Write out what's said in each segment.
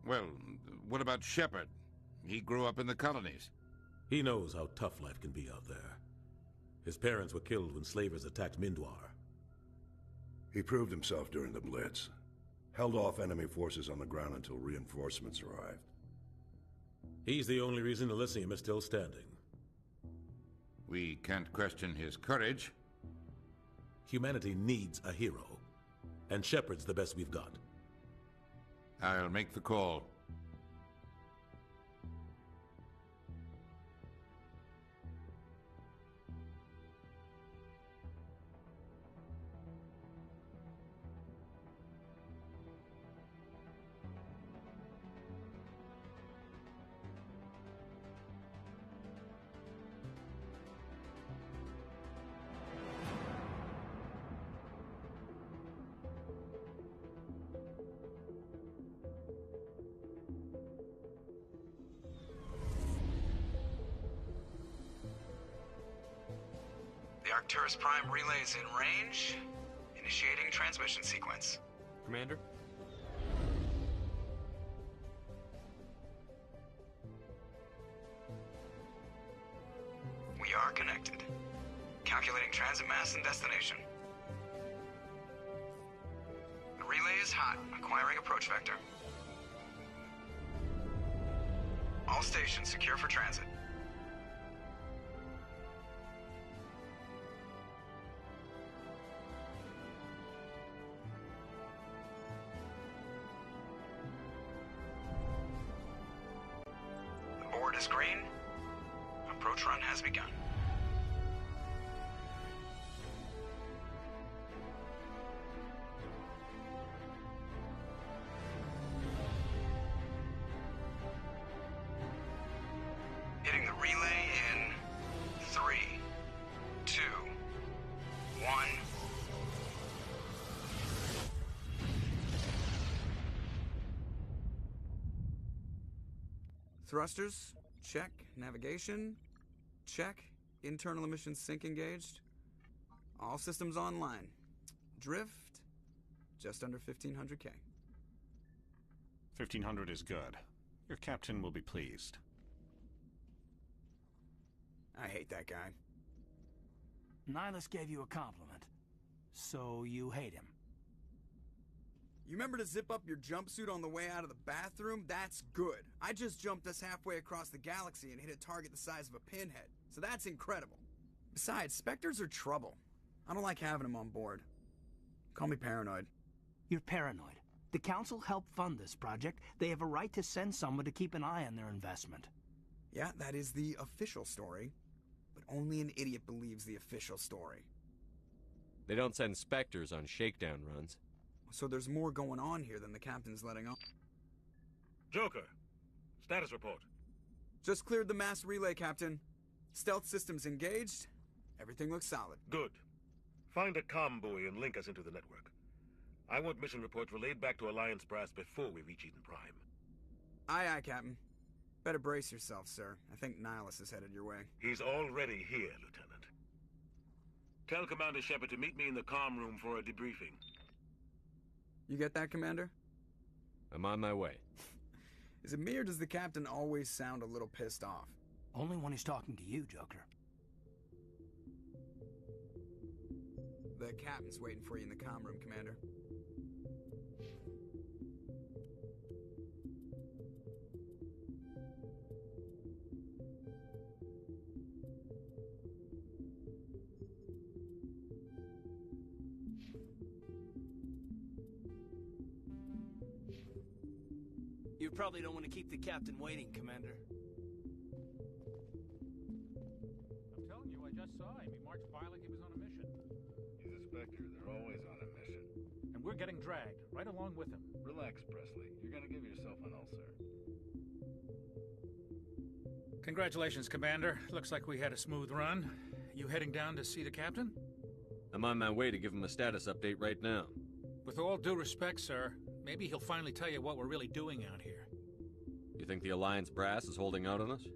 Well, what about Shepard? He grew up in the colonies. He knows how tough life can be out there. His parents were killed when slavers attacked Mindwar. He proved himself during the Blitz. Held off enemy forces on the ground until reinforcements arrived. He's the only reason Elysium is still standing. We can't question his courage. Humanity needs a hero, and Shepard's the best we've got. I'll make the call. The Arcturus Prime relay is in range. Initiating transmission sequence. Commander? We are connected. Calculating transit mass and destination. The relay is hot. Acquiring approach vector. All stations secure for transit. The board is green. Approach run has begun. Hitting the relay in 3, 2, 1. Thrusters, check. Navigation, check. Internal emissions sync engaged. All systems online. Drift, just under 1500K. 1500 is good. Your captain will be pleased. I hate that guy. Nihilus gave you a compliment. So you hate him. You remember to zip up your jumpsuit on the way out of the bathroom? That's good. I just jumped us halfway across the galaxy and hit a target the size of a pinhead. So that's incredible. Besides, Spectres are trouble. I don't like having them on board. Call me paranoid. You're paranoid. The Council helped fund this project. They have a right to send someone to keep an eye on their investment. Yeah, that is the official story. But only an idiot believes the official story. They don't send Spectres on shakedown runs. So there's more going on here than the captain's letting on. Joker, status report. Just cleared the mass relay, Captain. Stealth systems engaged. Everything looks solid. Good. Find a comm buoy and link us into the network. I want mission reports relayed back to Alliance Brass before we reach Eden Prime. Aye, aye, Captain. Better brace yourself, sir. I think Nihilus is headed your way. He's already here, Lieutenant. Tell Commander Shepard to meet me in the comm room for a debriefing. You get that, Commander? I'm on my way. Is it me or does the Captain always sound a little pissed off? Only when he's talking to you, Joker. The Captain's waiting for you in the comm room, Commander. You probably don't want to keep the Captain waiting, Commander. I'm telling you, I just saw him. He marched by like he was on a mission. He's a Spectre. They're always on a mission. And we're getting dragged, right along with him. Relax, Presley. You're gonna give yourself an ulcer. Congratulations, Commander. Looks like we had a smooth run. You heading down to see the captain? I'm on my way to give him a status update right now. With all due respect, sir, maybe he'll finally tell you what we're really doing out here. You think the Alliance brass is holding out on us?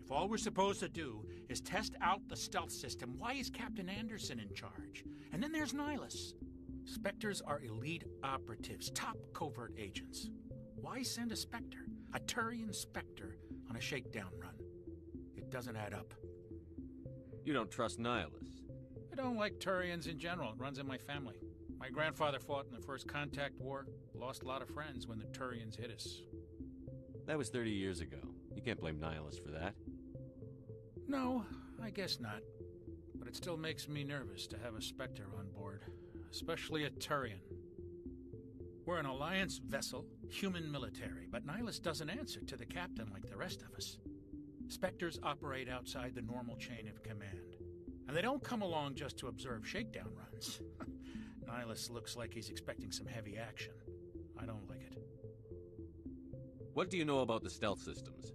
If all we're supposed to do is test out the stealth system, why is Captain Anderson in charge? And then there's Nihilus. Spectres are elite operatives, top covert agents. Why send a Spectre, a Turian Spectre, on a shakedown run? It doesn't add up. You don't trust Nihilus? I don't like Turians in general. It runs in my family. My grandfather fought in the First Contact War, lost a lot of friends when the Turians hit us. That was 30 years ago. You can't blame Nihilus for that. No, I guess not. But it still makes me nervous to have a Spectre on board, especially a Turian. We're an Alliance vessel, human military, but Nihilus doesn't answer to the captain like the rest of us. Spectres operate outside the normal chain of command, and they don't come along just to observe shakedown runs. Nihilus looks like he's expecting some heavy action. I don't like it. What do you know about the stealth systems?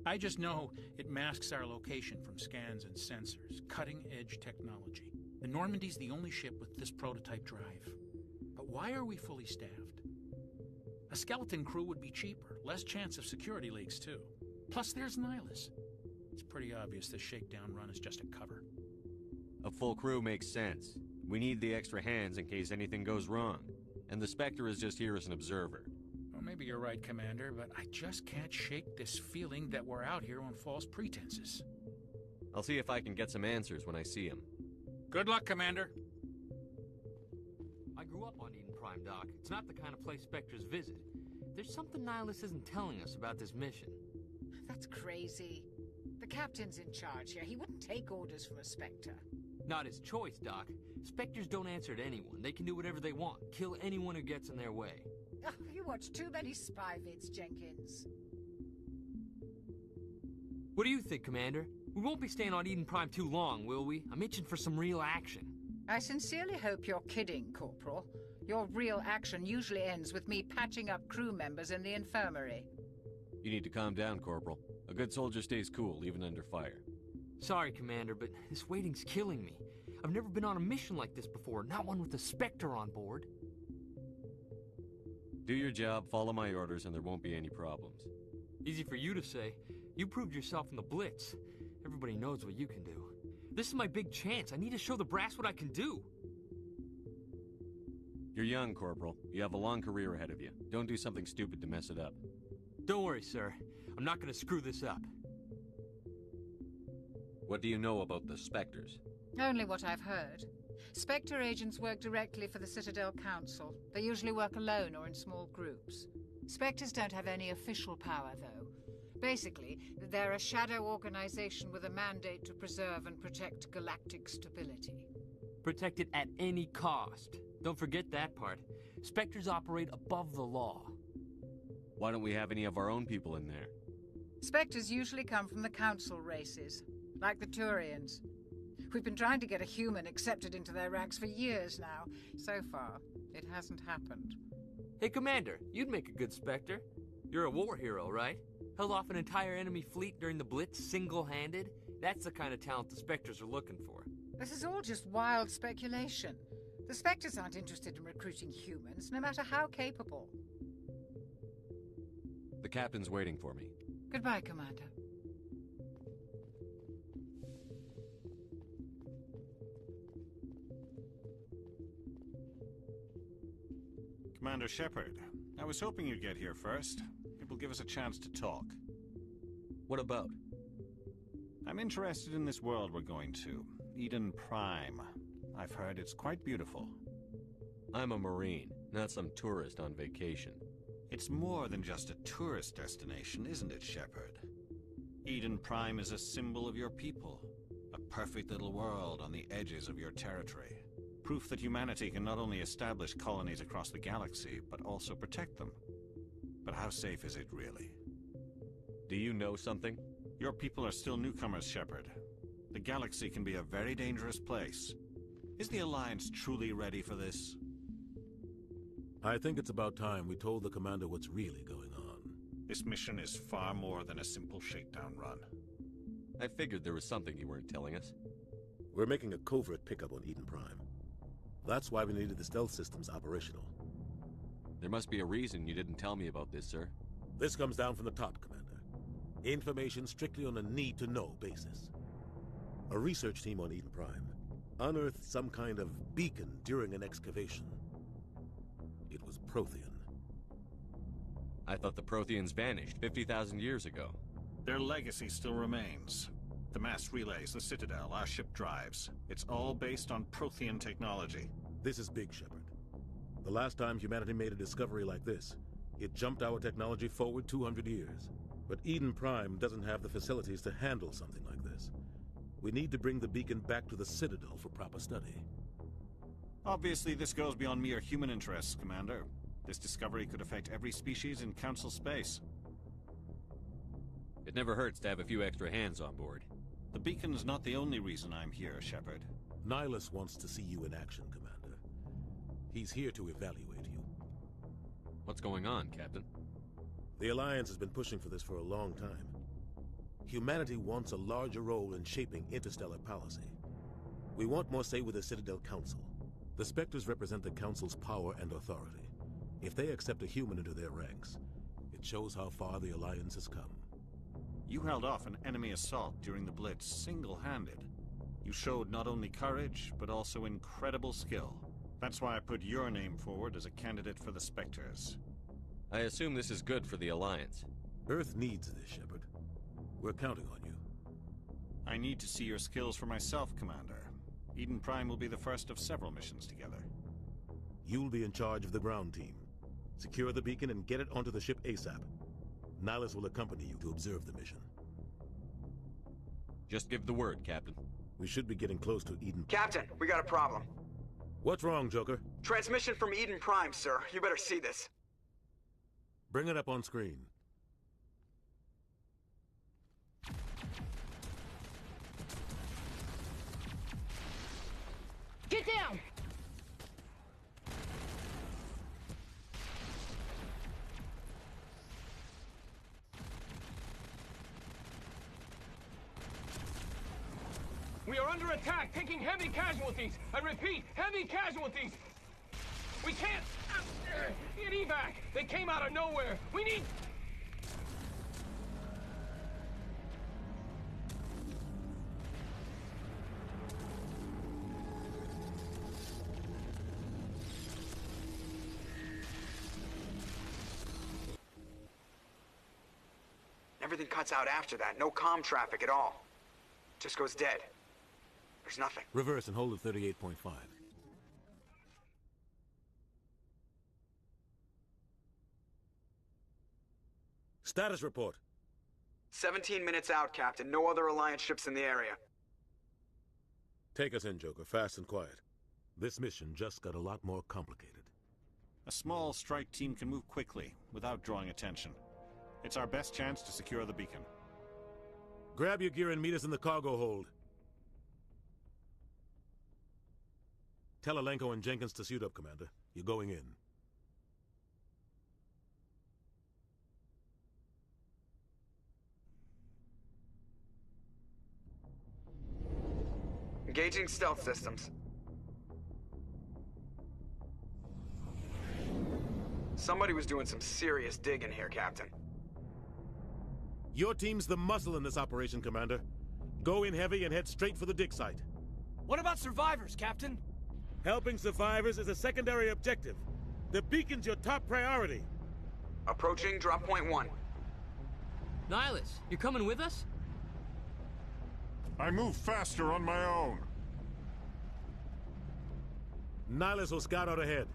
I just know it masks our location from scans and sensors, cutting-edge technology. The Normandy's the only ship with this prototype drive. But why are we fully staffed? A skeleton crew would be cheaper, less chance of security leaks too. Plus there's Nihilus. It's pretty obvious this shakedown run is just a cover. A full crew makes sense. We need the extra hands in case anything goes wrong. And the Spectre is just here as an observer. Well, maybe you're right, Commander, but I just can't shake this feeling that we're out here on false pretenses. I'll see if I can get some answers when I see him. Good luck, Commander. I grew up on Eden Prime, Doc. It's not the kind of place Spectres visit. There's something Nihilus isn't telling us about this mission. That's crazy. The captain's in charge here. He wouldn't take orders from a Spectre. Not his choice, Doc. Spectres don't answer to anyone. They can do whatever they want. Kill anyone who gets in their way. Oh, you watch too many spy vids, Jenkins. What do you think, Commander? We won't be staying on Eden Prime too long, will we? I'm itching for some real action. I sincerely hope you're kidding, Corporal. Your real action usually ends with me patching up crew members in the infirmary. You need to calm down, Corporal. A good soldier stays cool, even under fire. Sorry, Commander, but this waiting's killing me. I've never been on a mission like this before, not one with a Spectre on board. Do your job, follow my orders, and there won't be any problems. Easy for you to say. You proved yourself in the Blitz. Everybody knows what you can do. This is my big chance. I need to show the brass what I can do. You're young, Corporal. You have a long career ahead of you. Don't do something stupid to mess it up. Don't worry, sir. I'm not going to screw this up. What do you know about the Spectres? Only what I've heard. Spectre agents work directly for the Citadel Council. They usually work alone or in small groups. Spectres don't have any official power, though. Basically, they're a shadow organization with a mandate to preserve and protect galactic stability. Protect it at any cost. Don't forget that part. Spectres operate above the law. Why don't we have any of our own people in there? Spectres usually come from the Council races, like the Turians. We've been trying to get a human accepted into their ranks for years now. So far, it hasn't happened. Hey, Commander, you'd make a good Spectre. You're a war hero, right? Held off an entire enemy fleet during the Blitz single-handed? That's the kind of talent the Spectres are looking for. This is all just wild speculation. The Spectres aren't interested in recruiting humans, no matter how capable. The captain's waiting for me. Goodbye, Commander. Commander Shepard, I was hoping you'd get here first. It will give us a chance to talk. What about? I'm interested in this world we're going to. Eden Prime. I've heard it's quite beautiful. I'm a Marine, not some tourist on vacation. It's more than just a tourist destination, isn't it, Shepard? Eden Prime is a symbol of your people. A perfect little world on the edges of your territory. Proof that humanity can not only establish colonies across the galaxy, but also protect them. But how safe is it really? Do you know something? Your people are still newcomers, Shepard. The galaxy can be a very dangerous place. Is the Alliance truly ready for this? I think it's about time we told the Commander what's really going on. This mission is far more than a simple shakedown run. I figured there was something you weren't telling us. We're making a covert pickup on Eden Prime. That's why we needed the stealth systems operational. There must be a reason you didn't tell me about this, sir. This comes down from the top, Commander. Information strictly on a need-to-know basis. A research team on Eden Prime unearthed some kind of beacon during an excavation. It was Prothean. I thought the Protheans vanished 50,000 years ago. Their legacy still remains. The mass relays, the Citadel, our ship drives. It's all based on Prothean technology. This is big, Shepard. The last time humanity made a discovery like this, it jumped our technology forward 200 years. But Eden Prime doesn't have the facilities to handle something like this. We need to bring the beacon back to the Citadel for proper study. Obviously, this goes beyond mere human interests, Commander. This discovery could affect every species in Council space. It never hurts to have a few extra hands on board. The beacon's not the only reason I'm here, Shepard. Nihilus wants to see you in action, Commander. He's here to evaluate you. What's going on, Captain? The Alliance has been pushing for this for a long time. Humanity wants a larger role in shaping interstellar policy. We want more say with the Citadel Council. The Spectres represent the Council's power and authority. If they accept a human into their ranks, it shows how far the Alliance has come. You held off an enemy assault during the Blitz single-handed. You showed not only courage, but also incredible skill. That's why I put your name forward as a candidate for the Spectres. I assume this is good for the Alliance. Earth needs this, Shepard. We're counting on you. I need to see your skills for myself, Commander. Eden Prime will be the first of several missions together. You'll be in charge of the ground team. Secure the beacon and get it onto the ship ASAP. Nihilus will accompany you to observe the mission. Just give the word, Captain. We should be getting close to Eden. Captain, we got a problem. What's wrong, Joker? Transmission from Eden Prime, sir. You better see this. Bring it up on screen. Get down! We are under attack, taking heavy casualties. I repeat, heavy casualties. We can't get evac. They came out of nowhere. We need... Everything cuts out after that. No comm traffic at all. Just goes dead. There's nothing. Reverse and hold at 38.5. Status report. 17 minutes out, Captain. No other Alliance ships in the area. Take us in, Joker, fast and quiet. This mission just got a lot more complicated. A small strike team can move quickly, without drawing attention. It's our best chance to secure the beacon. Grab your gear and meet us in the cargo hold. Tell Alenko and Jenkins to suit up, Commander. You're going in. Engaging stealth systems. Somebody was doing some serious digging here, Captain. Your team's the muscle in this operation, Commander. Go in heavy and head straight for the dig site. What about survivors, Captain? Helping survivors is a secondary objective. The beacon's your top priority. Approaching drop point 1. Nihilus, you're coming with us? I move faster on my own. Nihilus will scout out ahead.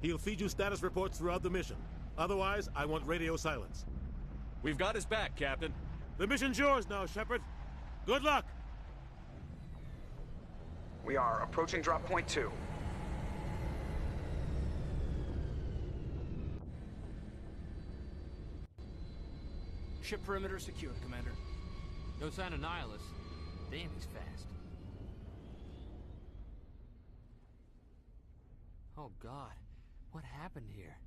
He'll feed you status reports throughout the mission. Otherwise, I want radio silence. We've got his back, Captain. The mission's yours now, Shepard. Good luck! We are approaching drop point 2. Ship perimeter secured, Commander. No sign of Nihilus. Damn, he's fast. Oh God, what happened here?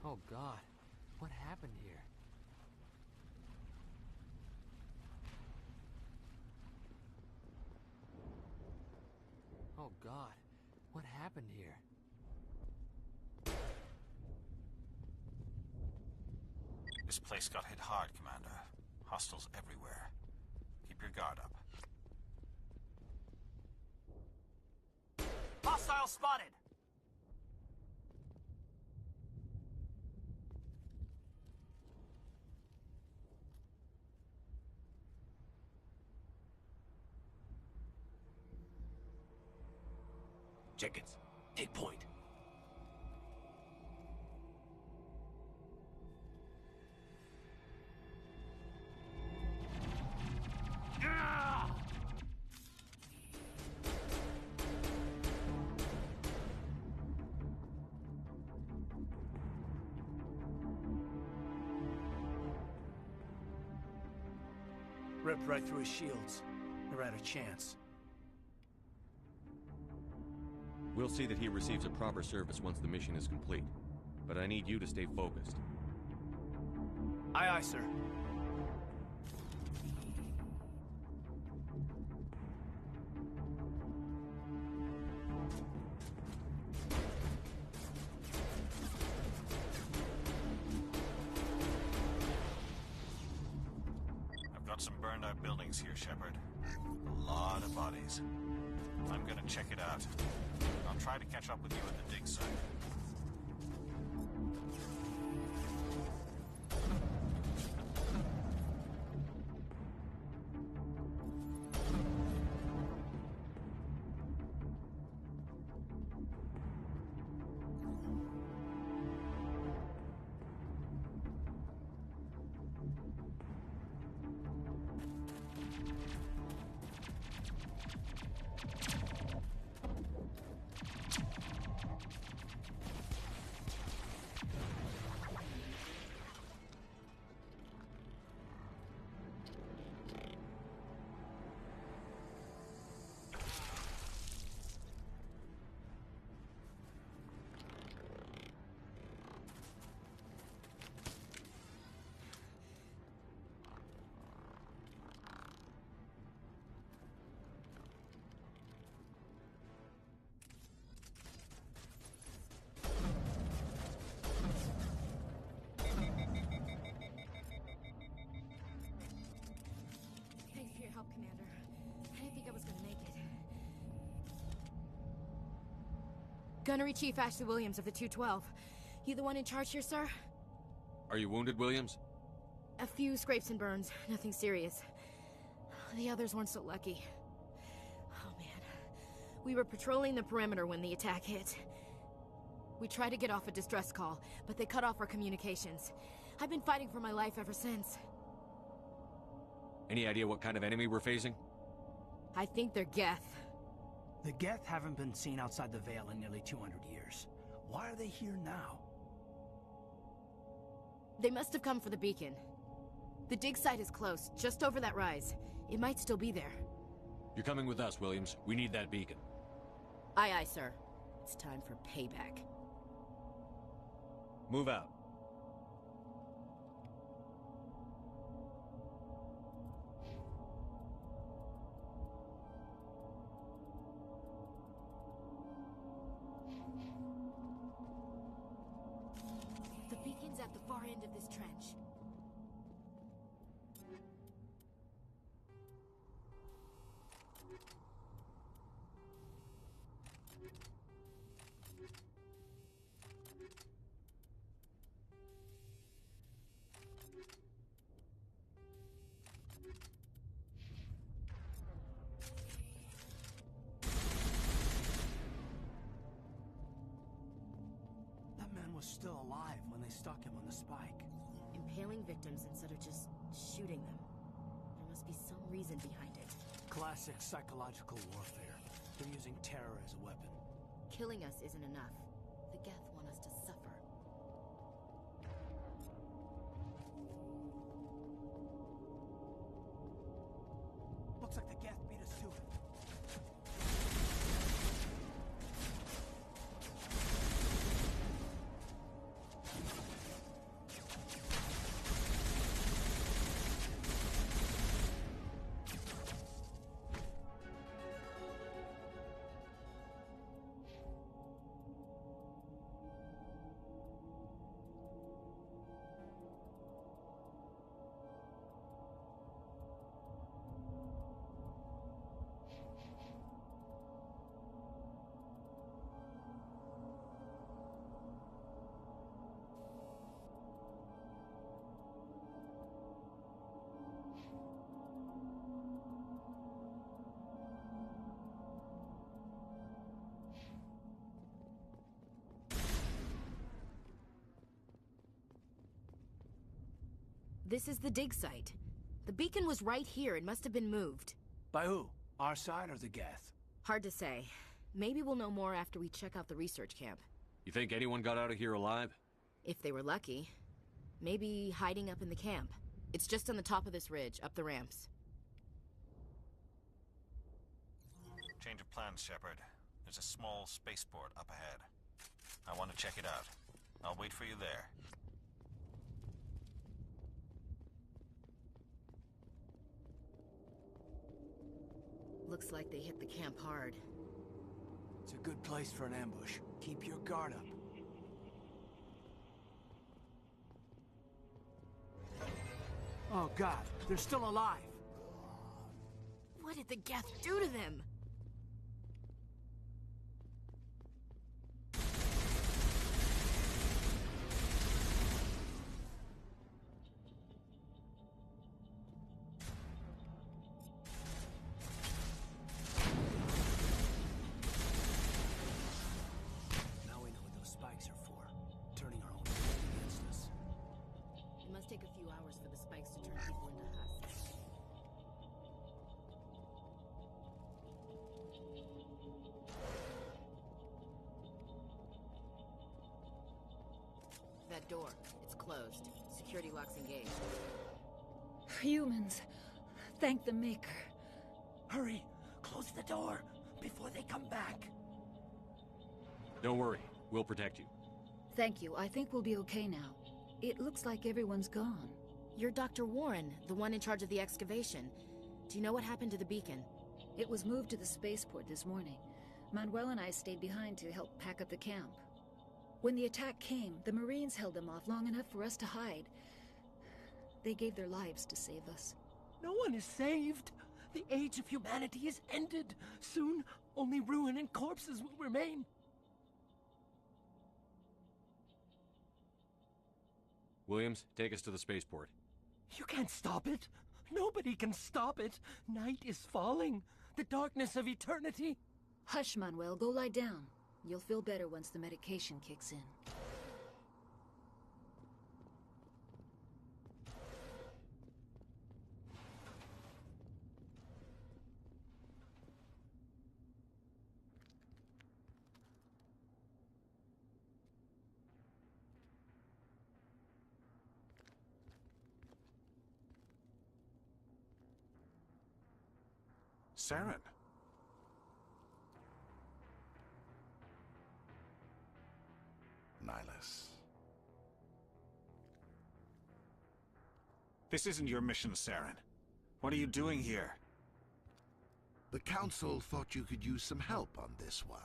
Oh God, what happened here? Oh God, what happened here? This place got hit hard, Commander. Hostiles everywhere. Keep your guard up. Hostile spotted! Jenkins, take point. Ripped right through his shields. Never had a chance. We'll see that he receives a proper service once the mission is complete. But I need you to stay focused. Aye, aye, sir. I've got some burned out buildings here, Shepard. A lot of bodies. I'm gonna check it out. I'll try to catch up with you at the dig site. Gunnery Chief Ashley Williams of the 212. You the one in charge here, sir? Are you wounded, Williams? A few scrapes and burns, nothing serious. The others weren't so lucky. Oh man. We were patrolling the perimeter when the attack hit. We tried to get off a distress call, but they cut off our communications. I've been fighting for my life ever since. Any idea what kind of enemy we're facing? I think they're Geth. The Geth haven't been seen outside the Veil in nearly 200 years. Why are they here now? They must have come for the beacon. The dig site is close, just over that rise. It might still be there. You're coming with us, Williams. We need that beacon. Aye, aye, sir. It's time for payback. Move out. The beacon's at the far end of this trench. That man was still alive when they stuck him on the spike. Impaling victims instead of just shooting them. There must be some reason behind it. Classic psychological warfare. They're using terror as a weapon. Killing us isn't enough. The Geth want us to suffer. Looks like the Geth beat us to it. This is the dig site. The beacon was right here. It must have been moved. By who? Our side or the Geth? Hard to say. Maybe we'll know more after we check out the research camp. You think anyone got out of here alive? If they were lucky. Maybe hiding up in the camp. It's just on the top of this ridge, up the ramps. Change of plans, Shepard. There's a small spaceport up ahead. I want to check it out. I'll wait for you there. Looks like they hit the camp hard. It's a good place for an ambush. Keep your guard up. Oh God, they're still alive! What did the Geth do to them? That door, it's closed. Security locks engaged. Humans, thank the Maker. Hurry! Close the door before they come back. Don't worry, we'll protect you. Thank you. I think we'll be okay now. It looks like everyone's gone. You're Dr. Warren, the one in charge of the excavation. Do you know what happened to the beacon? It was moved to the spaceport this morning. Manuel and I stayed behind to help pack up the camp. When the attack came, the Marines held them off long enough for us to hide. They gave their lives to save us. No one is saved. The age of humanity is ended. Soon, only ruin and corpses will remain. Williams, take us to the spaceport. You can't stop it. Nobody can stop it. Night is falling. The darkness of eternity. Hush, Manuel. Go lie down. You'll feel better once the medication kicks in. Saren. Nihilus. This isn't your mission, Saren. What are you doing here? The Council thought you could use some help on this one.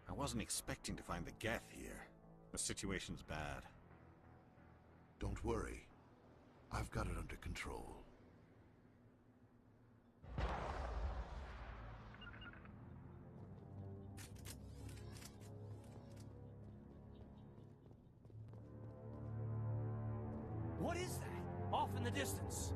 I wasn't expecting to find the Geth here. The situation's bad. Don't worry. I've got it under control. What is that? Off in the distance.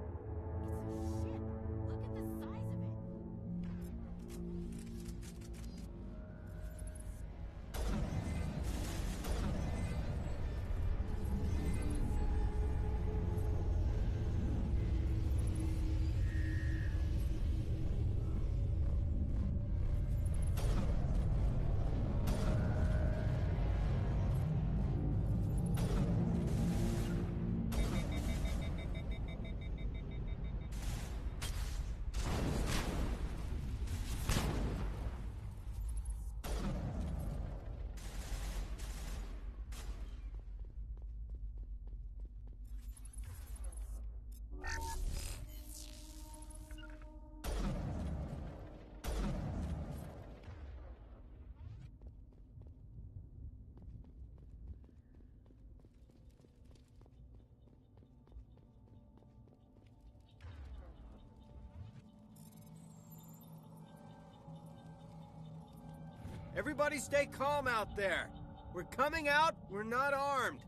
Everybody stay calm out there. We're coming out, we're not armed.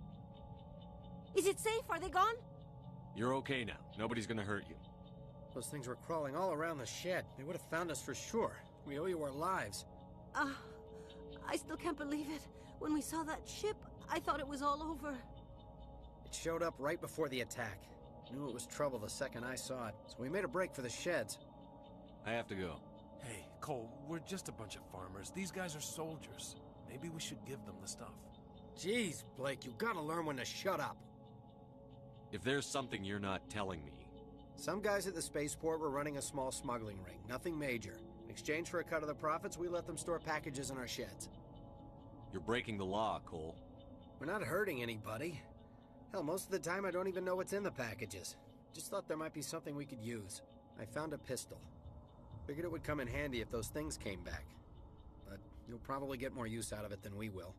Is it safe? Are they gone? You're okay now. Nobody's gonna hurt you. Those things were crawling all around the shed. They would have found us for sure. We owe you our lives. I still can't believe it. When we saw that ship, I thought it was all over. It showed up right before the attack. Knew it was trouble the second I saw it, so we made a break for the sheds. I have to go. Hey, Cole, we're just a bunch of farmers. These guys are soldiers. Maybe we should give them the stuff. Jeez, Blake, you gotta learn when to shut up. If there's something you're not telling me... Some guys at the spaceport were running a small smuggling ring, nothing major. In exchange for a cut of the profits, we let them store packages in our sheds. You're breaking the law, Cole. We're not hurting anybody. Hell, most of the time I don't even know what's in the packages. Just thought there might be something we could use. I found a pistol. Figured it would come in handy if those things came back. But you'll probably get more use out of it than we will.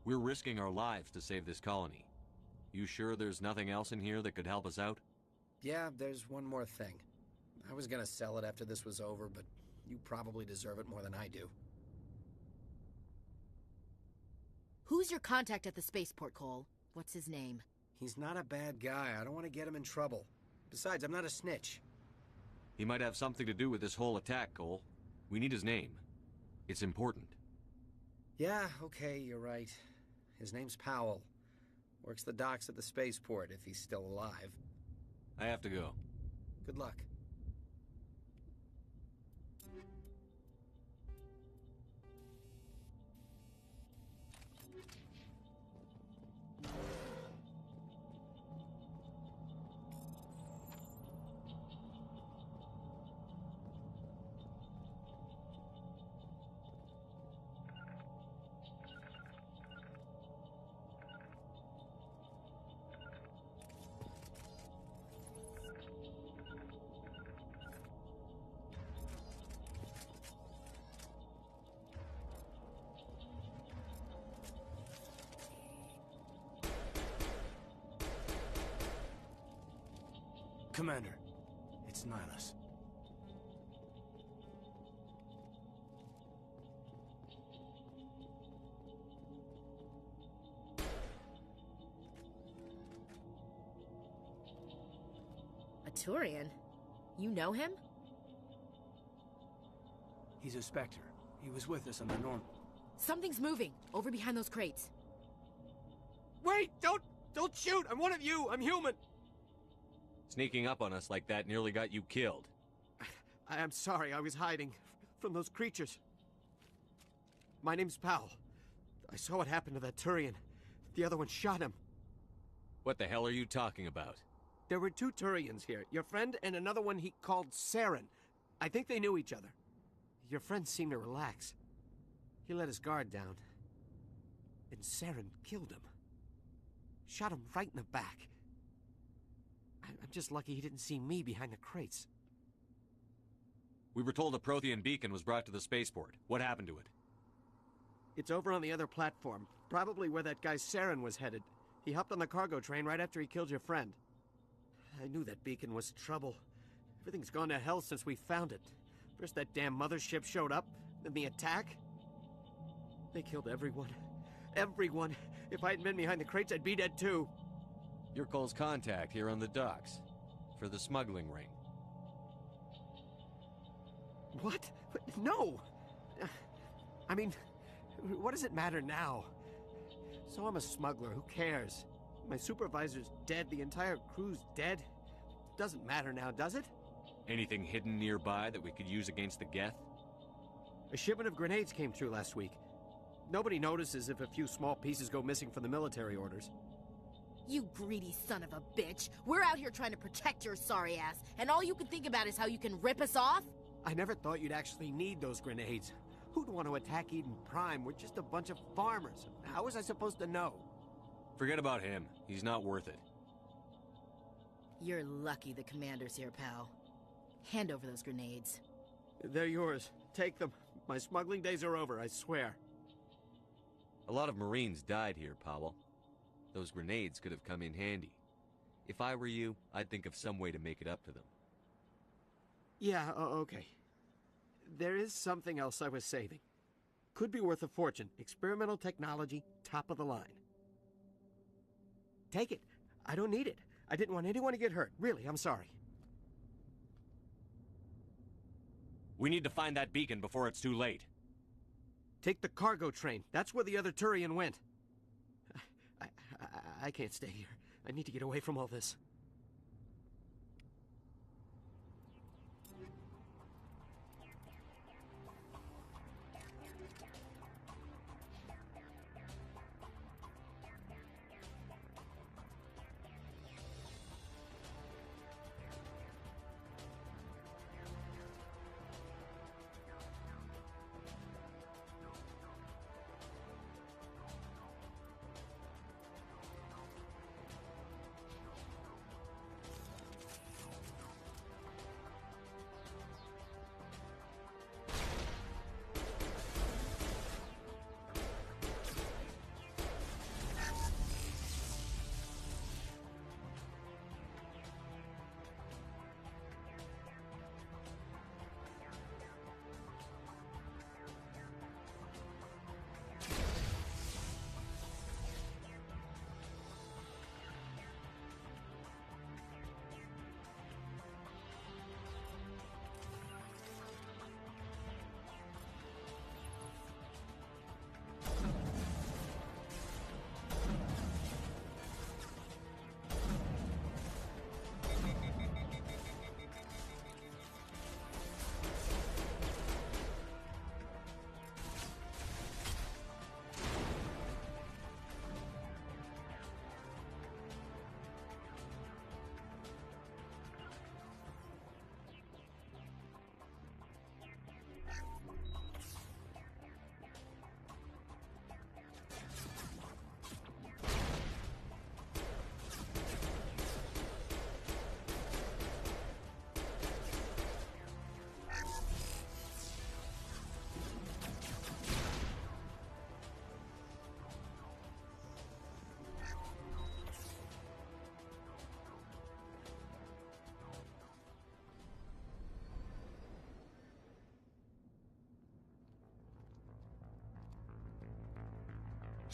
We're risking our lives to save this colony. You sure there's nothing else in here that could help us out? Yeah, there's one more thing. I was gonna sell it after this was over, but you probably deserve it more than I do. Who's your contact at the spaceport, Cole? What's his name? He's not a bad guy. I don't want to get him in trouble. Besides, I'm not a snitch. He might have something to do with this whole attack, Cole. We need his name. It's important. Yeah, okay, you're right. His name's Powell. Works the docks at the spaceport, if he's still alive. I have to go. Good luck. Commander, it's Nihilus. A Turian? You know him? He's a Spectre. He was with us on the Norm. Something's moving, over behind those crates. Wait! Don't shoot! I'm one of you! I'm human! Sneaking up on us like that nearly got you killed. I'm sorry, I was hiding from those creatures. My name's Powell. I saw what happened to that Turian. The other one shot him. What the hell are you talking about? There were two Turians here. Your friend and another one he called Saren. I think they knew each other. Your friend seemed to relax. He let his guard down. And Saren killed him. Shot him right in the back. I'm just lucky he didn't see me behind the crates. We were told a Prothean beacon was brought to the spaceport. What happened to it? It's over on the other platform. Probably where that guy Saren was headed. He hopped on the cargo train right after he killed your friend. I knew that beacon was trouble. Everything's gone to hell since we found it. First that damn mothership showed up, then the attack. They killed everyone. Everyone. If I hadn't been behind the crates, I'd be dead too. You're Cole's contact here on the docks. For the smuggling ring. What? No! I mean, what does it matter now? So I'm a smuggler, who cares? My supervisor's dead, the entire crew's dead. Doesn't matter now, does it? Anything hidden nearby that we could use against the Geth? A shipment of grenades came through last week. Nobody notices if a few small pieces go missing from the military orders. You greedy son of a bitch. We're out here trying to protect your sorry ass, and all you can think about is how you can rip us off? I never thought you'd actually need those grenades. Who'd want to attack Eden Prime? We're just a bunch of farmers. How was I supposed to know? Forget about him. He's not worth it. You're lucky the commander's here, pal. Hand over those grenades. They're yours. Take them. My smuggling days are over, I swear. A lot of Marines died here, Powell. Those grenades could have come in handy. If I were you, I'd think of some way to make it up to them. Yeah, okay. There is something else I was saving. Could be worth a fortune. Experimental technology, top of the line. Take it. I don't need it. I didn't want anyone to get hurt. Really, I'm sorry. We need to find that beacon before it's too late. Take the cargo train. That's where the other Turian went. I can't stay here. I need to get away from all this.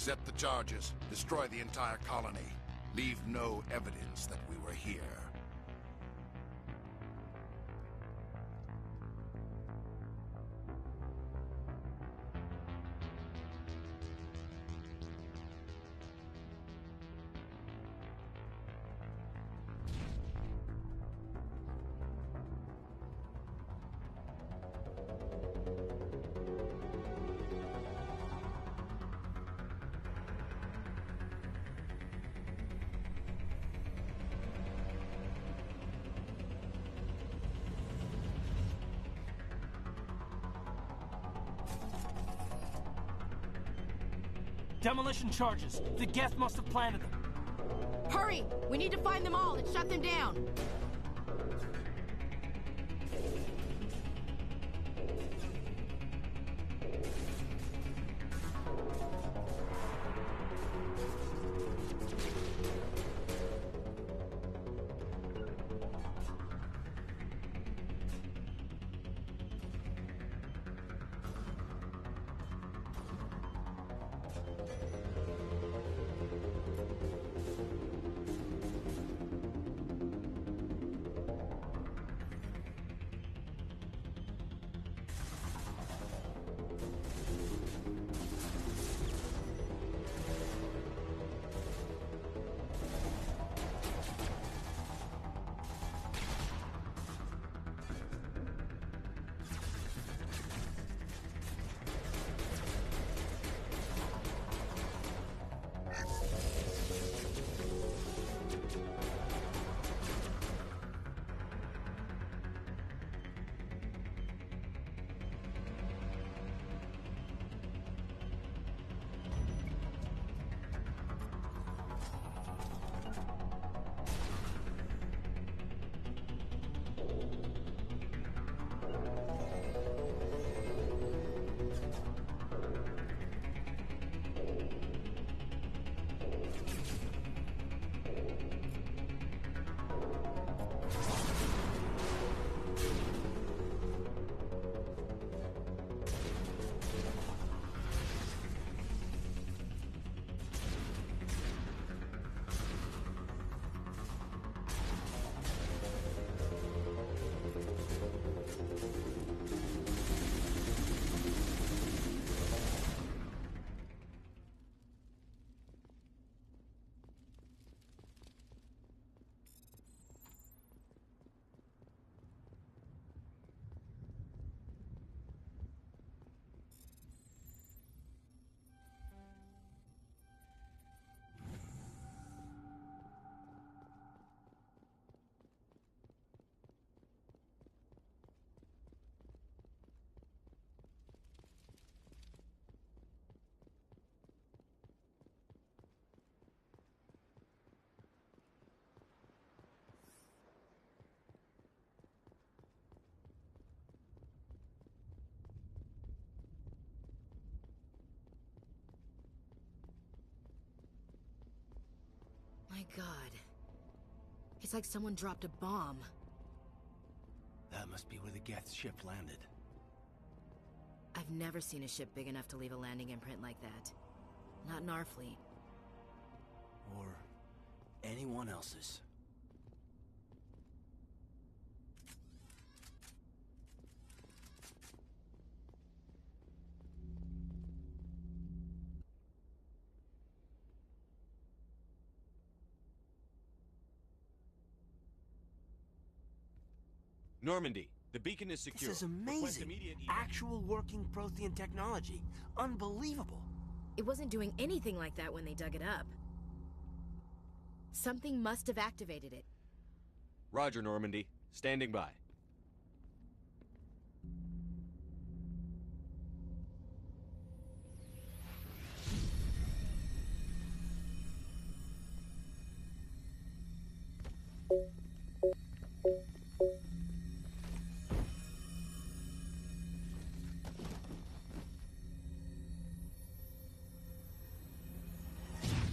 Set the charges. Destroy the entire colony. Leave no evidence that we were here. Demolition charges. The Geth must have planted them. Hurry! We need to find them all and shut them down. my god. It's like someone dropped a bomb. That must be where the Geth ship landed. I've never seen a ship big enough to leave a landing imprint like that. Not in our fleet. Or anyone else's. Normandy, the beacon is secure. This is amazing. Actual working Prothean technology. Unbelievable. It wasn't doing anything like that when they dug it up. Something must have activated it. Roger, Normandy. Standing by.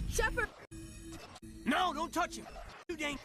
Shepard! No, don't touch him! Too dang...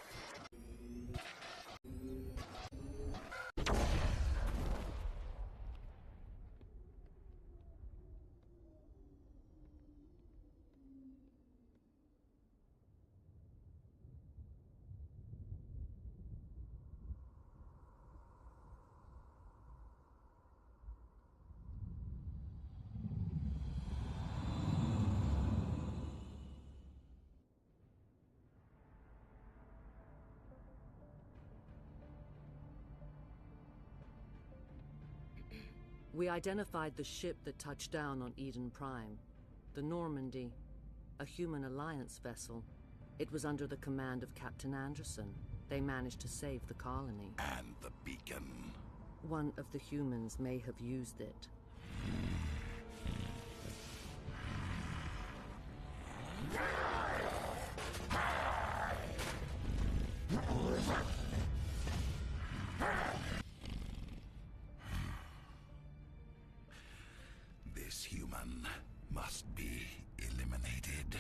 We identified the ship that touched down on Eden Prime. The Normandy, a human alliance vessel. It was under the command of Captain Anderson. They managed to save the colony. And the beacon. One of the humans may have used it. This human must be eliminated.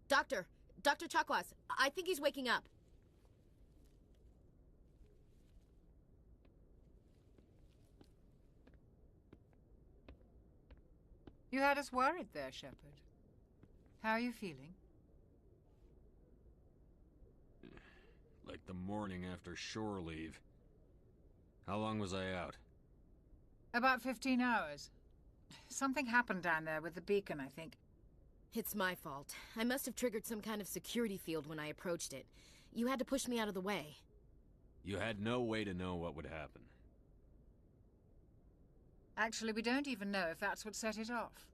Dr. Chakwas, I think he's waking up. You had us worried there, Shepard. How are you feeling? Like the morning after shore leave. How long was I out? About 15 hours. Something happened down there with the beacon, I think. It's my fault. I must have triggered some kind of security field when I approached it. You had to push me out of the way. You had no way to know what would happen. Actually, we don't even know if that's what set it off.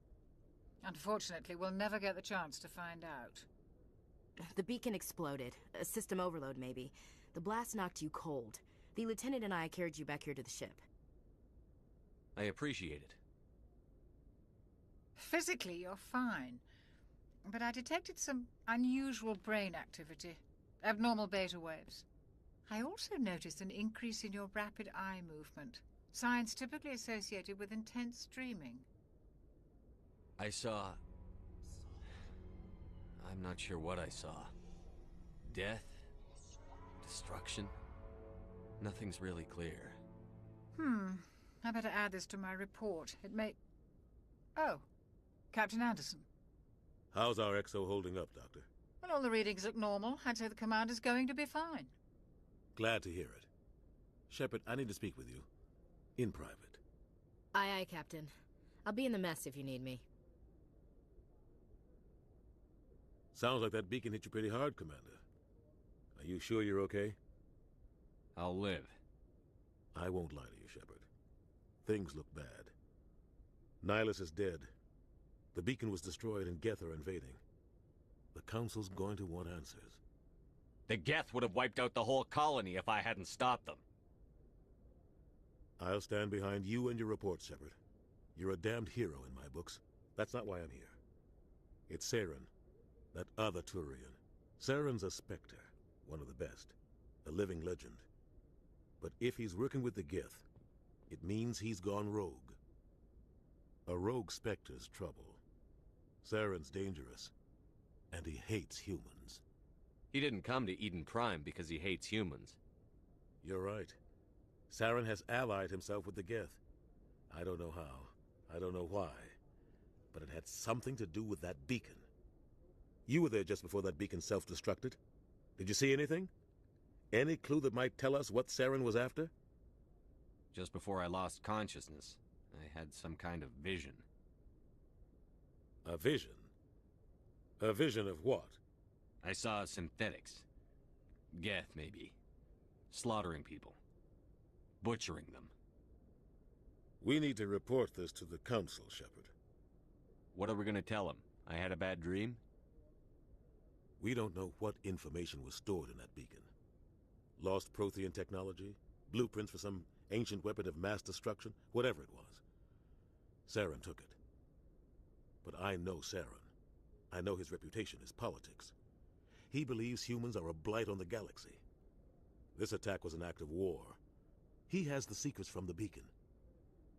Unfortunately, we'll never get the chance to find out. The beacon exploded. A system overload, maybe. The blast knocked you cold. The lieutenant and I carried you back here to the ship. I appreciate it. Physically, you're fine. But I detected some unusual brain activity. Abnormal beta waves. I also noticed an increase in your rapid eye movement. Signs typically associated with intense dreaming. I saw... I'm not sure what I saw. Death? Destruction? Nothing's really clear. I better add this to my report. It may... Oh, Captain Anderson. How's our XO holding up, Doctor? Well, all the readings look normal. I'd say the commander's going to be fine. Glad to hear it. Shepard, I need to speak with you. In private. Aye, aye, Captain. I'll be in the mess if you need me. Sounds like that beacon hit you pretty hard, Commander. Are you sure you're okay? I'll live. I won't lie to you, Shepard. Things look bad. Nihilus is dead. The beacon was destroyed and Geth are invading. The Council's going to want answers. The Geth would have wiped out the whole colony if I hadn't stopped them. I'll stand behind you and your report, Shepard. You're a damned hero in my books. That's not why I'm here. It's Saren, that other Turian. Saren's a Spectre, one of the best, a living legend. But if he's working with the Gith, it means he's gone rogue. A rogue Spectre's trouble. Saren's dangerous, and he hates humans. He didn't come to Eden Prime because he hates humans. You're right. Saren has allied himself with the Geth. I don't know how, I don't know why, but it had something to do with that beacon. You were there just before that beacon self-destructed. Did you see anything? Any clue that might tell us what Saren was after? Just before I lost consciousness, I had some kind of vision. A vision? A vision of what? I saw synthetics. Geth, maybe. Slaughtering people. Butchering them. We need to report this to the Council, Shepard. What are we gonna tell them? I had a bad dream? We don't know what information was stored in that beacon. Lost Prothean technology? Blueprints for some ancient weapon of mass destruction? Whatever it was. Saren took it. But I know Saren. I know his reputation is politics. He believes humans are a blight on the galaxy. This attack was an act of war. He has the secrets from the beacon.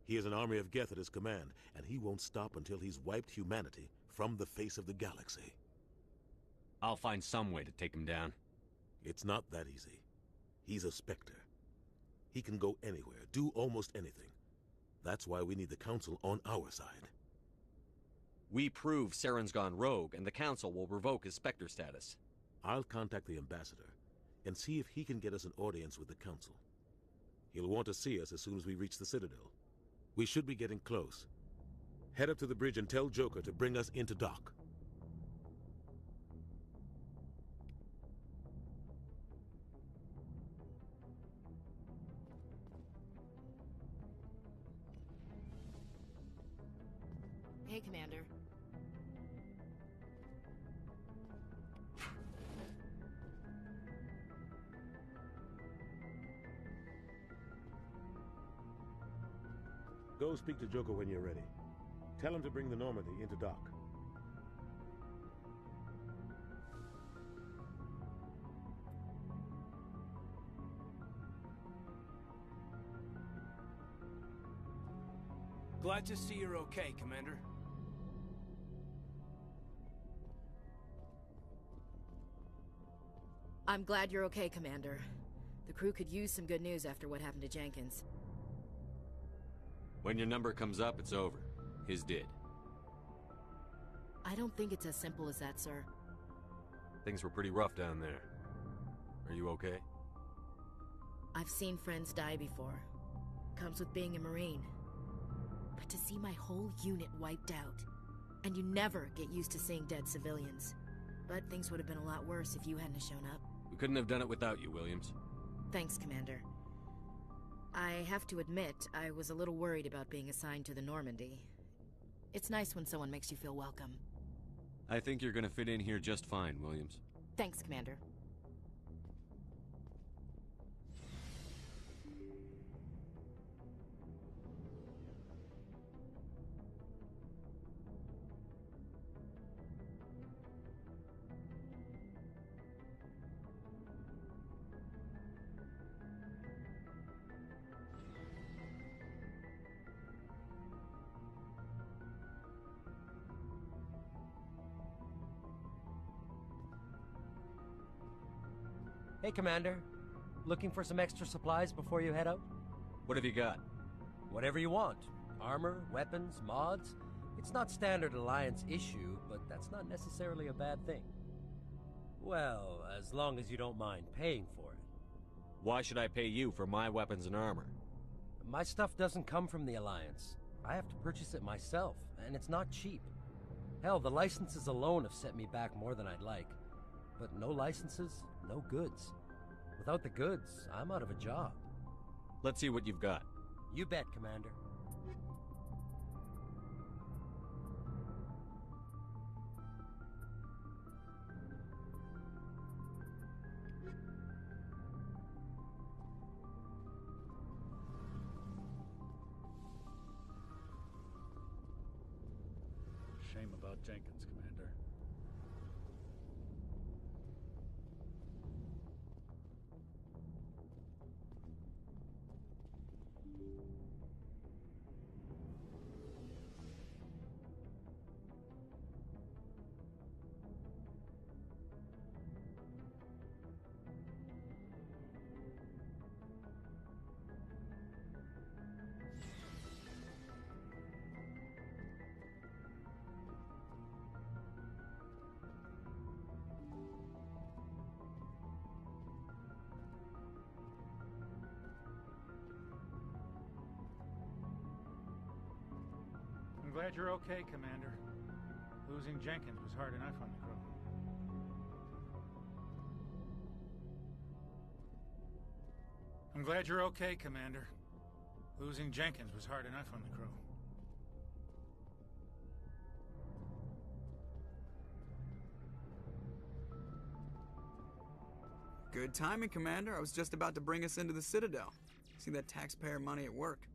He has an army of Geth at his command, and he won't stop until he's wiped humanity from the face of the galaxy. I'll find some way to take him down. It's not that easy. He's a Spectre. He can go anywhere, do almost anything. That's why we need the Council on our side. We prove Saren's gone rogue, and the Council will revoke his Spectre status. I'll contact the Ambassador and see if he can get us an audience with the Council. He'll want to see us as soon as we reach the Citadel. We should be getting close. Head up to the bridge and tell Joker to bring us into dock. Hey, Commander. Go speak to Joker when you're ready. Tell him to bring the Normandy into dock. Glad to see you're okay, Commander. I'm glad you're okay, Commander. The crew could use some good news after what happened to Jenkins. When your number comes up, it's over. His did. I don't think it's as simple as that, sir. Things were pretty rough down there. Are you okay? I've seen friends die before. Comes with being a Marine. But to see my whole unit wiped out, and you never get used to seeing dead civilians. But things would have been a lot worse if you hadn't shown up. We couldn't have done it without you, Williams. Thanks, Commander. I have to admit, I was a little worried about being assigned to the Normandy. It's nice when someone makes you feel welcome. I think you're gonna fit in here just fine, Williams. Thanks, Commander. Hey, Commander. Looking for some extra supplies before you head out? What have you got? Whatever you want. Armor, weapons, mods. It's not standard Alliance issue, but that's not necessarily a bad thing. Well, as long as you don't mind paying for it. Why should I pay you for my weapons and armor? My stuff doesn't come from the Alliance. I have to purchase it myself, and it's not cheap. Hell, the licenses alone have set me back more than I'd like. But no licenses, no goods. Without the goods, I'm out of a job. Let's see what you've got. You bet, Commander. Shame about Jenkins, Commander. I'm glad you're okay, Commander. Losing Jenkins was hard enough on the crew. I'm glad you're okay, Commander. Losing Jenkins was hard enough on the crew. Good timing, Commander. I was just about to bring us into the Citadel. See that taxpayer money at work.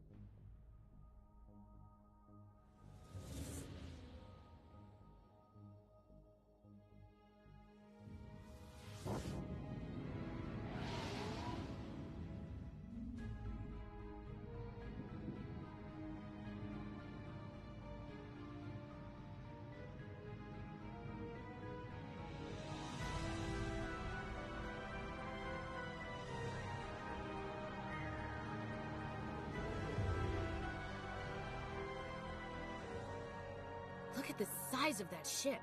Look at the size of that ship.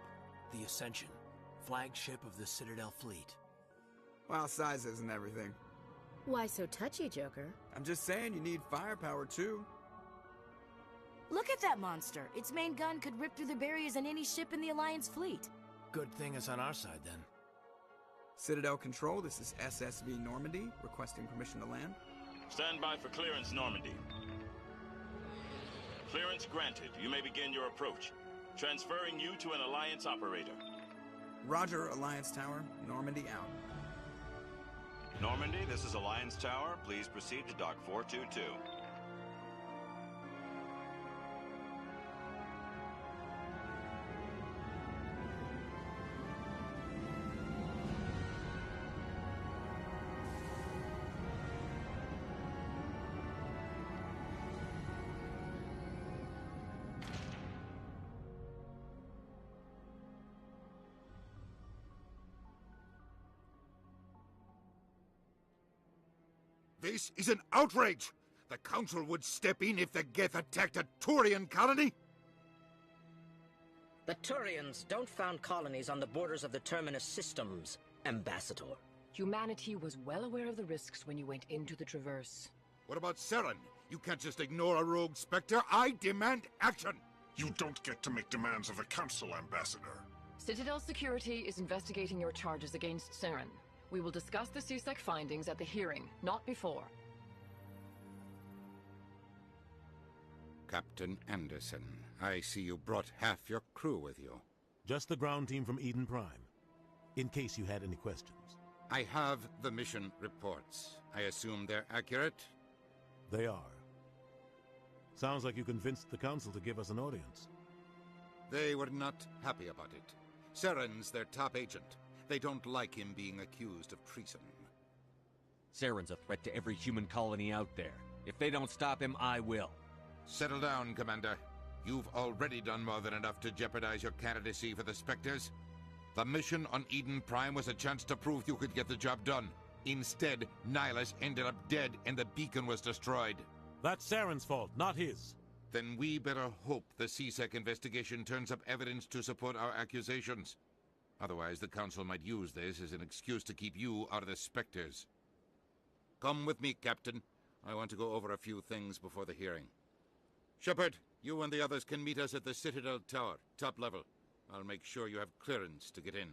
The Ascension, flagship of the Citadel fleet. Well, size isn't everything. Why so touchy, Joker? I'm just saying you need firepower, too. Look at that monster. Its main gun could rip through the barriers in any ship in the Alliance fleet. Good thing it's on our side, then. Citadel Control, this is SSV Normandy, requesting permission to land. Stand by for clearance, Normandy. Clearance granted. You may begin your approach. Transferring you to an Alliance operator. Roger, Alliance Tower. Normandy out. Normandy, this is Alliance Tower. Please proceed to Dock 422. This is an outrage! The Council would step in if the Geth attacked a Turian colony? The Turians don't found colonies on the borders of the Terminus systems, Ambassador. Humanity was well aware of the risks when you went into the Traverse. What about Saren? You can't just ignore a rogue Spectre. I demand action! You don't get to make demands of the Council, Ambassador. Citadel Security is investigating your charges against Saren. We will discuss the CSEC findings at the hearing, not before. Captain Anderson, I see you brought half your crew with you. Just the ground team from Eden Prime, in case you had any questions. I have the mission reports. I assume they're accurate? They are. Sounds like you convinced the Council to give us an audience. They were not happy about it. Saren's their top agent. They don't like him being accused of treason. Saren's a threat to every human colony out there. If they don't stop him, I will. Settle down, Commander. You've already done more than enough to jeopardize your candidacy for the Spectres. The mission on Eden Prime was a chance to prove you could get the job done. Instead, Nihilus ended up dead and the beacon was destroyed. That's Saren's fault, not his. Then we better hope the CSEC investigation turns up evidence to support our accusations. Otherwise, the Council might use this as an excuse to keep you out of the Spectres. Come with me, Captain. I want to go over a few things before the hearing. Shepard, you and the others can meet us at the Citadel Tower, top level. I'll make sure you have clearance to get in.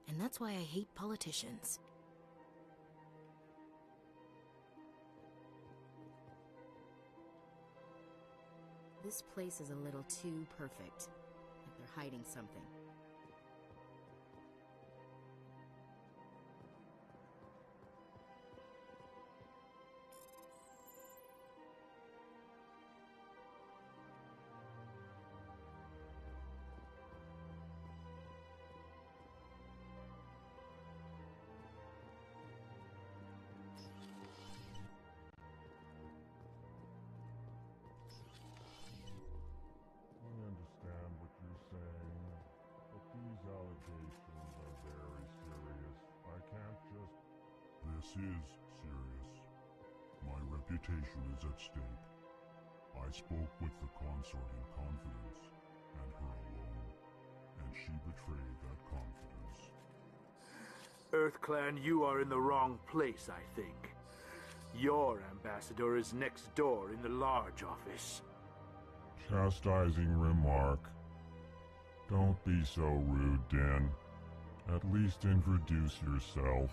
And that's why I hate politicians. This place is a little too perfect. Like they're hiding something. is serious. My reputation is at stake. I spoke with the consort in confidence, and her alone, and she betrayed that confidence. EarthClan, you are in the wrong place, I think. Your ambassador is next door in the large office. Chastising remark. Don't be so rude, Din. At least introduce yourself.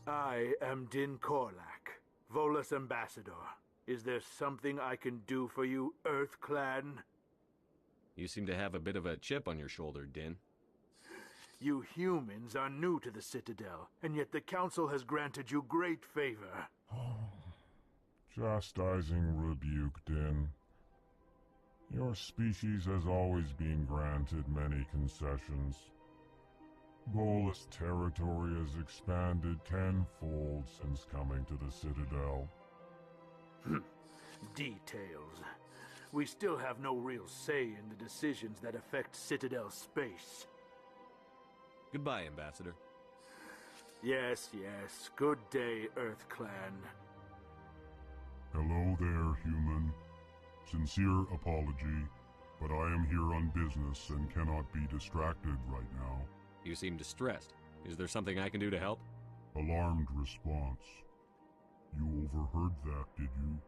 I am Din Korlak, Volus ambassador. Is there something I can do for you, EarthClan? You seem to have a bit of a chip on your shoulder, Din. You humans are new to the Citadel, and yet the Council has granted you great favor. Chastising rebuke, Din. Your species has always been granted many concessions. Volus territory has expanded tenfold since coming to the Citadel. Details. We still have no real say in the decisions that affect Citadel space. Goodbye, Ambassador. Yes, yes. Good day, EarthClan. Hello there, human. Sincere apology, but I am here on business and cannot be distracted right now. You seem distressed. Is there something I can do to help? Alarmed response. You overheard that, did you?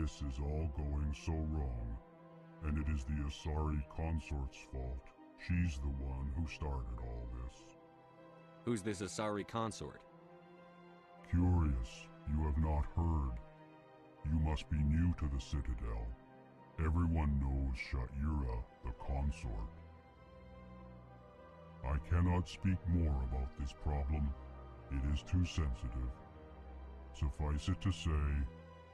This is all going so wrong, and it is the Asari consort's fault. She's the one who started all this. Who's this Asari consort? Curious, you have not heard. You must be new to the Citadel. Everyone knows Sha'ira, the consort. I cannot speak more about this problem. It is too sensitive. Suffice it to say,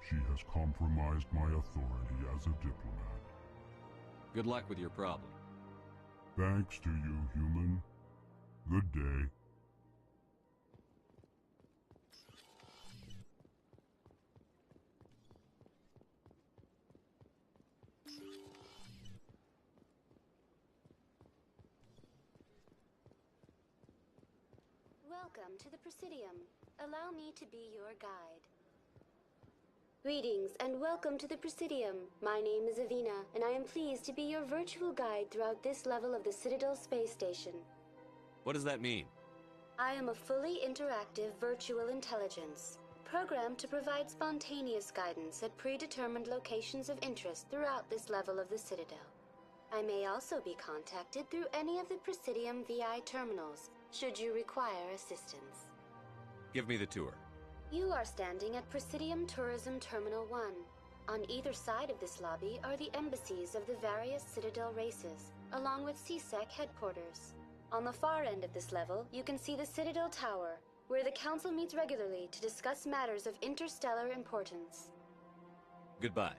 she has compromised my authority as a diplomat. Good luck with your problem. Thanks to you, human. Good day. Welcome to the Presidium. Allow me to be your guide. Greetings and welcome to the Presidium. My name is Avina, and I am pleased to be your virtual guide throughout this level of the Citadel Space Station. What does that mean? I am a fully interactive virtual intelligence, programmed to provide spontaneous guidance at predetermined locations of interest throughout this level of the Citadel. I may also be contacted through any of the Presidium VI terminals, should you require assistance. Give me the tour. You are standing at Presidium Tourism Terminal 1. On either side of this lobby are the embassies of the various Citadel races, along with CSEC headquarters. On the far end of this level, you can see the Citadel Tower, where the Council meets regularly to discuss matters of interstellar importance. Goodbye.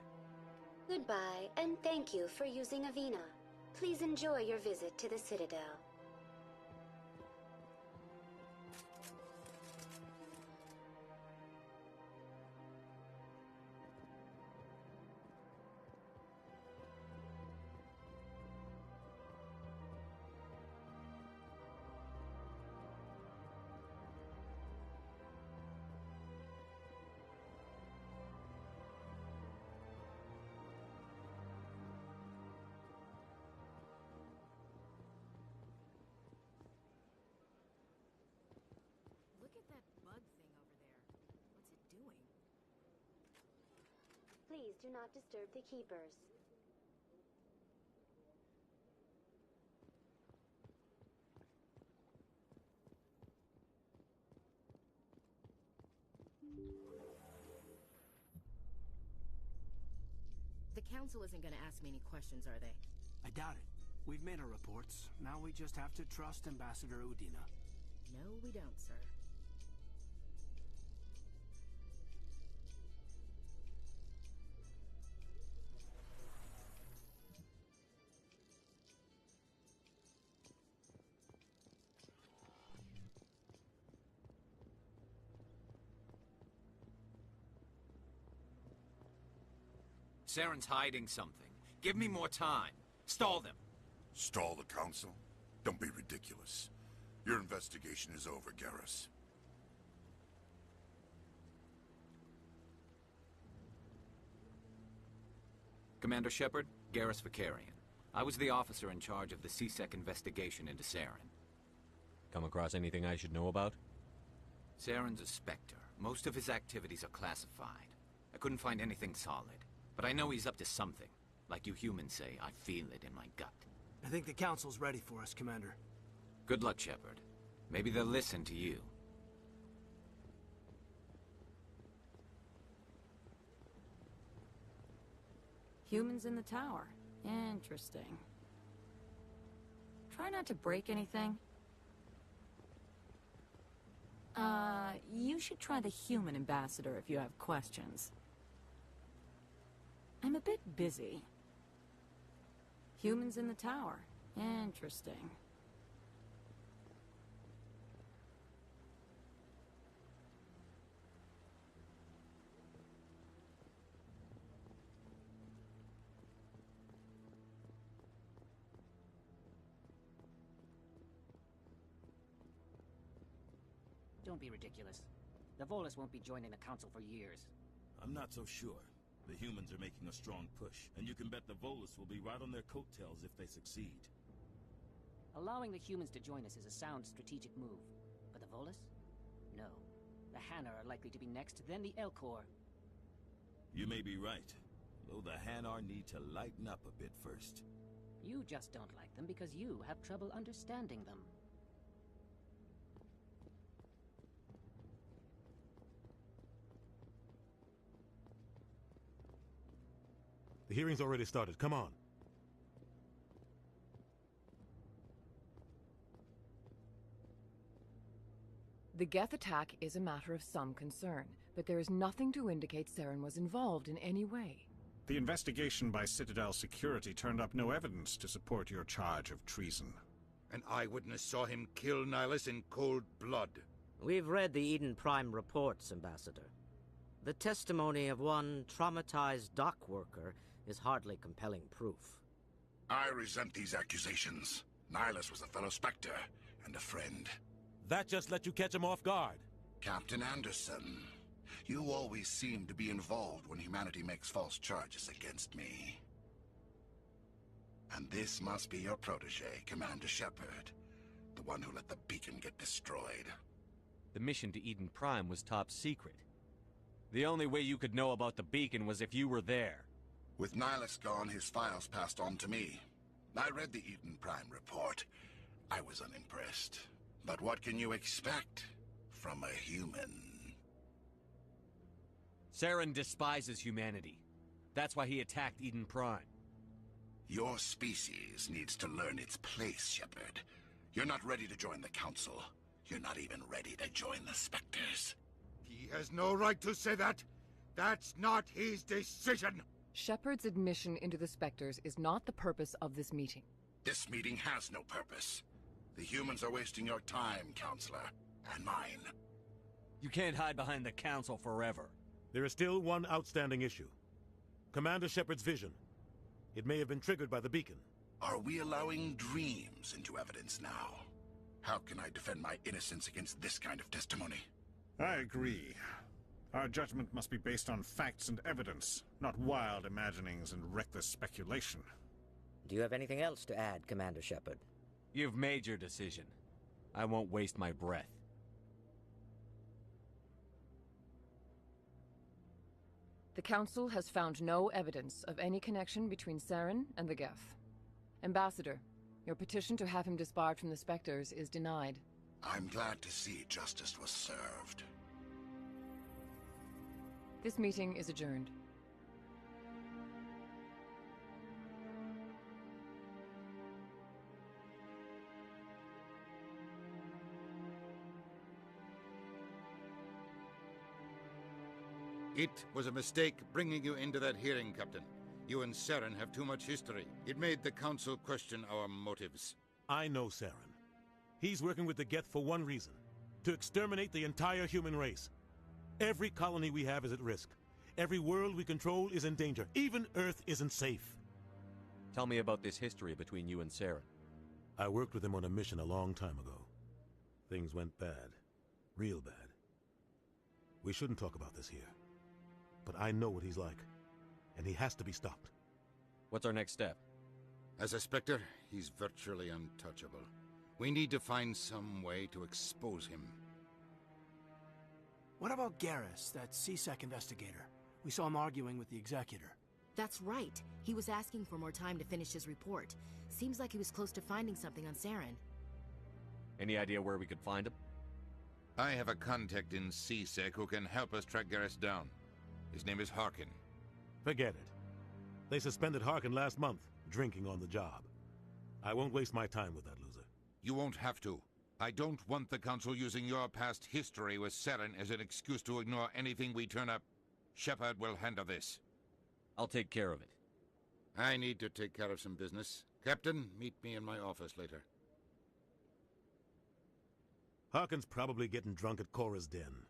Goodbye, and thank you for using Avina. Please enjoy your visit to the Citadel. Please do not disturb the keepers. The Council isn't going to ask me any questions, are they? I doubt it. We've made our reports. Now we just have to trust Ambassador Udina. No, we don't, sir. Saren's hiding something. Give me more time. Stall them. Stall the Council? Don't be ridiculous. Your investigation is over, Garrus. Commander Shepard, Garrus Vicarian. I was the officer in charge of the CSEC investigation into Saren. Come across anything I should know about? Saren's a Spectre. Most of his activities are classified. I couldn't find anything solid. But I know he's up to something. Like you humans say, I feel it in my gut. I think the Council's ready for us, Commander. Good luck, Shepard. Maybe they'll listen to you. Humans in the tower. Interesting. Try not to break anything. You should try the human ambassador if you have questions. I'm a bit busy. Humans in the tower. Interesting. Don't be ridiculous. The Volus won't be joining the Council for years. I'm not so sure. The humans are making a strong push, and you can bet the Volus will be right on their coattails if they succeed. Allowing the humans to join us is a sound strategic move. But the Volus? No. The Hanar are likely to be next, then the Elcor. You may be right, though the Hanar need to lighten up a bit first. You just don't like them because you have trouble understanding them. The hearing's already started. Come on. The Geth attack is a matter of some concern, but there is nothing to indicate Saren was involved in any way. The investigation by Citadel Security turned up no evidence to support your charge of treason. An eyewitness saw him kill Nihilus in cold blood. We've read the Eden Prime reports, Ambassador. The testimony of one traumatized dock worker is hardly compelling proof. I resent these accusations. Nihilus was a fellow Spectre and a friend. That just let you catch him off guard. Captain Anderson, you always seem to be involved when humanity makes false charges against me. And this must be your protege, Commander Shepard, the one who let the beacon get destroyed. The mission to Eden Prime was top secret. The only way you could know about the beacon was if you were there. With Nihilus gone, his files passed on to me. I read the Eden Prime report. I was unimpressed. But what can you expect from a human? Saren despises humanity. That's why he attacked Eden Prime. Your species needs to learn its place, Shepard. You're not ready to join the Council. You're not even ready to join the Spectres. He has no right to say that. That's not his decision. Shepard's admission into the Spectres is not the purpose of this meeting. This meeting has no purpose. The humans are wasting your time, Counselor, and mine. You can't hide behind the Council forever. There is still one outstanding issue. Commander Shepard's vision. It may have been triggered by the beacon. Are we allowing dreams into evidence now? How can I defend my innocence against this kind of testimony? I agree. Our judgment must be based on facts and evidence, not wild imaginings and reckless speculation. Do you have anything else to add, Commander Shepard? You've made your decision. I won't waste my breath. The Council has found no evidence of any connection between Saren and the Geth. Ambassador, your petition to have him disbarred from the Spectres is denied. I'm glad to see justice was served. This meeting is adjourned. It was a mistake bringing you into that hearing, Captain. You and Saren have too much history. It made the Council question our motives. I know Saren. He's working with the Geth for one reason. To exterminate the entire human race. Every colony we have is at risk. Every world we control is in danger. Even Earth isn't safe. Tell me about this history between you and Saren. I worked with him on a mission a long time ago. Things went bad. Real bad. We shouldn't talk about this here. But I know what he's like. And he has to be stopped. What's our next step? As a Spectre, he's virtually untouchable. We need to find some way to expose him. What about Garrus, that CSEC investigator? We saw him arguing with the Executor. That's right. He was asking for more time to finish his report. Seems like he was close to finding something on Saren. Any idea where we could find him? I have a contact in CSEC who can help us track Garrus down. His name is Harkin. Forget it. They suspended Harkin last month, drinking on the job. I won't waste my time with that loser. You won't have to. I don't want the Council using your past history with Saren as an excuse to ignore anything we turn up. Shepard will handle this. I'll take care of it. I need to take care of some business. Captain, meet me in my office later. Harkin's probably getting drunk at Cora's Den.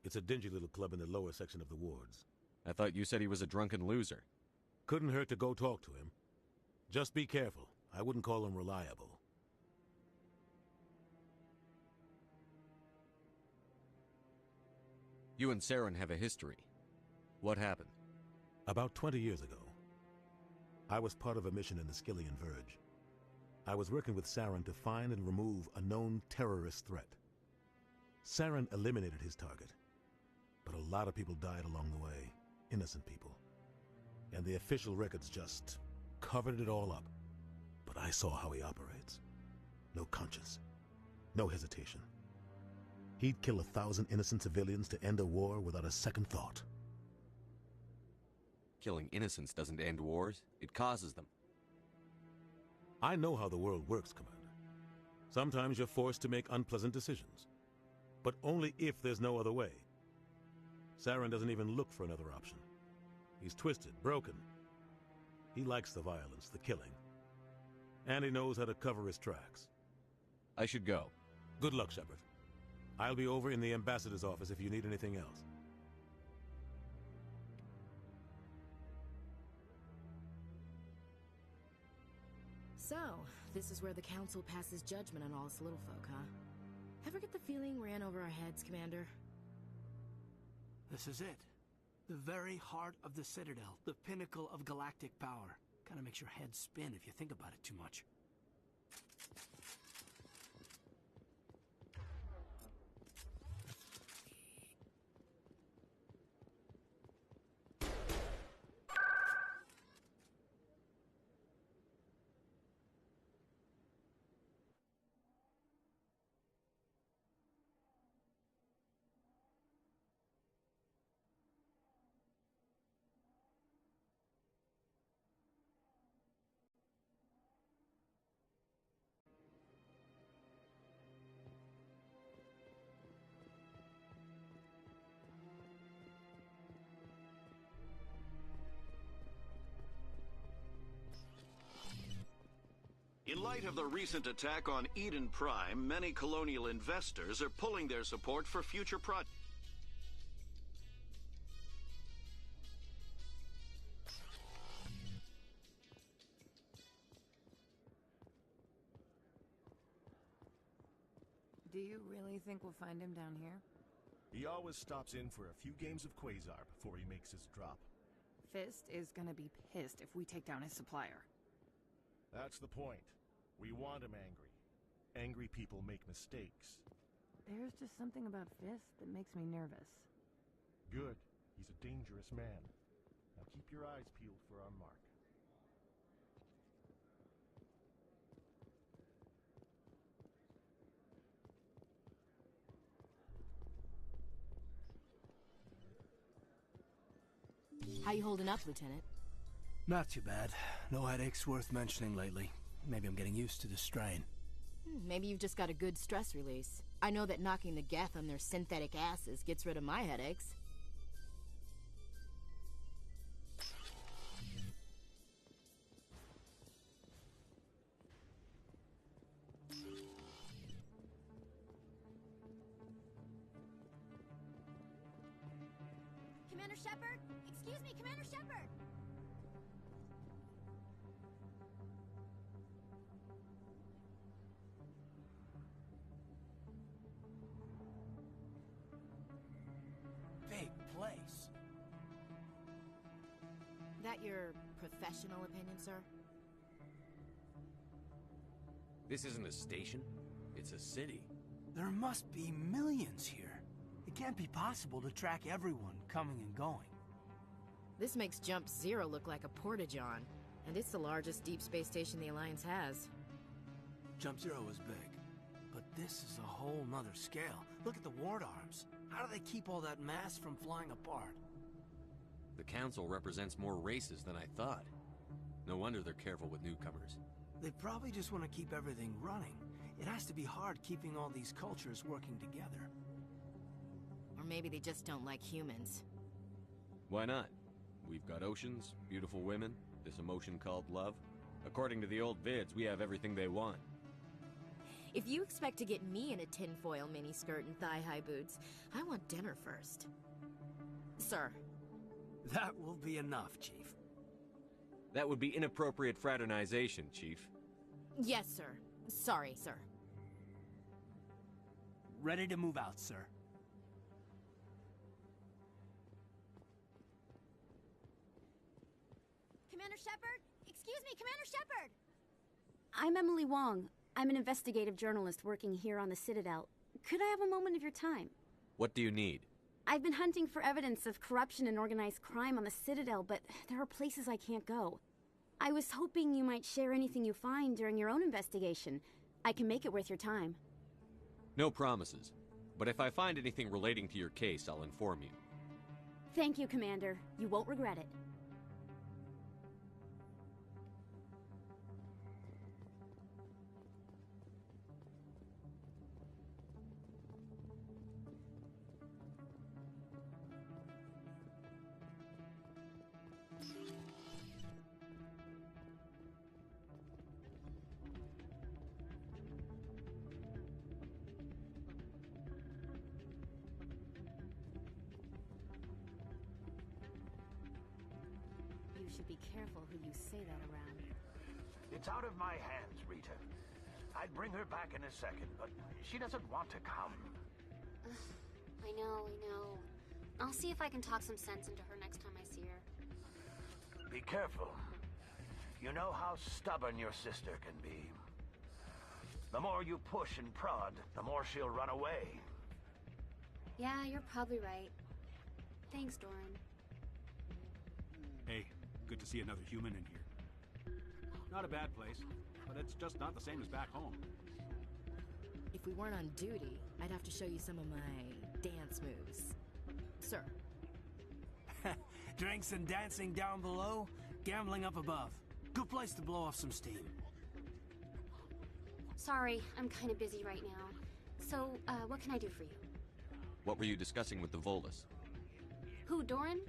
It's a dingy little club in the lower section of the wards. I thought you said he was a drunken loser. Couldn't hurt to go talk to him. Just be careful. I wouldn't call him reliable. You and Saren have a history. What happened? About 20 years ago, I was part of a mission in the Skillian Verge. I was working with Saren to find and remove a known terrorist threat. Saren eliminated his target, but a lot of people died along the way, innocent people. And the official records just covered it all up. But I saw how he operates. No conscience, no hesitation. He'd kill 1,000 innocent civilians to end a war without a second thought. Killing innocents doesn't end wars, it causes them. I know how the world works, Commander. Sometimes you're forced to make unpleasant decisions. But only if there's no other way. Saren doesn't even look for another option. He's twisted, broken. He likes the violence, the killing. And he knows how to cover his tracks. I should go. Good luck, Shepard. I'll be over in the Ambassador's office if you need anything else. So, this is where the Council passes judgment on all us little folk, huh? Ever get the feeling we're in over our heads, Commander? This is it. The very heart of the Citadel, the pinnacle of galactic power. Kinda makes your head spin if you think about it too much. In light of the recent attack on Eden Prime, many colonial investors are pulling their support for future projects. Do you really think we'll find him down here? He always stops in for a few games of Quasar before he makes his drop. Fist is gonna be pissed if we take down his supplier. That's the point. We want him angry. Angry people make mistakes. There's just something about Fist that makes me nervous. Good. He's a dangerous man. Now keep your eyes peeled for our mark. How you holding up, Lieutenant? Not too bad. No headaches worth mentioning lately. Maybe I'm getting used to the strain. Maybe you've just got a good stress release. I know that knocking the Geth on their synthetic asses gets rid of my headaches. Commander Shepard? Excuse me, Commander Shepard! that your professional opinion, sir? This isn't a station. It's a city. There must be millions here. It can't be possible to track everyone coming and going. This makes Jump Zero look like a porta-john, and it's the largest deep space station the Alliance has. Jump Zero is big, but this is a whole nother scale. Look at the ward arms. How do they keep all that mass from flying apart? The Council represents more races than I thought. No wonder they're careful with newcomers. They probably just want to keep everything running. It has to be hard keeping all these cultures working together. Or maybe they just don't like humans. Why not? We've got oceans, beautiful women, this emotion called love. According to the old vids, we have everything they want. If you expect to get me in a tinfoil miniskirt and thigh-high boots, I want dinner first. Sir. That will be enough, Chief. That would be inappropriate fraternization, Chief. Yes, sir. Sorry, sir. Ready to move out, sir. Commander Shepard? Excuse me, Commander Shepard! I'm Emily Wong. I'm an investigative journalist working here on the Citadel. Could I have a moment of your time? What do you need? I've been hunting for evidence of corruption and organized crime on the Citadel, but there are places I can't go. I was hoping you might share anything you find during your own investigation. I can make it worth your time. No promises. But if I find anything relating to your case, I'll inform you. Thank you, Commander. You won't regret it. You should be careful who you say that around. It's out of my hands, Rita. I'd bring her back in a second, but she doesn't want to come. I know. I'll see if I can talk some sense into her next time I see her. Be careful. You know how stubborn your sister can be. The more you push and prod, the more she'll run away. Yeah, you're probably right. Thanks, Doran. Hey, good to see another human in here. Not a bad place, but it's just not the same as back home. If we weren't on duty, I'd have to show you some of my dance moves. Sir. Drinks and dancing down below, gambling up above. Good place to blow off some steam. Sorry, I'm kind of busy right now. So, what can I do for you? What were you discussing with the Volus? Who, Doran?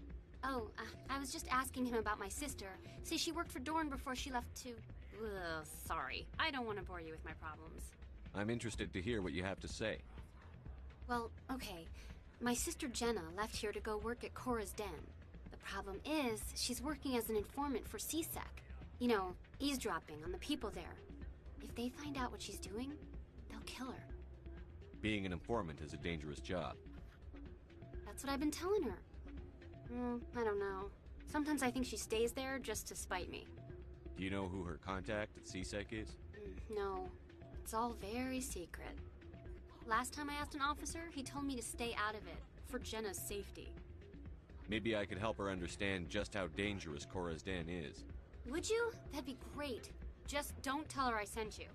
Oh, I was just asking him about my sister. See, she worked for Doran before she left to... Ugh, sorry. I don't want to bore you with my problems. I'm interested to hear what you have to say. Well, okay. My sister Jenna left here to go work at Cora's Den. The problem is, she's working as an informant for CSEC. You know, eavesdropping on the people there. If they find out what she's doing, they'll kill her. Being an informant is a dangerous job. That's what I've been telling her. I don't know. Sometimes I think she stays there just to spite me. Do you know who her contact at CSEC is? No. It's all very secret. Last time I asked an officer, he told me to stay out of it, for Jenna's safety. Maybe I could help her understand just how dangerous Cora's Den is. Would you? That'd be great. Just don't tell her I sent you.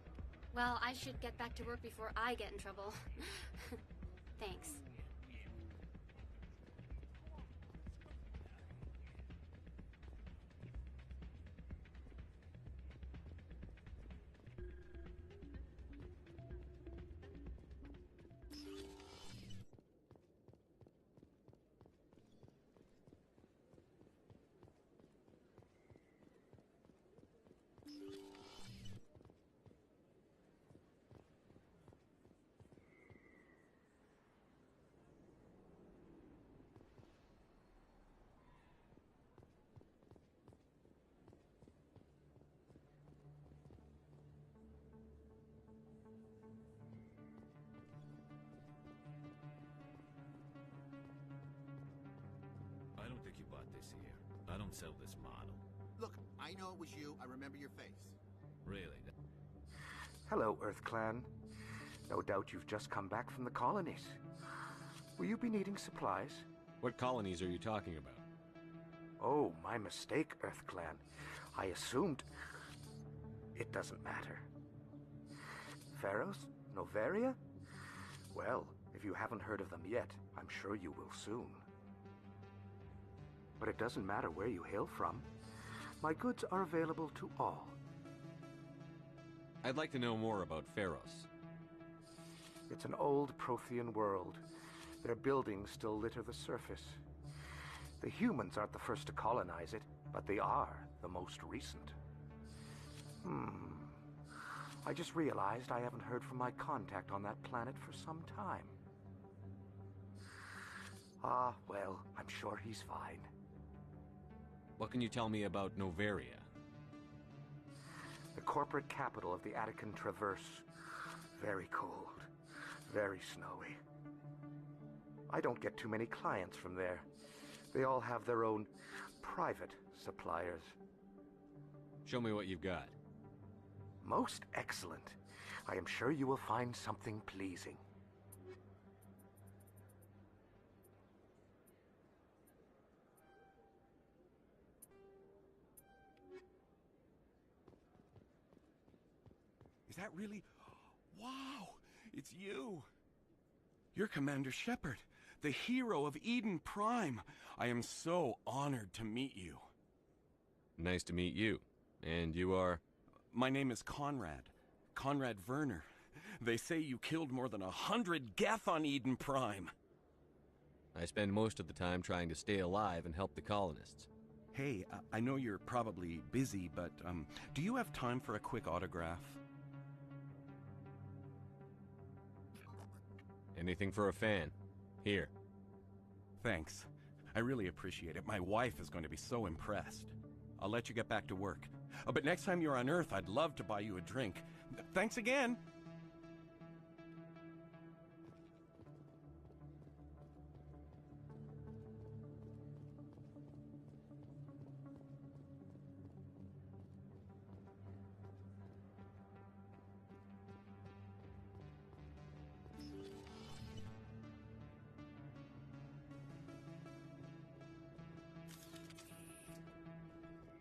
Well, I should get back to work before I get in trouble. Thanks. I don't think you bought this here. I don't sell this model. Look, I know it was you. I remember your face. Really? Hello, Earth Clan. No doubt you've just come back from the colonies. Will you be needing supplies? What colonies are you talking about? Oh, my mistake, Earth Clan. I assumed... It doesn't matter. Feros? Noveria? Well, if you haven't heard of them yet, I'm sure you will soon. But it doesn't matter where you hail from. My goods are available to all. I'd like to know more about Feros. It's an old Prothean world. Their buildings still litter the surface. The humans aren't the first to colonize it, but they are the most recent. I just realized I haven't heard from my contact on that planet for some time. Ah, well, I'm sure he's fine. What can you tell me about Noveria? The corporate capital of the Attican Traverse. Very cold, very snowy. I don't get too many clients from there. They all have their own private suppliers. Show me what you've got. Most excellent. I am sure you will find something pleasing. Is that really... Wow! It's you! You're Commander Shepard, the hero of Eden Prime. I am so honored to meet you. Nice to meet you. And you are? My name is Conrad. Conrad Werner. They say you killed more than 100 Geth on Eden Prime. I spend most of the time trying to stay alive and help the colonists. Hey, I know you're probably busy, but do you have time for a quick autograph? Anything for a fan. Here. Thanks. I really appreciate it. My wife is going to be so impressed. I'll let you get back to work. But next time you're on Earth, I'd love to buy you a drink. Thanks again!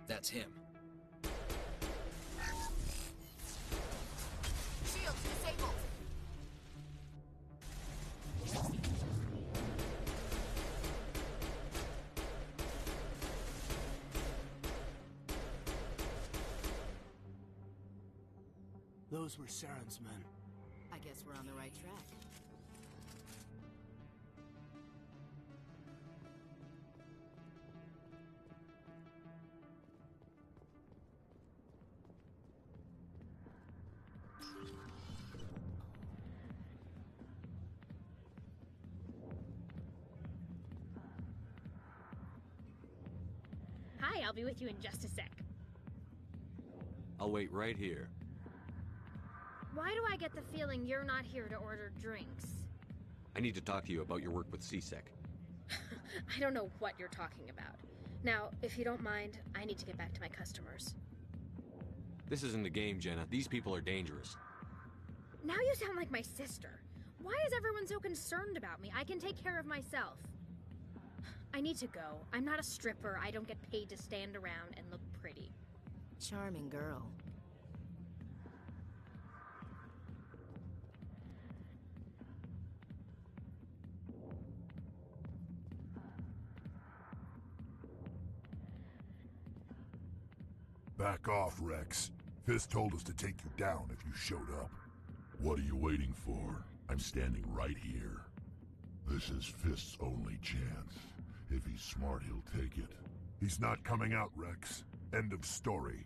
That's him. Shields disabled. Those were Saren's men. I guess we're on the right track. Hi, I'll be with you in just a sec. I'll wait right here. Why do I get the feeling you're not here to order drinks? I need to talk to you about your work with CSEC. I don't know what you're talking about. Now, if you don't mind, I need to get back to my customers. This isn't a game, Jenna. These people are dangerous. Now you sound like my sister. Why is everyone so concerned about me? I can take care of myself. I need to go. I'm not a stripper. I don't get paid to stand around and look pretty. Charming girl. Back off, Rex. Fist told us to take you down if you showed up. What are you waiting for? I'm standing right here. This is Fist's only chance. If he's smart, he'll take it. He's not coming out, Rex. End of story.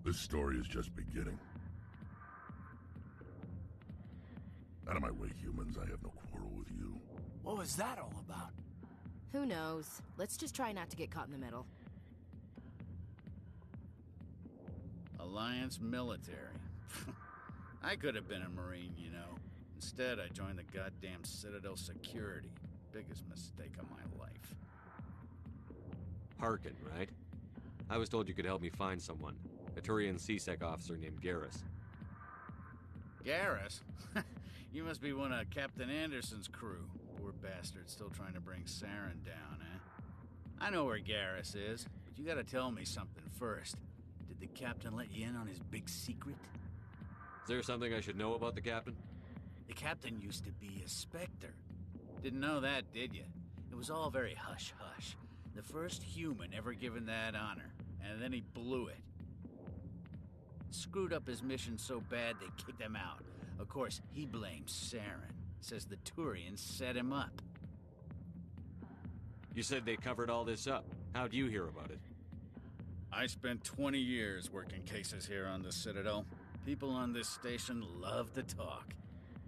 This story is just beginning. Out of my way, humans. I have no quarrel with you. What was that all about? Who knows? Let's just try not to get caught in the middle. Alliance military. I could have been a Marine, you know. Instead, I joined the goddamn Citadel security. Biggest mistake of my life. Harkin, right? I was told you could help me find someone. A Turian CSEC officer named Garrus. Garrus? You must be one of Captain Anderson's crew. Poor bastard, still trying to bring Saren down, eh? I know where Garrus is, but you gotta tell me something first. Did the captain let you in on his big secret? Is there something I should know about the captain? The captain used to be a Spectre. Didn't know that, did you? It was all very hush-hush. The first human ever given that honor, and then he blew it. Screwed up his mission so bad they kicked him out. Of course, he blames Saren. Says the Turians set him up. You said they covered all this up. How'd you hear about it? I spent 20 years working cases here on the Citadel. People on this station love to talk.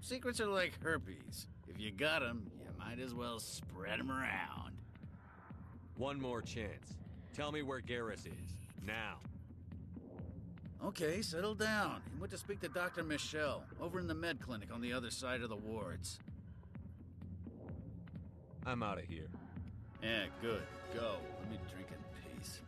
Secrets are like herpes. If you got them, you might as well spread them around. One more chance. Tell me where Garrus is. Now. Okay, settle down. He went to speak to Dr. Michelle, over in the med clinic on the other side of the wards. I'm out of here. Yeah, good. Go. Let me drink in peace.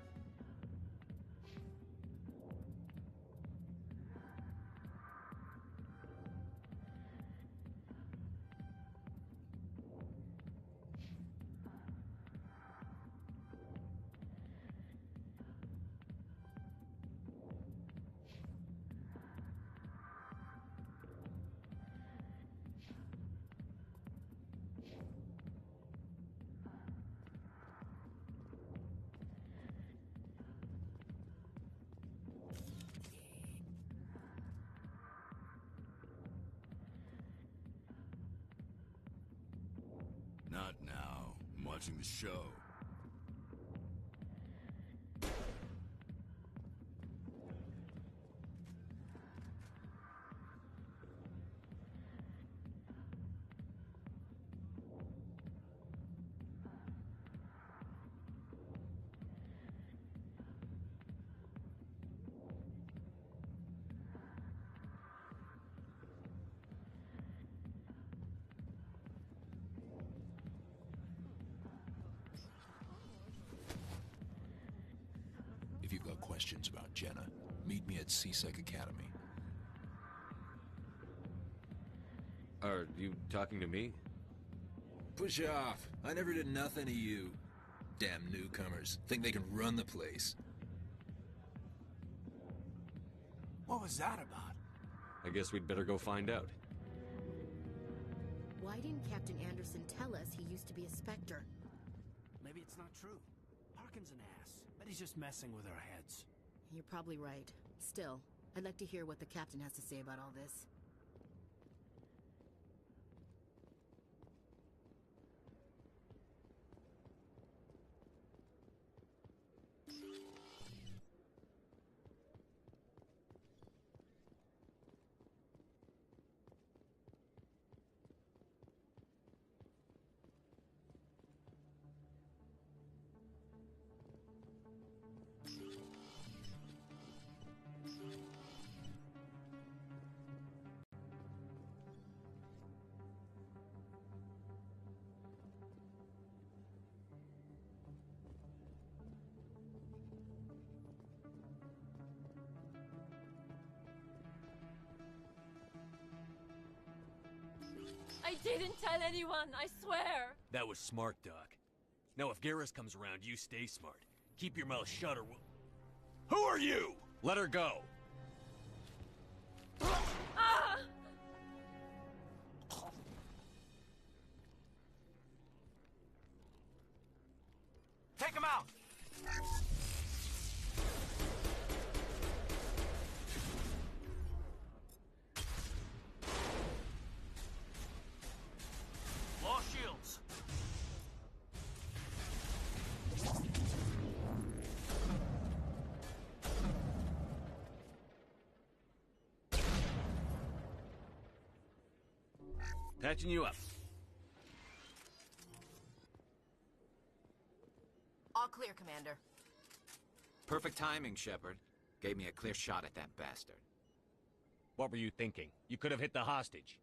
Not now. I'm watching the show. If you've got questions about Jenna, meet me at CSEC Academy. Are you talking to me? Push off. I never did nothing to you. Damn newcomers. Think they can run the place. What was that about? I guess we'd better go find out. Why didn't Captain Anderson tell us he used to be a Spectre? Maybe it's not true. Harkin's an ass. Bet he's just messing with our heads. You're probably right. Still, I'd like to hear what the captain has to say about all this. I didn't tell anyone, I swear! That was smart, Doc. Now if Garrus comes around, you stay smart. Keep your mouth shut or we'll... Who are you? Let her go. Ah! Take him out! Lost shields. Patching you up. All clear, Commander. Perfect timing, Shepard. Gave me a clear shot at that bastard. What were you thinking? You could have hit the hostage.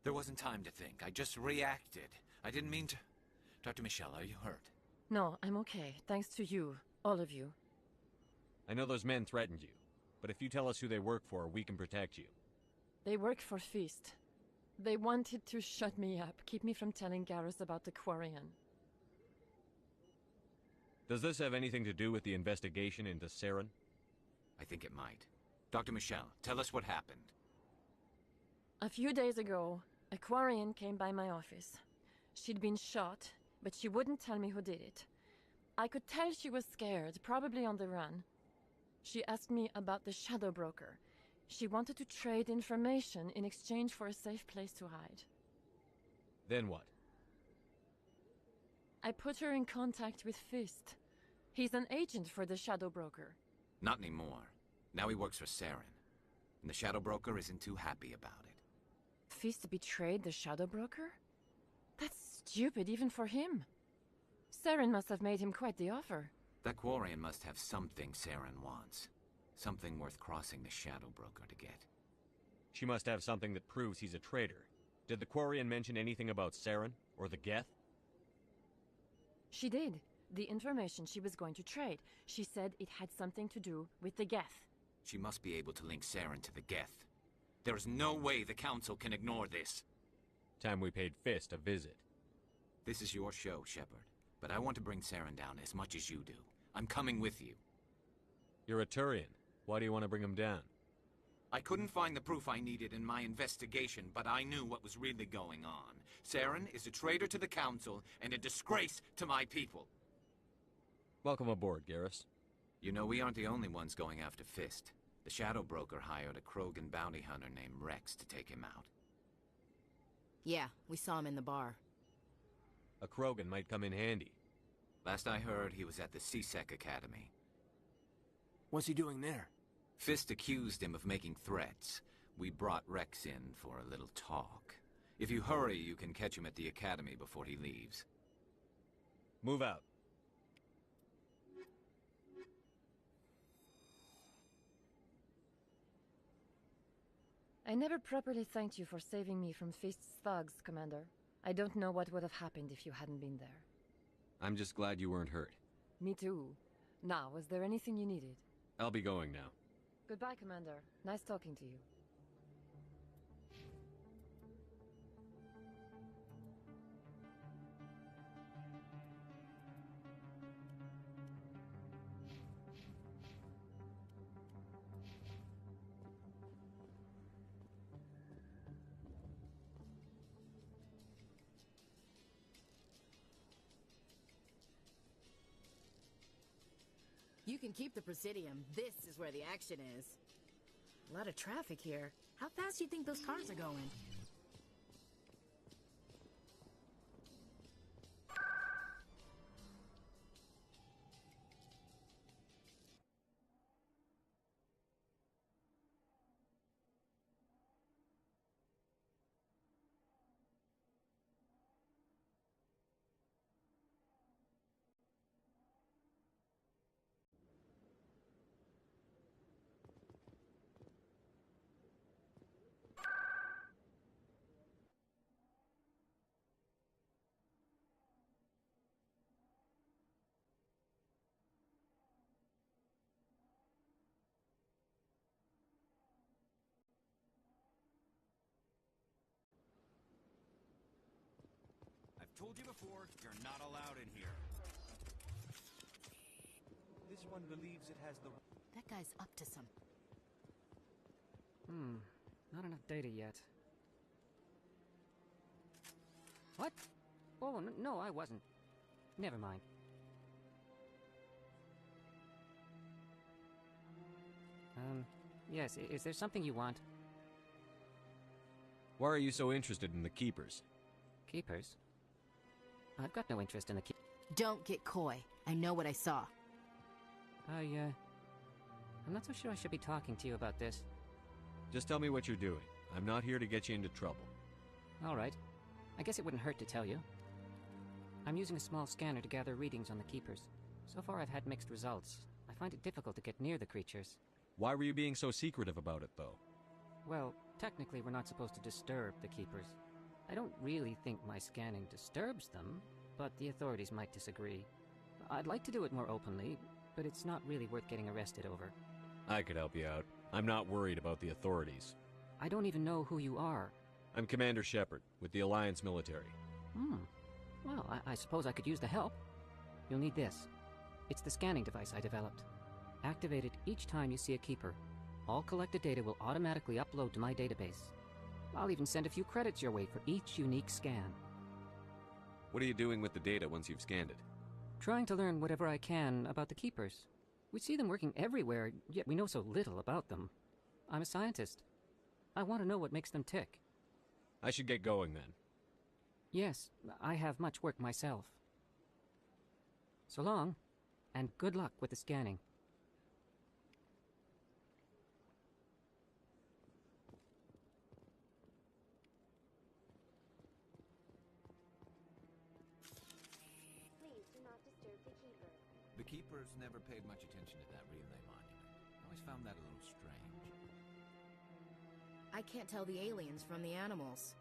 There wasn't time to think. I just reacted. I didn't mean to... Dr. Michelle, are you hurt? No, I'm okay. Thanks to you. All of you. I know those men threatened you, but if you tell us who they work for, we can protect you. They work for Feast. They wanted to shut me up, keep me from telling Garrus about the Quarian. Does this have anything to do with the investigation into Saren? I think it might. Dr. Michelle, tell us what happened. A few days ago, a Quarian came by my office. She'd been shot, but she wouldn't tell me who did it. I could tell she was scared, probably on the run. She asked me about the Shadow Broker. She wanted to trade information in exchange for a safe place to hide. Then what? I put her in contact with Fist. He's an agent for the Shadow Broker. Not anymore. Now he works for Saren. And the Shadow Broker isn't too happy about it. Fist betrayed the Shadow Broker? That's stupid even for him. Saren must have made him quite the offer. That Quarian must have something Saren wants. Something worth crossing the Shadow Broker to get. She must have something that proves he's a traitor. Did the Quarian mention anything about Saren? Or the Geth? She did. The information she was going to trade. She said it had something to do with the Geth. She must be able to link Saren to the Geth. There is no way the Council can ignore this. Time we paid Fist a visit. This is your show, Shepard. But I want to bring Saren down as much as you do. I'm coming with you. You're a Turian. Why do you want to bring him down? I couldn't find the proof I needed in my investigation, but I knew what was really going on. Saren is a traitor to the Council and a disgrace to my people. Welcome aboard, Garrus. You know, we aren't the only ones going after Fist. The Shadow Broker hired a Krogan bounty hunter named Rex to take him out. Yeah, we saw him in the bar. A Krogan might come in handy. Last I heard, he was at the CSEC Academy. What's he doing there? Fist accused him of making threats. We brought Rex in for a little talk. If you hurry, you can catch him at the Academy before he leaves. Move out. I never properly thanked you for saving me from Fist's thugs, Commander. I don't know what would have happened if you hadn't been there. I'm just glad you weren't hurt. Me too. Now, was there anything you needed? I'll be going now. Goodbye, Commander. Nice talking to you. You can keep the Presidium. This is where the action is. A lot of traffic here. How fast do you think those cars are going? Told you before, you're not allowed in here. This one believes it has the... That guy's up to some... Not enough data yet. What? Oh, no, I wasn't. Never mind. Yes, is there something you want? Why are you so interested in the Keepers? Keepers? I've got no interest in the Don't get coy. I know what I saw. I'm not so sure I should be talking to you about this. Just tell me what you're doing. I'm not here to get you into trouble. All right. I guess it wouldn't hurt to tell you. I'm using a small scanner to gather readings on the Keepers. So far I've had mixed results. I find it difficult to get near the creatures. Why were you being so secretive about it, though? Well, technically we're not supposed to disturb the Keepers. I don't really think my scanning disturbs them, but the authorities might disagree. I'd like to do it more openly, but it's not really worth getting arrested over. I could help you out. I'm not worried about the authorities. I don't even know who you are. I'm Commander Shepard, with the Alliance military. Well, I suppose I could use the help. You'll need this. It's the scanning device I developed. Activate it each time you see a keeper. All collected data will automatically upload to my database. I'll even send a few credits your way for each unique scan. What are you doing with the data once you've scanned it? Trying to learn whatever I can about the keepers. We see them working everywhere, yet we know so little about them. I'm a scientist. I want to know what makes them tick. I should get going then. Yes, I have much work myself. So long, and good luck with the scanning. Please do not disturb the keeper. The Keepers never paid much attention to that relay monument. I always found that a little strange. I can't tell the aliens from the animals.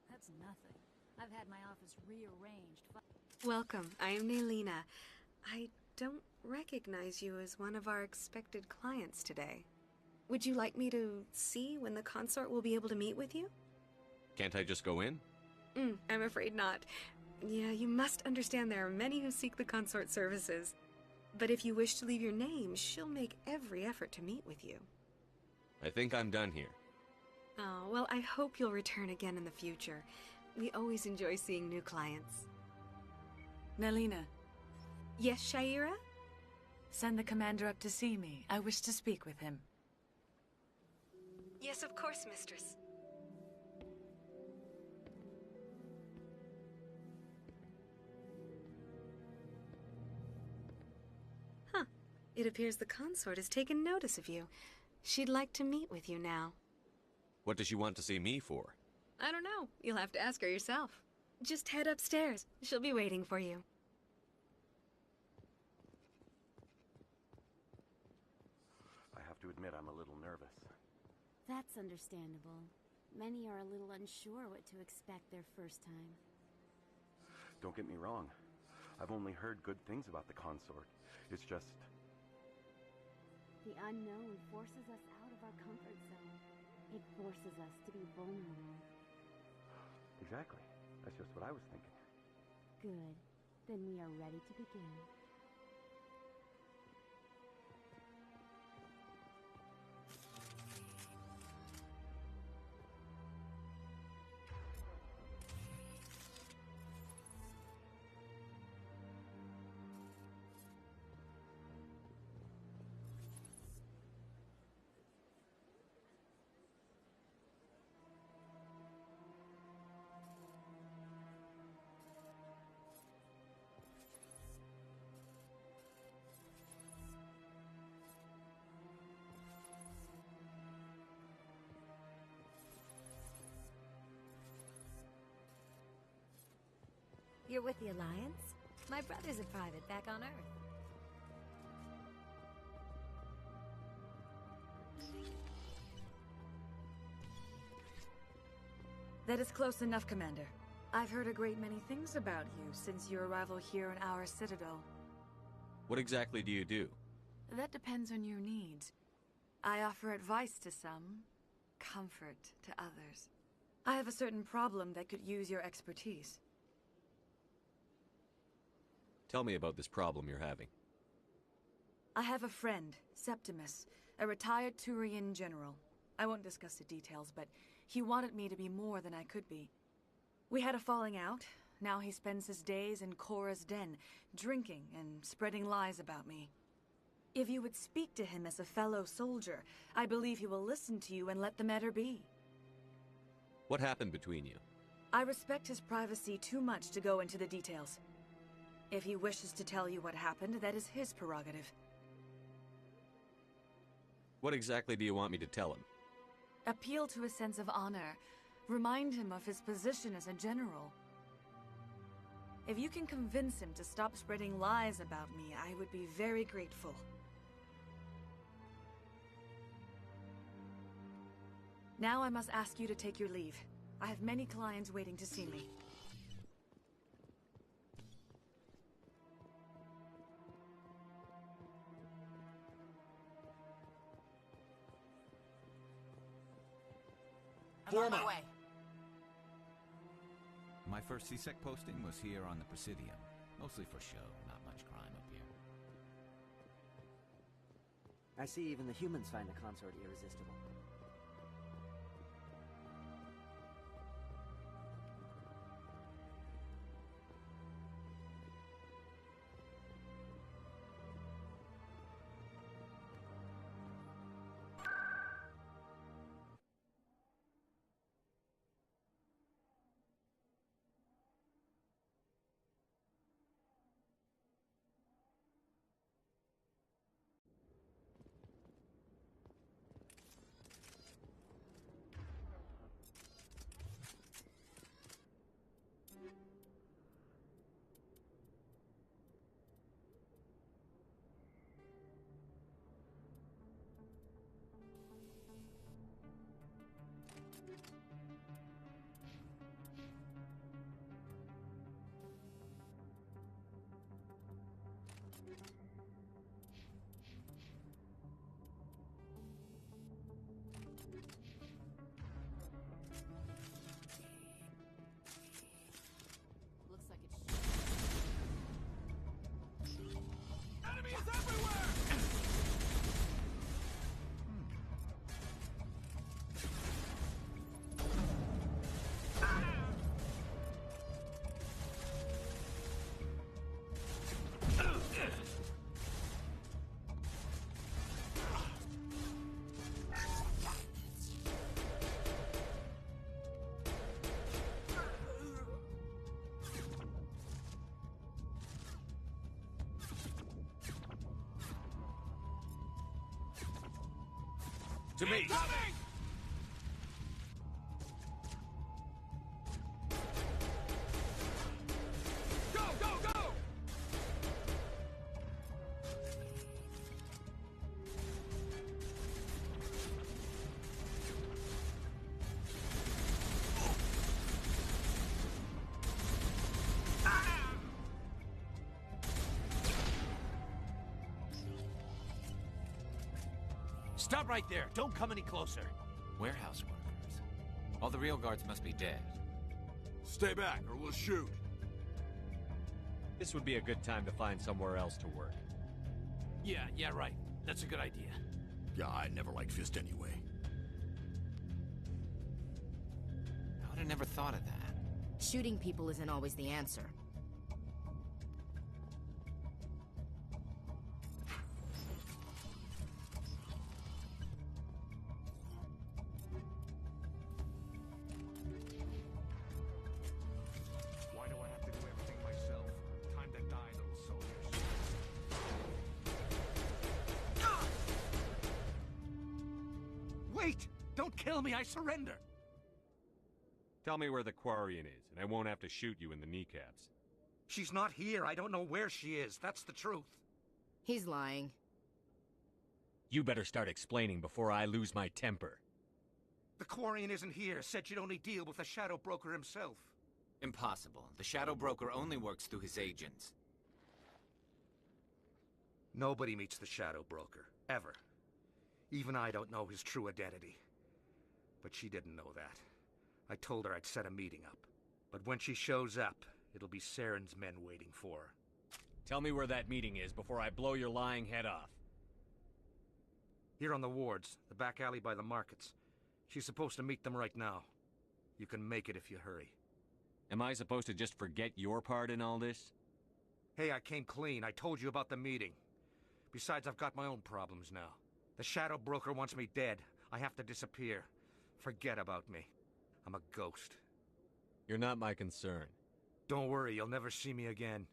That's nothing. I've had my office rearranged. Welcome, I am Nelina. I don't recognize you as one of our expected clients today. Would you like me to see when the consort will be able to meet with you? Can't I just go in? I'm afraid not. Yeah, you must understand there are many who seek the consort services. But if you wish to leave your name, she'll make every effort to meet with you. I think I'm done here. Oh, well, I hope you'll return again in the future. We always enjoy seeing new clients. Nelina. Yes, Shaira? Send the commander up to see me. I wish to speak with him. Yes, of course, mistress. Huh. It appears the consort has taken notice of you. She'd like to meet with you now. What does she want to see me for? I don't know. You'll have to ask her yourself. Just head upstairs. She'll be waiting for you. I have to admit I'm a little nervous. That's understandable. Many are a little unsure what to expect their first time. Don't get me wrong. I've only heard good things about the consort. It's just... The unknown forces us out of our comfort zone. It forces us to be vulnerable. Exactly. That's just what I was thinking. Good. Then we are ready to begin. You're with the Alliance? My brother's a private back on Earth. That is close enough, Commander. I've heard a great many things about you since your arrival here in our citadel. What exactly do you do? That depends on your needs. I offer advice to some, comfort to others. I have a certain problem that could use your expertise. Tell me about this problem you're having. I have a friend, Septimus, a retired Turian general. I won't discuss the details, but he wanted me to be more than I could be. We had a falling out. Now he spends his days in Korra's den, drinking and spreading lies about me. If you would speak to him as a fellow soldier, I believe he will listen to you and let the matter be. What happened between you? I respect his privacy too much to go into the details. If he wishes to tell you what happened, that is his prerogative. What exactly do you want me to tell him? Appeal to his sense of honor. Remind him of his position as a general. If you can convince him to stop spreading lies about me, I would be very grateful. Now I must ask you to take your leave. I have many clients waiting to see me. I'm on my way. My first CSEC posting was here on the Presidium. Mostly for show, not much crime up here. I see even the humans find the consort irresistible. To me! Go, go, go! Stop right there. Don't come any closer. Warehouse workers. All the real guards must be dead. Stay back, or we'll shoot. This would be a good time to find somewhere else to work. Yeah, right. That's a good idea. Yeah, I never liked Fist anyway. I would have never thought of that. Shooting people isn't always the answer. Why do I have to do everything myself? Time to die, little soldiers. Wait! Don't kill me, I surrender! Tell me where the Quarian is, and I won't have to shoot you in the kneecaps. She's not here. I don't know where she is. That's the truth. He's lying. You better start explaining before I lose my temper. The Quarian isn't here. Said you'd only deal with the Shadow Broker himself. Impossible. The Shadow Broker only works through his agents. Nobody meets the Shadow Broker. Ever. Even I don't know his true identity. But she didn't know that. I told her I'd set a meeting up. But when she shows up, it'll be Saren's men waiting for her. Tell me where that meeting is before I blow your lying head off. Here on the wards, the back alley by the markets. She's supposed to meet them right now. You can make it if you hurry. Am I supposed to just forget your part in all this? Hey, I came clean. I told you about the meeting. Besides, I've got my own problems now. The Shadow Broker wants me dead. I have to disappear. Forget about me. I'm a ghost. You're not my concern. Don't worry, you'll never see me again.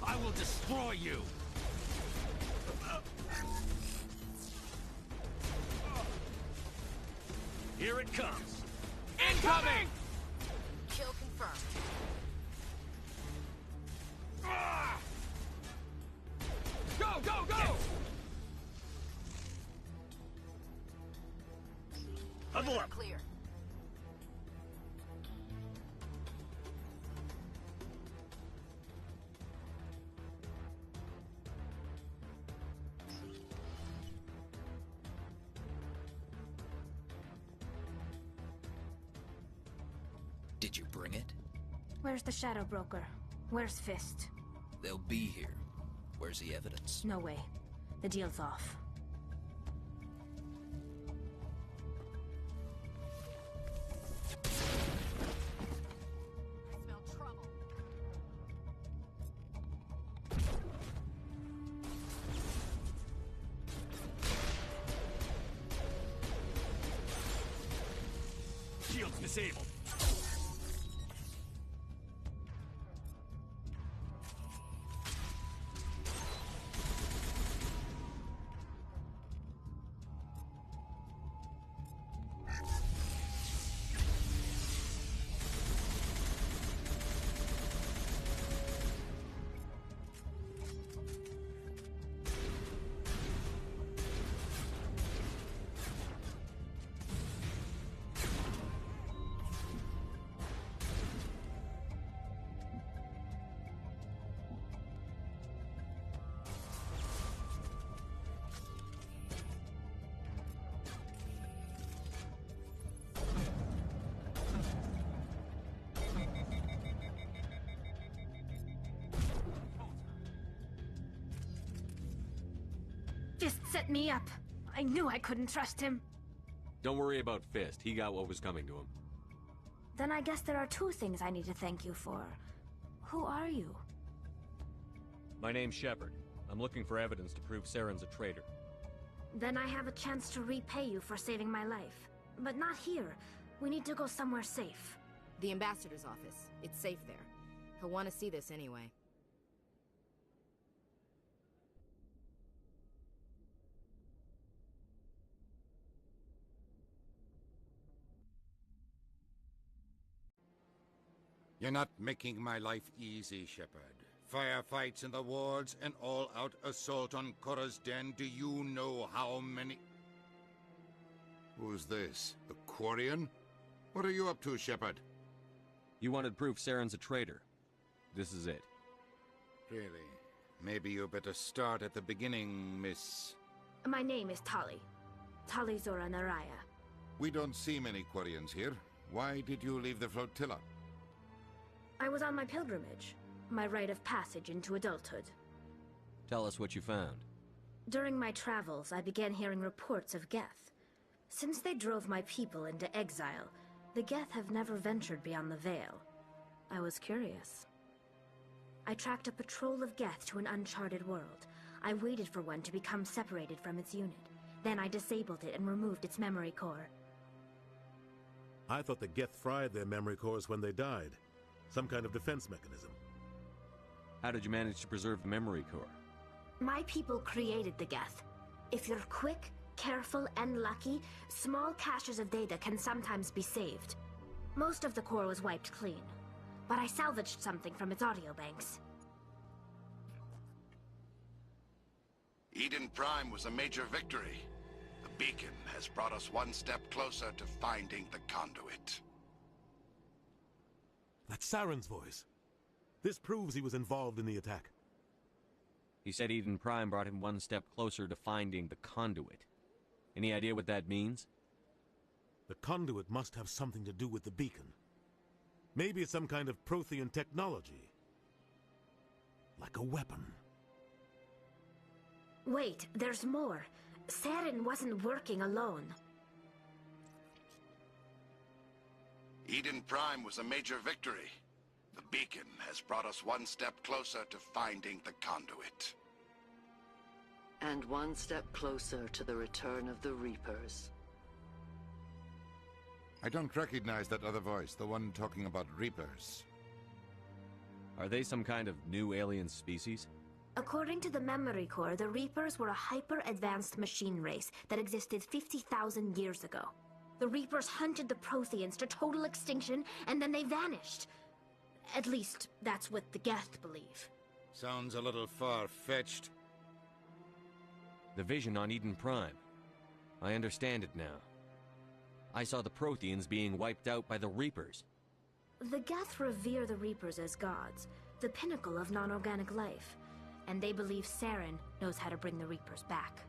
I will destroy you! Here it comes! Incoming! Kill confirmed. Go, go, go! Huddle up! Clear. Did you bring it? Where's the Shadow Broker? Where's Fist? They'll be here. Where's the evidence? No way. The deal's off. I smell trouble. Shield's disabled. Fist set me up. I knew I couldn't trust him. Don't worry about Fist. He got what was coming to him. Then I guess there are two things I need to thank you for. Who are you? My name's Shepard. I'm looking for evidence to prove Saren's a traitor. Then I have a chance to repay you for saving my life. But not here. We need to go somewhere safe. The ambassador's office. It's safe there. He'll want to see this anyway. You're not making my life easy, Shepard. Firefights in the wards, an all-out assault on Korra's den. Do you know how many... Who's this? The Quarian? What are you up to, Shepard? You wanted proof Saren's a traitor. This is it. Really? Maybe you better start at the beginning, Miss... My name is Tali. Tali Zora Naraya. We don't see many Quarians here. Why did you leave the flotilla? I was on my pilgrimage. My rite of passage into adulthood. Tell us what you found. During my travels, I began hearing reports of Geth. Since they drove my people into exile, the Geth have never ventured beyond the Veil. I was curious. I tracked a patrol of Geth to an uncharted world. I waited for one to become separated from its unit. Then I disabled it and removed its memory core. I thought the Geth fried their memory cores when they died. Some kind of defense mechanism. How did you manage to preserve the memory core? My people created the Geth. If you're quick, careful, and lucky, small caches of data can sometimes be saved. Most of the core was wiped clean, but I salvaged something from its audio banks. Eden Prime was a major victory. The beacon has brought us one step closer to finding the conduit. That's Saren's voice. This proves he was involved in the attack. He said Eden Prime brought him one step closer to finding the conduit. Any idea what that means? The conduit must have something to do with the beacon. Maybe it's some kind of Prothean technology. Like a weapon. Wait, there's more. Saren wasn't working alone. Eden Prime was a major victory. The beacon has brought us one step closer to finding the conduit. And one step closer to the return of the Reapers. I don't recognize that other voice, the one talking about Reapers. Are they some kind of new alien species? According to the memory core, the Reapers were a hyper-advanced machine race that existed 50,000 years ago. The Reapers hunted the Protheans to total extinction, and then they vanished. At least, that's what the Geth believe. Sounds a little far-fetched. The vision on Eden Prime. I understand it now. I saw the Protheans being wiped out by the Reapers. The Geth revere the Reapers as gods, the pinnacle of non-organic life. And they believe Saren knows how to bring the Reapers back.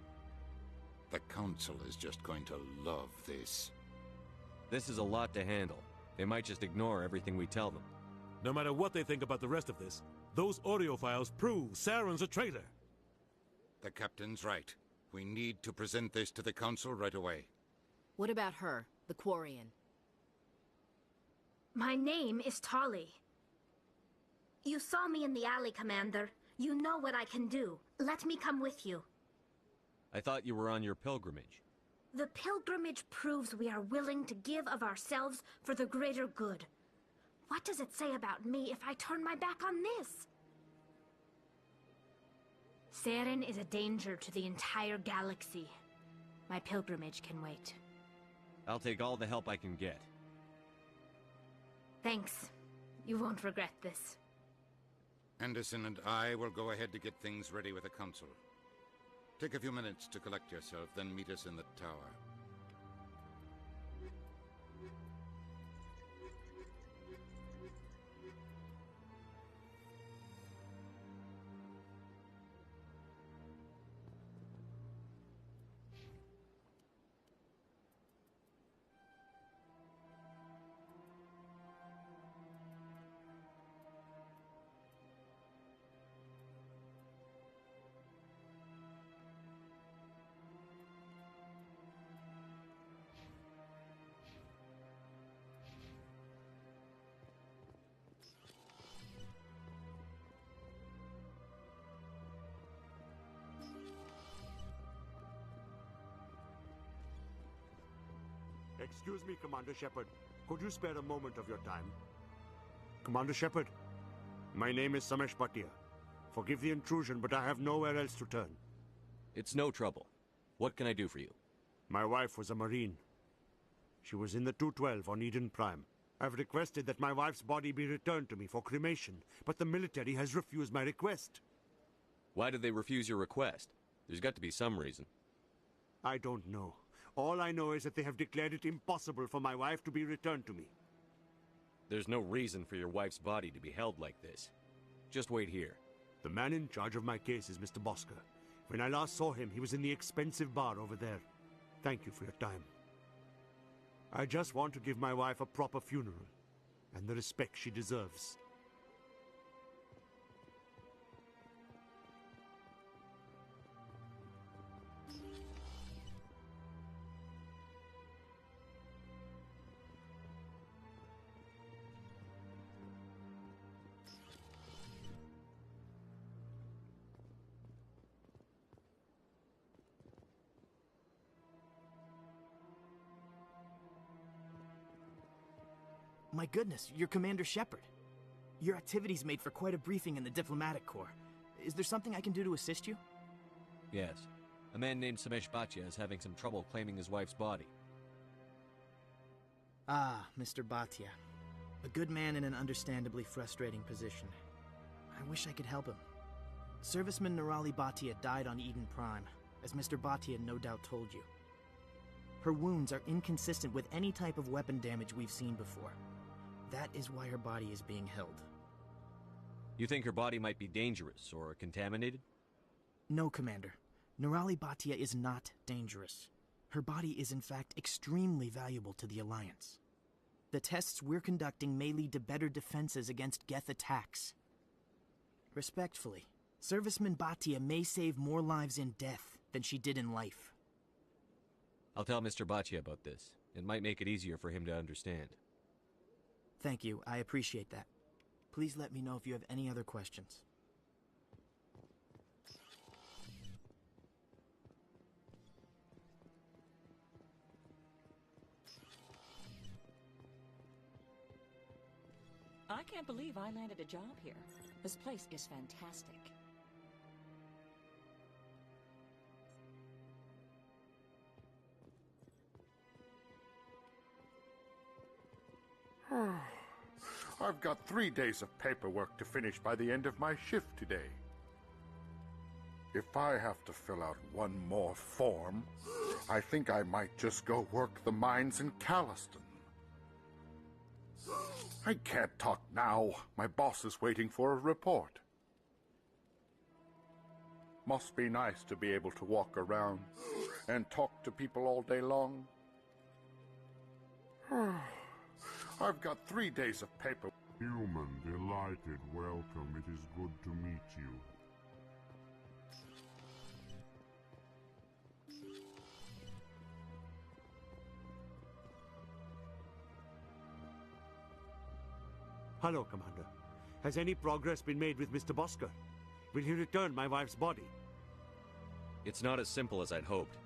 The Council is just going to love this. This is a lot to handle. They might just ignore everything we tell them. No matter what they think about the rest of this, those audio files prove Saren's a traitor. The Captain's right. We need to present this to the Council right away. What about her, the Quarian? My name is Tali. You saw me in the alley, Commander. You know what I can do. Let me come with you. I thought you were on your pilgrimage. The pilgrimage proves we are willing to give of ourselves for the greater good. What does it say about me if I turn my back on this? Saren is a danger to the entire galaxy. My pilgrimage can wait. I'll take all the help I can get. Thanks. You won't regret this. Anderson and I will go ahead to get things ready with the Council. Take a few minutes to collect yourself, then meet us in the tower. Excuse me, Commander Shepard. Could you spare a moment of your time? Commander Shepard, my name is Samesh Bhatia. Forgive the intrusion, but I have nowhere else to turn. It's no trouble. What can I do for you? My wife was a Marine. She was in the 212 on Eden Prime. I've requested that my wife's body be returned to me for cremation, but the military has refused my request. Why did they refuse your request? There's got to be some reason. I don't know. All I know is that they have declared it impossible for my wife to be returned to me. There's no reason for your wife's body to be held like this. Just wait here. The man in charge of my case is Mr. Bosker. When I last saw him, he was in the expensive bar over there. Thank you for your time. I just want to give my wife a proper funeral, and the respect she deserves. My goodness, you're Commander Shepard. Your activities made for quite a briefing in the Diplomatic Corps. Is there something I can do to assist you? Yes. A man named Samesh Bhatia is having some trouble claiming his wife's body. Ah, Mr. Bhatia. A good man in an understandably frustrating position. I wish I could help him. Serviceman Nirali Bhatia died on Eden Prime, as Mr. Bhatia no doubt told you. Her wounds are inconsistent with any type of weapon damage we've seen before. That is why her body is being held. You think her body might be dangerous or contaminated? No, Commander. Nirali Bhatia is not dangerous. Her body is in fact extremely valuable to the Alliance. The tests we're conducting may lead to better defenses against Geth attacks. Respectfully, Serviceman Bhatia may save more lives in death than she did in life. I'll tell Mr. Bhatia about this. It might make it easier for him to understand. Thank you, I appreciate that. Please let me know if you have any other questions. I can't believe I landed a job here. This place is fantastic. I've got 3 days of paperwork to finish by the end of my shift today. If I have to fill out one more form, I think I might just go work the mines in Calliston. I can't talk now. My boss is waiting for a report. Must be nice to be able to walk around and talk to people all day long. I've got 3 days of paper. Human, delighted, welcome. It is good to meet you. Hello, Commander. Has any progress been made with Mr. Bosker? Will he return my wife's body? It's not as simple as I'd hoped.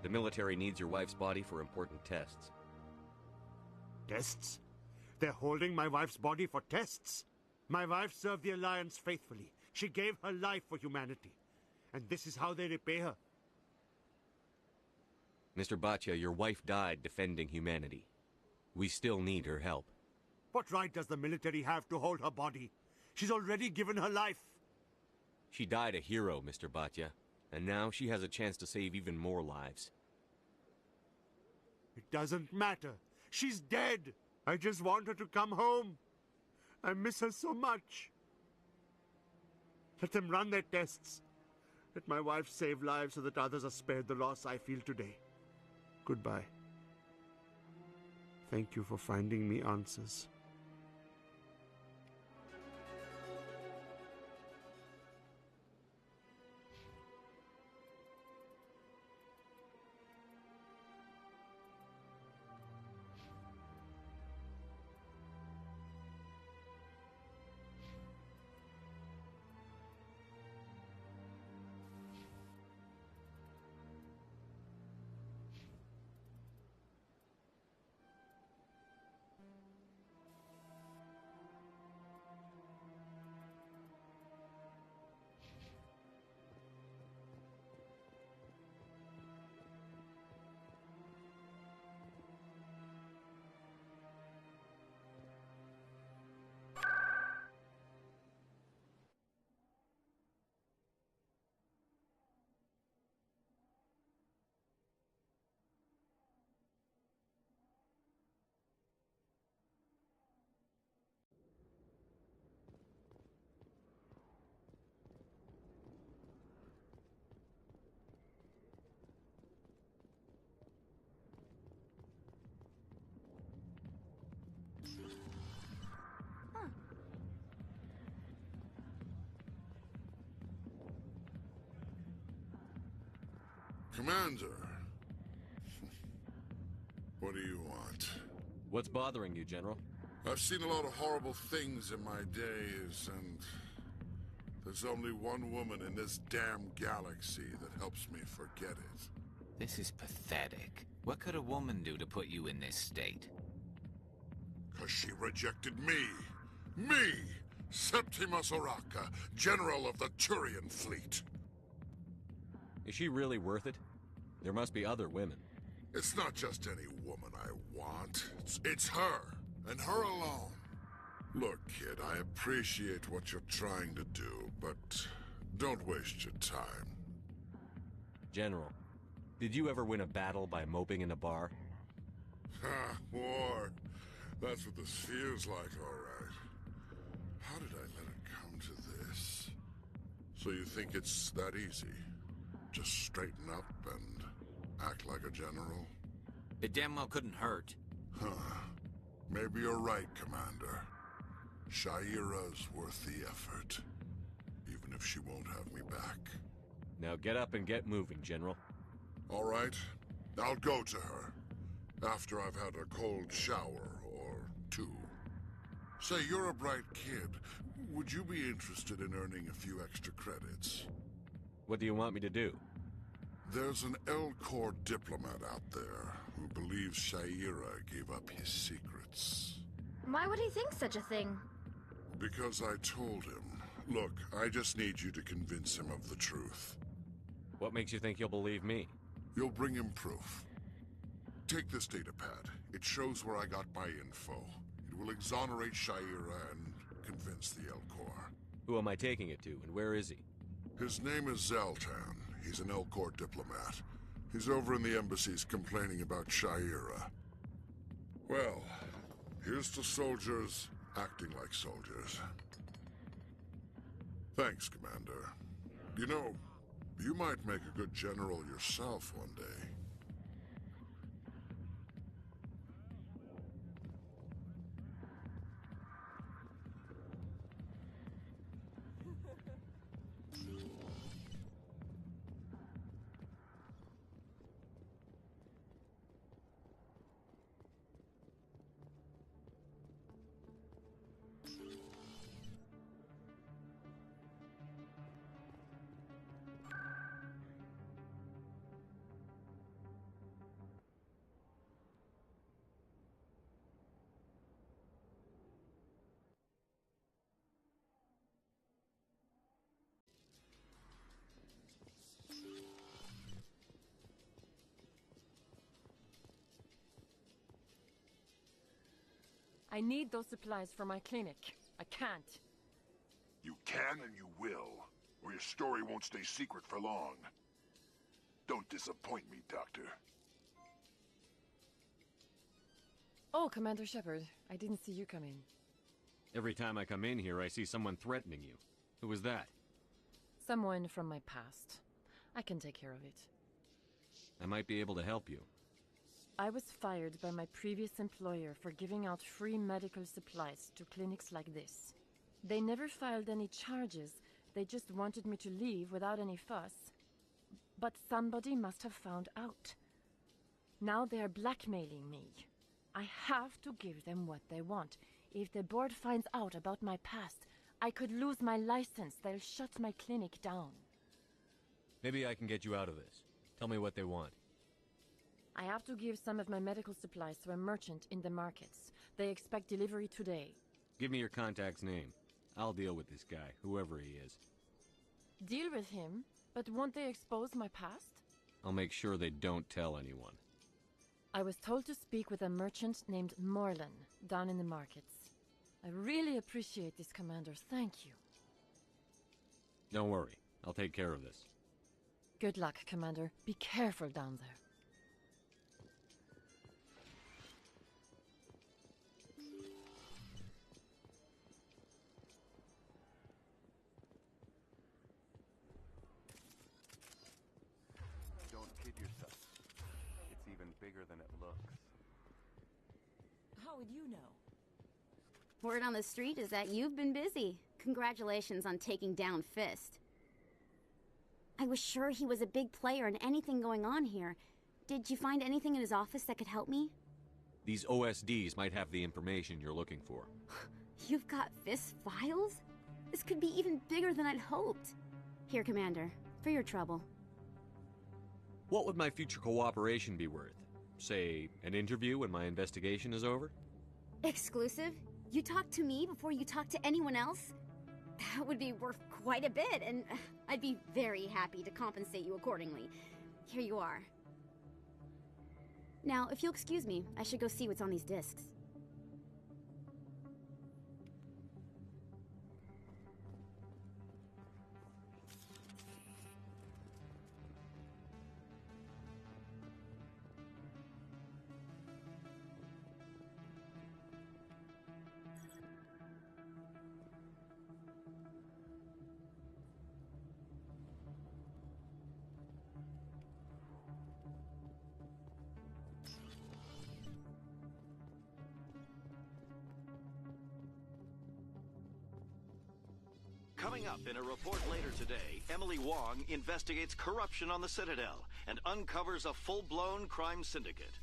The military needs your wife's body for important tests. Tests? They're holding my wife's body for tests? My wife served the Alliance faithfully. She gave her life for humanity. And this is how they repay her. Mr. Bhatia, your wife died defending humanity. We still need her help. What right does the military have to hold her body? She's already given her life. She died a hero, Mr. Bhatia, and now she has a chance to save even more lives. It doesn't matter. She's dead. I just want her to come home. I miss her so much. Let them run their tests. Let my wife save lives so that others are spared the loss I feel today. Goodbye. Thank you for finding me answers. Commander. What do you want? What's bothering you, General? I've seen a lot of horrible things in my days, and there's only one woman in this damn galaxy that helps me forget it. This is pathetic. What could a woman do to put you in this state? 'Cause she rejected me! Me! Septimus Oraka, General of the Turian Fleet. Is she really worth it? There must be other women. It's not just any woman I want. It's her, and her alone. Look, kid, I appreciate what you're trying to do, but don't waste your time. General, did you ever win a battle by moping in a bar? Ha, war. That's what this feels like, all right. How did I let it come to this? So you think it's that easy? Just straighten up and act like a general? It damn well couldn't hurt. Huh. Maybe you're right, Commander. Shaira's worth the effort. Even if she won't have me back. Now get up and get moving, General. All right. I'll go to her. After I've had a cold shower or two. Say, you're a bright kid. Would you be interested in earning a few extra credits? What do you want me to do? There's an L-Corps diplomat out there who believes Shaira gave up his secrets. Why would he think such a thing? Because I told him. Look, I just need you to convince him of the truth. What makes you think he'll believe me? You'll bring him proof. Take this datapad. It shows where I got my info. It will exonerate Shaira and convince the L-Corps. Who am I taking it to, and where is he? His name is Zaltan. He's an L-Corps diplomat. He's over in the embassies complaining about Shaira. Well, here's to soldiers acting like soldiers. Thanks, Commander. You know, you might make a good general yourself one day. I need those supplies for my clinic. I can't. You can and you will, or your story won't stay secret for long. Don't disappoint me, Doctor. Oh, Commander Shepard. I didn't see you come in. Every time I come in here, I see someone threatening you. Who was that? Someone from my past. I can take care of it. I might be able to help you. I was fired by my previous employer for giving out free medical supplies to clinics like this. They never filed any charges, they just wanted me to leave without any fuss. But somebody must have found out. Now they are blackmailing me. I have to give them what they want. If the board finds out about my past, I could lose my license. They'll shut my clinic down. Maybe I can get you out of this. Tell me what they want. I have to give some of my medical supplies to a merchant in the markets. They expect delivery today. Give me your contact's name. I'll deal with this guy, whoever he is. Deal with him? But won't they expose my past? I'll make sure they don't tell anyone. I was told to speak with a merchant named Morlan, down in the markets. I really appreciate this, Commander. Thank you. Don't worry. I'll take care of this. Good luck, Commander. Be careful down there. Bigger than it looks. How would you know? Word on the street is that you've been busy. Congratulations on taking down Fist. I was sure he was a big player in anything going on here. Did you find anything in his office that could help me? These OSDs might have the information you're looking for. You've got Fist files? This could be even bigger than I'd hoped. Here, Commander, for your trouble. What would my future cooperation be worth? Say, an interview when my investigation is over? Exclusive? You talk to me before you talk to anyone else? That would be worth quite a bit, and I'd be very happy to compensate you accordingly. Here you are. Now, if you'll excuse me, I should go see what's on these discs. Coming up in a report later today, Emily Wong investigates corruption on the Citadel and uncovers a full-blown crime syndicate.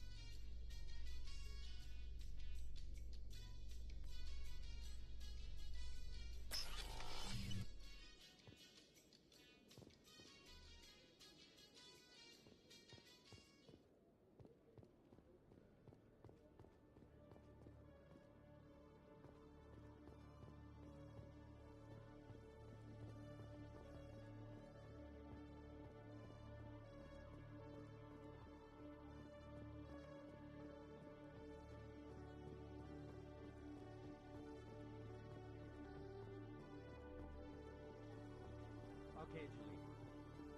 Okay, Julie.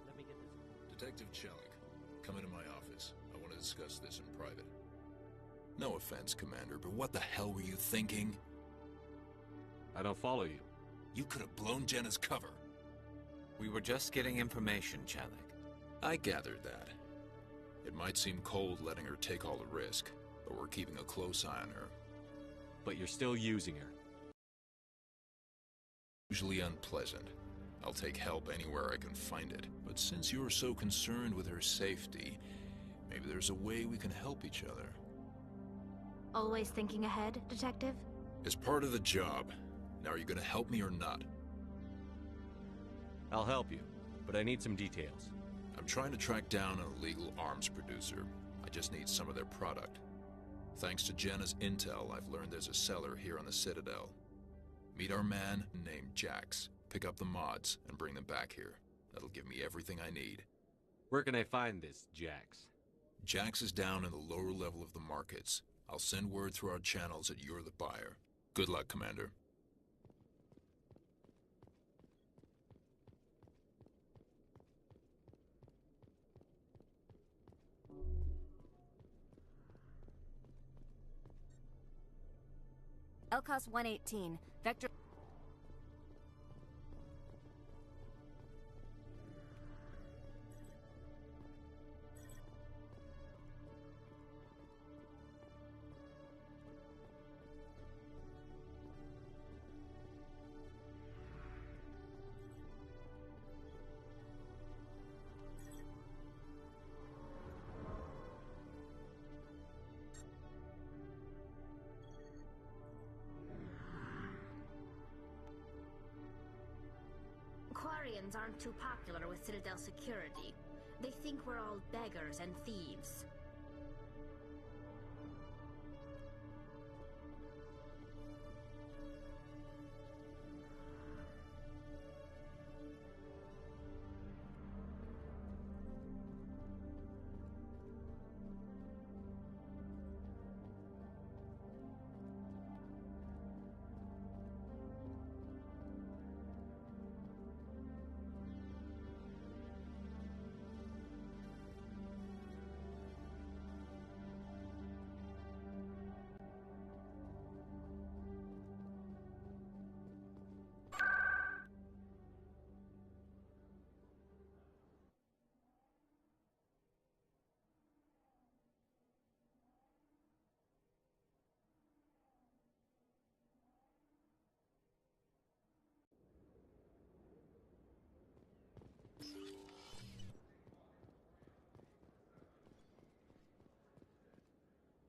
Let me get this. Detective Chelik, come into my office. I want to discuss this in private. No offense, Commander, but what the hell were you thinking? I don't follow you. You could have blown Jenna's cover. We were just getting information, Chelik. I gathered that. It might seem cold letting her take all the risk, but we're keeping a close eye on her. But you're still using her. Usually unpleasant. I'll take help anywhere I can find it. But since you're so concerned with her safety, maybe there's a way we can help each other. Always thinking ahead, Detective? As part of the job. Now, are you gonna help me or not? I'll help you, but I need some details. I'm trying to track down an illegal arms producer. I just need some of their product. Thanks to Jenna's intel, I've learned there's a seller here on the Citadel. Meet our man named Jax. Pick up the mods and bring them back here. That'll give me everything I need. Where can I find this Jax? Jax is down in the lower level of the markets. I'll send word through our channels that you're the buyer. Good luck, Commander. LCOS 118. Vector... Quarians aren't too popular with Citadel security. They think we're all beggars and thieves.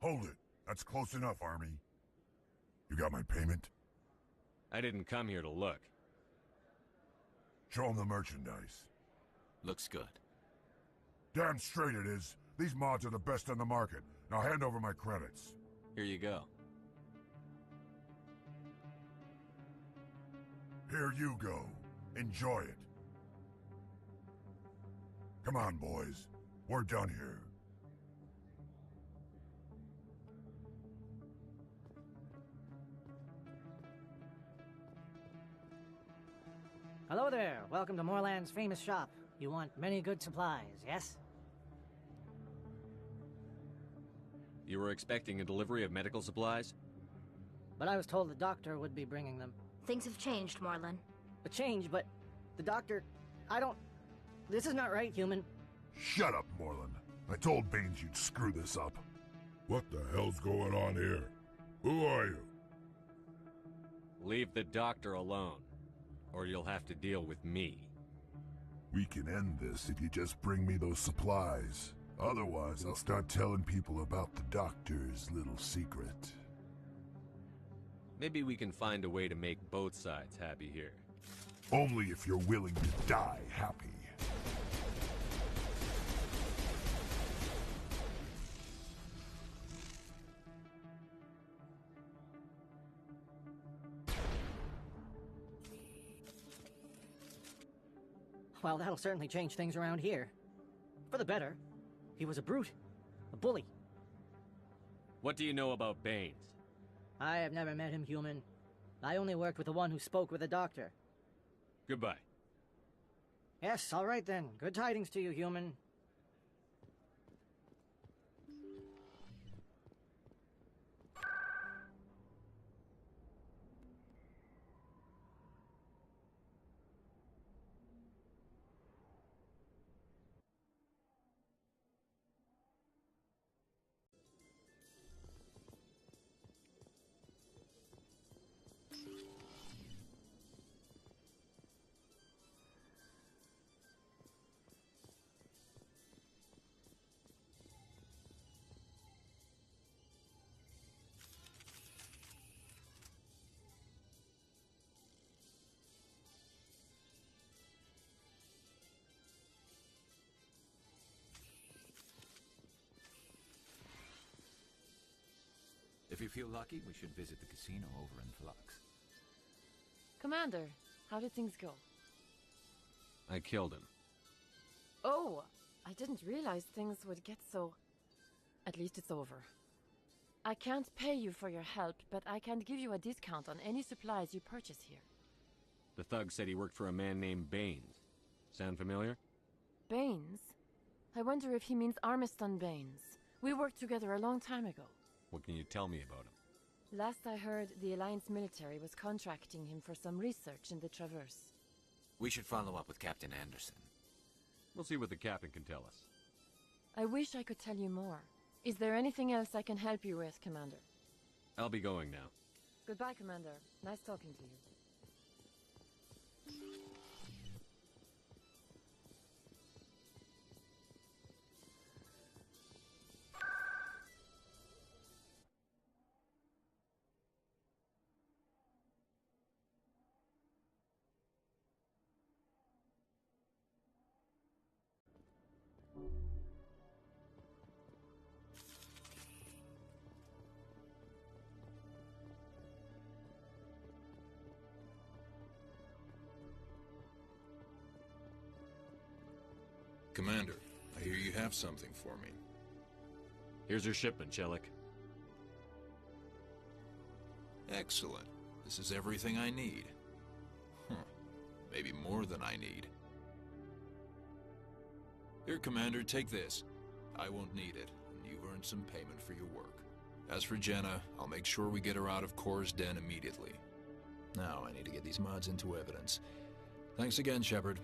Hold it. That's close enough, Army. You got my payment? I didn't come here to look. Show them the merchandise. Looks good. Damn straight it is. These mods are the best on the market. Now hand over my credits. Here you go. Here you go. Enjoy it. Come on, boys. We're done here. Hello there. Welcome to Moorland's famous shop. You want many good supplies, yes? You were expecting a delivery of medical supplies? But I was told the doctor would be bringing them. Things have changed, Morlun. A change, but the doctor... I don't... This is not right, human. Shut up, Morlun. I told Baines you'd screw this up. What the hell's going on here? Who are you? Leave the doctor alone, or you'll have to deal with me. We can end this if you just bring me those supplies. Otherwise, I'll start telling people about the doctor's little secret. Maybe we can find a way to make both sides happy here. Only if you're willing to die happy. Well, that'll certainly change things around here. For the better. He was a brute. A bully. What do you know about Baines? I have never met him, human. I only worked with the one who spoke with the doctor. Goodbye. Yes, all right then. Good tidings to you, human. If you feel lucky, we should visit the casino over in Flux. Commander, how did things go? I killed him. Oh, I didn't realize things would get so... At least it's over. I can't pay you for your help, but I can give you a discount on any supplies you purchase here. The thug said he worked for a man named Baines. Sound familiar? Baines? I wonder if he means Armiston Baines. We worked together a long time ago. What can you tell me about him? Last I heard, the Alliance military was contracting him for some research in the Traverse. We should follow up with Captain Anderson. We'll see what the captain can tell us. I wish I could tell you more. Is there anything else I can help you with, Commander? I'll be going now. Goodbye, Commander. Nice talking to you. Commander, I hear you have something for me. Here's your shipment, Cleric. Excellent. This is everything I need. Maybe more than I need. Here, Commander, take this. I won't need it, and you've earned some payment for your work. As for Jenna, I'll make sure we get her out of Kor's den immediately. Now, I need to get these mods into evidence. Thanks again, Shepard.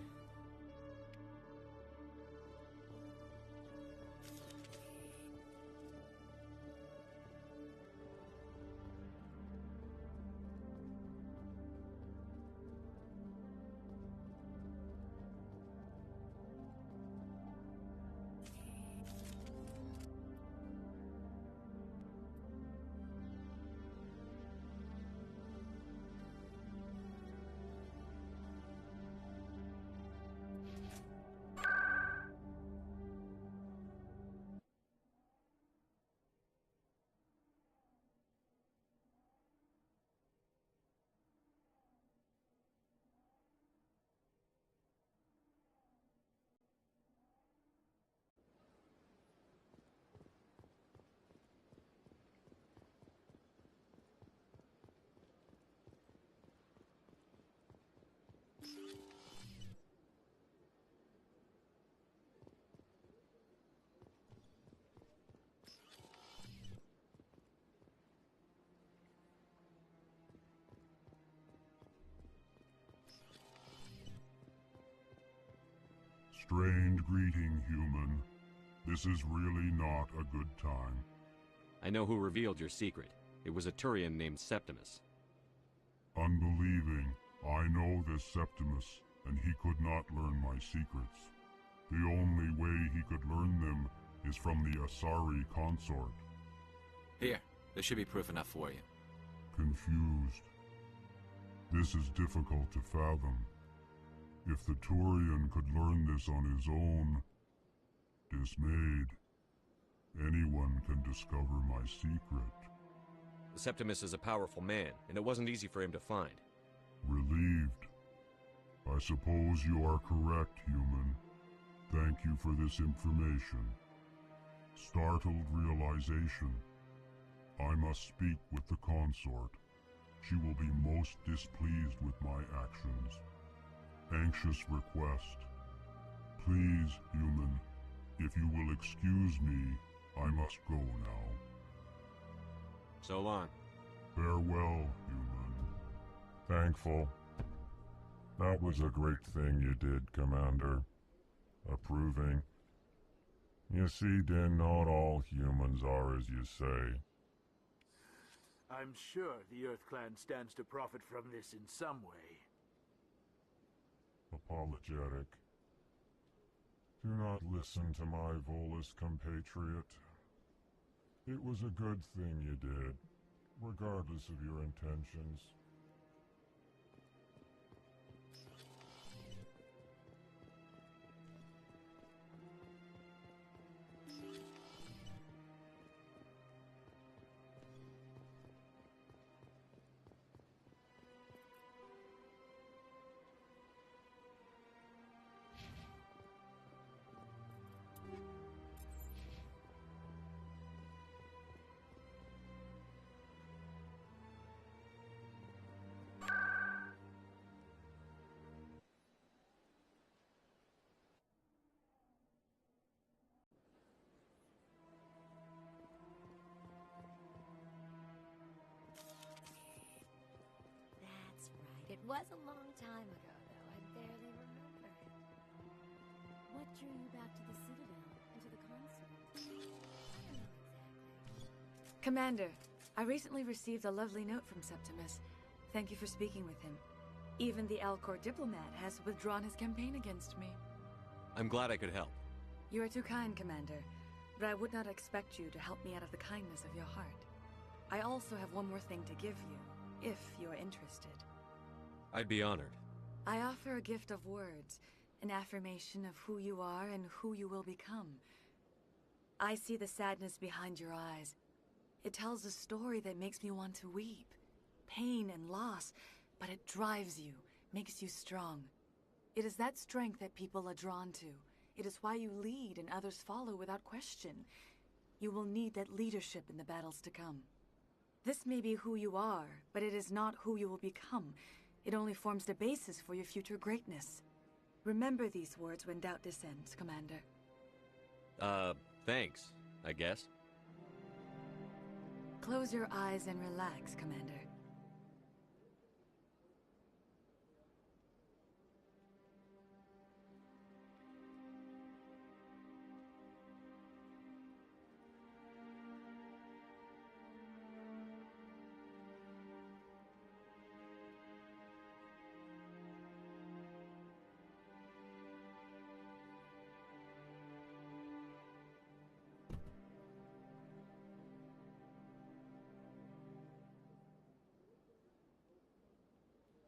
Strained greeting, human. This is really not a good time. I know who revealed your secret. It was a Turian named Septimus. Unbelieving, I know this Septimus, and he could not learn my secrets. The only way he could learn them is from the Asari consort. Here, there should be proof enough for you. Confused. This is difficult to fathom. If the Turian could learn this on his own, dismayed, anyone can discover my secret. The Septimus is a powerful man, and it wasn't easy for him to find. Relieved. I suppose you are correct, human. Thank you for this information. Startled realization. I must speak with the consort. She will be most displeased with my actions. Anxious request. Please, human, if you will excuse me, I must go now. So long. Farewell, human. Thankful. That was a great thing you did, Commander. Approving. You see, Din, not all humans are as you say. I'm sure the Earth Clan stands to profit from this in some way. Apologetic. Do not listen to my Volus compatriot. It was a good thing you did, regardless of your intentions. It was a long time ago, though. I barely remember it. What drew you back to the Citadel and to the console? I don't know exactly. Commander, I recently received a lovely note from Septimus. Thank you for speaking with him. Even the Alcor diplomat has withdrawn his campaign against me. I'm glad I could help. You are too kind, Commander, but I would not expect you to help me out of the kindness of your heart. I also have one more thing to give you, if you are interested. I'd be honored. I offer a gift of words, an affirmation of who you are and who you will become. I see the sadness behind your eyes. It tells a story that makes me want to weep. Pain and loss, but it drives you, makes you strong. It is that strength that people are drawn to. It is why you lead and others follow without question. You will need that leadership in the battles to come. This may be who you are, but it is not who you will become. It only forms the basis for your future greatness. Remember these words when doubt descends, Commander. Thanks, I guess. Close your eyes and relax, Commander.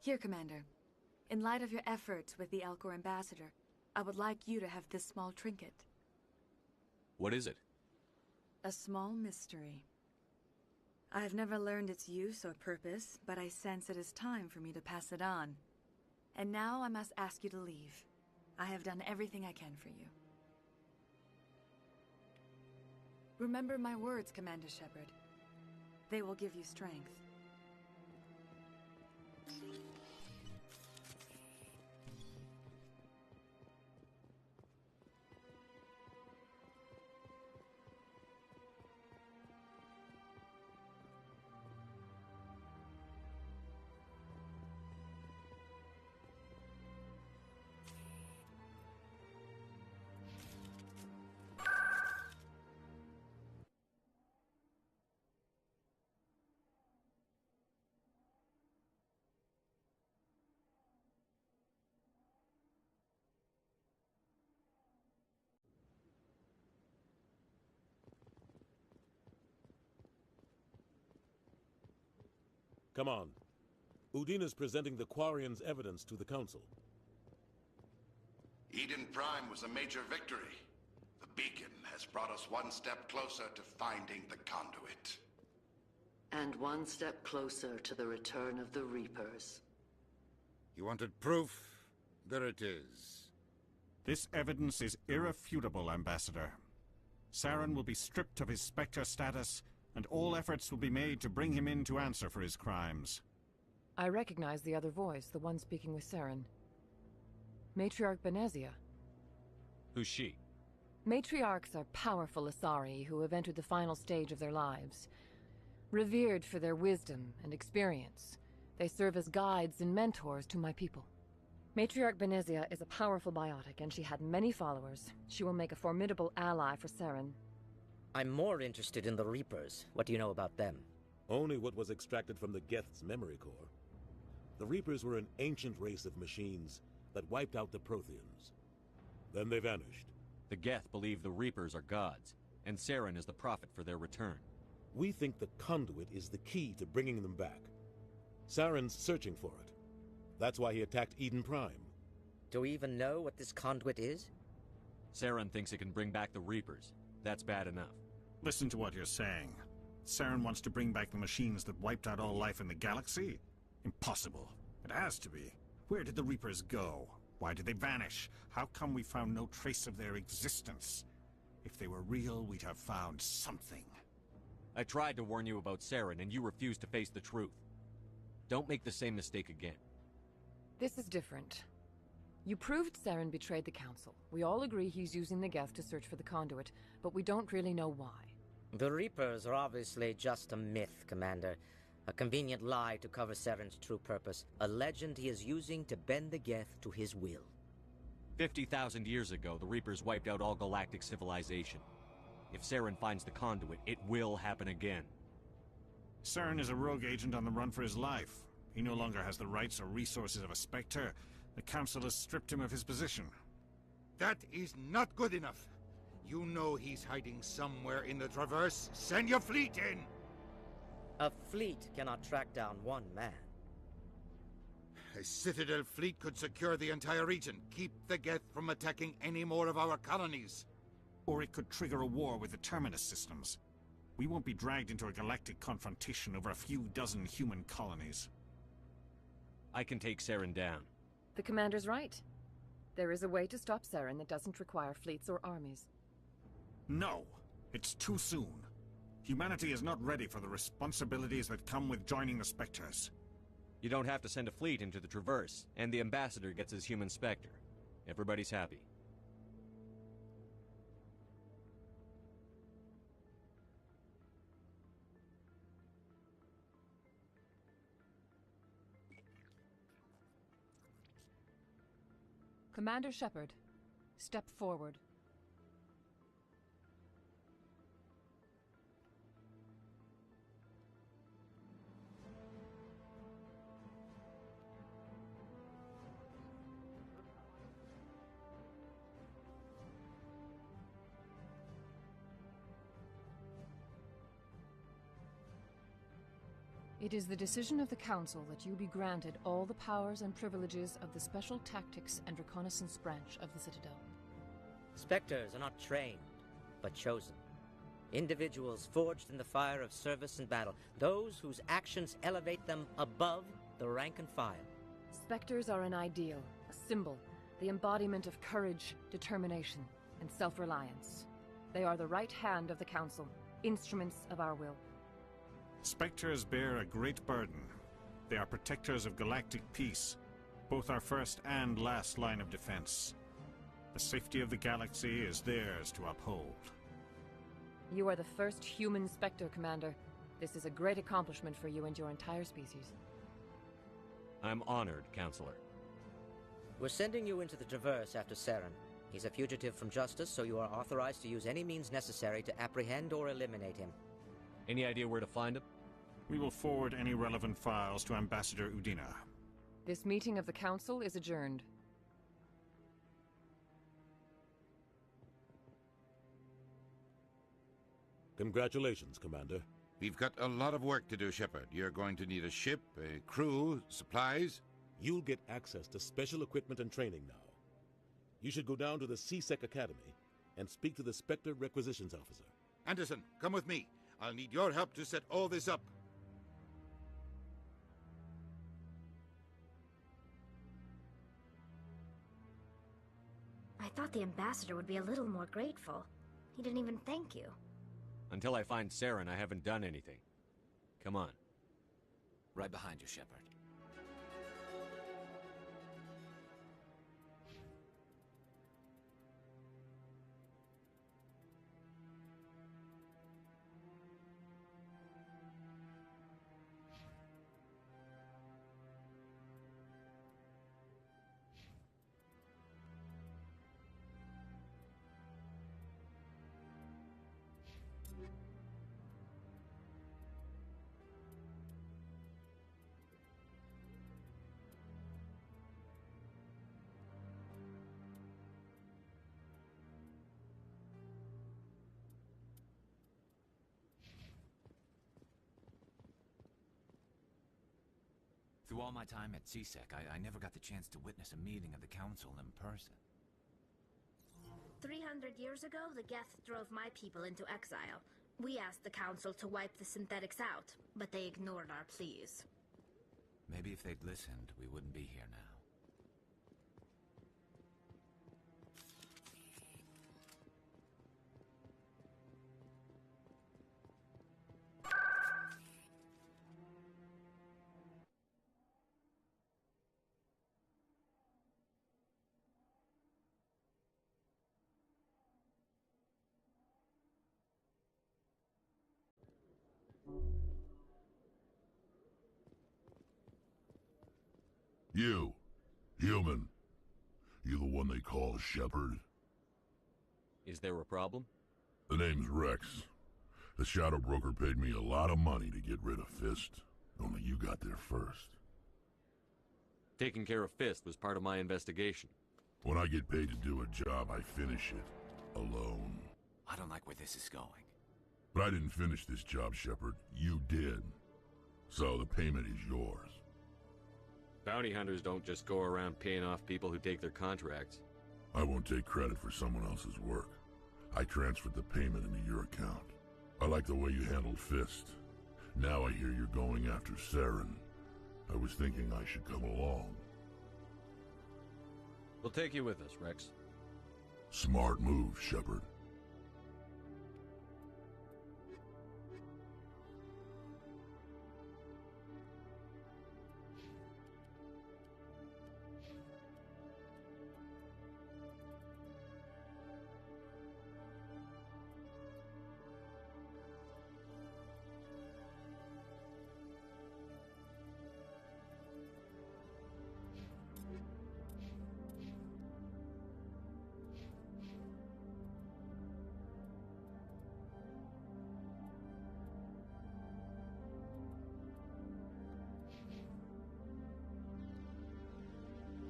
Here, Commander. In light of your efforts with the Alcor ambassador, I would like you to have this small trinket. What is it? A small mystery. I have never learned its use or purpose, but I sense it is time for me to pass it on. And now I must ask you to leave. I have done everything I can for you. Remember my words, Commander Shepard. They will give you strength. Come on. Udina's presenting the Quarian's evidence to the Council. Eden Prime was a major victory. The beacon has brought us one step closer to finding the conduit. And one step closer to the return of the Reapers. You wanted proof? There it is. This evidence is irrefutable, Ambassador. Saren will be stripped of his Spectre status, and all efforts will be made to bring him in to answer for his crimes. I recognize the other voice, the one speaking with Saren. Matriarch Benezia. Who's she? Matriarchs are powerful Asari who have entered the final stage of their lives. Revered for their wisdom and experience, they serve as guides and mentors to my people. Matriarch Benezia is a powerful biotic, and she had many followers. She will make a formidable ally for Saren. I'm more interested in the Reapers. What do you know about them? Only what was extracted from the Geth's memory core. The Reapers were an ancient race of machines that wiped out the Protheans. Then they vanished. The Geth believe the Reapers are gods, and Saren is the prophet for their return. We think the conduit is the key to bringing them back. Saren's searching for it. That's why he attacked Eden Prime. Do we even know what this conduit is? Saren thinks it can bring back the Reapers. That's bad enough. Listen to what you're saying. Saren wants to bring back the machines that wiped out all life in the galaxy? Impossible. It has to be. Where did the Reapers go? Why did they vanish? How come we found no trace of their existence? If they were real, we'd have found something. I tried to warn you about Saren, and you refused to face the truth. Don't make the same mistake again. This is different. You proved Saren betrayed the Council. We all agree he's using the Geth to search for the conduit, but we don't really know why. The Reapers are obviously just a myth, Commander. A convenient lie to cover Saren's true purpose. A legend he is using to bend the Geth to his will. 50,000 years ago, the Reapers wiped out all galactic civilization. If Saren finds the conduit, it will happen again. Saren is a rogue agent on the run for his life. He no longer has the rights or resources of a Spectre. The Council has stripped him of his position. That is not good enough. You know he's hiding somewhere in the Traverse. Send your fleet in! A fleet cannot track down one man. A Citadel fleet could secure the entire region. Keep the Geth from attacking any more of our colonies. Or it could trigger a war with the Terminus systems. We won't be dragged into a galactic confrontation over a few dozen human colonies. I can take Saren down. The Commander's right. There is a way to stop Saren that doesn't require fleets or armies. No! It's too soon. Humanity is not ready for the responsibilities that come with joining the Spectres. You don't have to send a fleet into the Traverse, and the Ambassador gets his human Spectre. Everybody's happy. Commander Shepard, step forward. It is the decision of the Council that you be granted all the powers and privileges of the Special Tactics and Reconnaissance Branch of the Citadel. Spectres are not trained, but chosen. Individuals forged in the fire of service and battle. Those whose actions elevate them above the rank and file. Spectres are an ideal, a symbol, the embodiment of courage, determination, and self-reliance. They are the right hand of the Council, instruments of our will. Spectres bear a great burden. They are protectors of galactic peace, both our first and last line of defense. The safety of the galaxy is theirs to uphold. You are the first human Spectre, Commander. This is a great accomplishment for you and your entire species. I'm honored, Counselor. We're sending you into the Traverse after Saren. He's a fugitive from justice, so you are authorized to use any means necessary to apprehend or eliminate him. Any idea where to find him? We will forward any relevant files to Ambassador Udina. This meeting of the Council is adjourned. Congratulations, Commander. We've got a lot of work to do, Shepard. You're going to need a ship, a crew, supplies. You'll get access to special equipment and training now. You should go down to the C-Sec Academy and speak to the Spectre Requisitions Officer. Anderson, come with me. I'll need your help to set all this up. I thought the ambassador would be a little more grateful. He didn't even thank you. Until I find Saren, I haven't done anything. Come on. Right behind you, Shepard. Through all my time at C-Sec, I never got the chance to witness a meeting of the Council in person. 300 years ago, the Geth drove my people into exile. We asked the Council to wipe the synthetics out, but they ignored our pleas. Maybe if they'd listened, we wouldn't be here now. You, human. You the one they call Shepard? Is there a problem? The name's Rex. The Shadow Broker paid me a lot of money to get rid of Fist. Only you got there first. Taking care of Fist was part of my investigation. When I get paid to do a job, I finish it. Alone. I don't like where this is going. But I didn't finish this job, Shepard. You did. So the payment is yours. Bounty hunters don't just go around paying off people who take their contracts. I won't take credit for someone else's work. I transferred the payment into your account. I like the way you handled Fist. Now I hear you're going after Saren. I was thinking I should come along. We'll take you with us, Rex. Smart move, Shepard.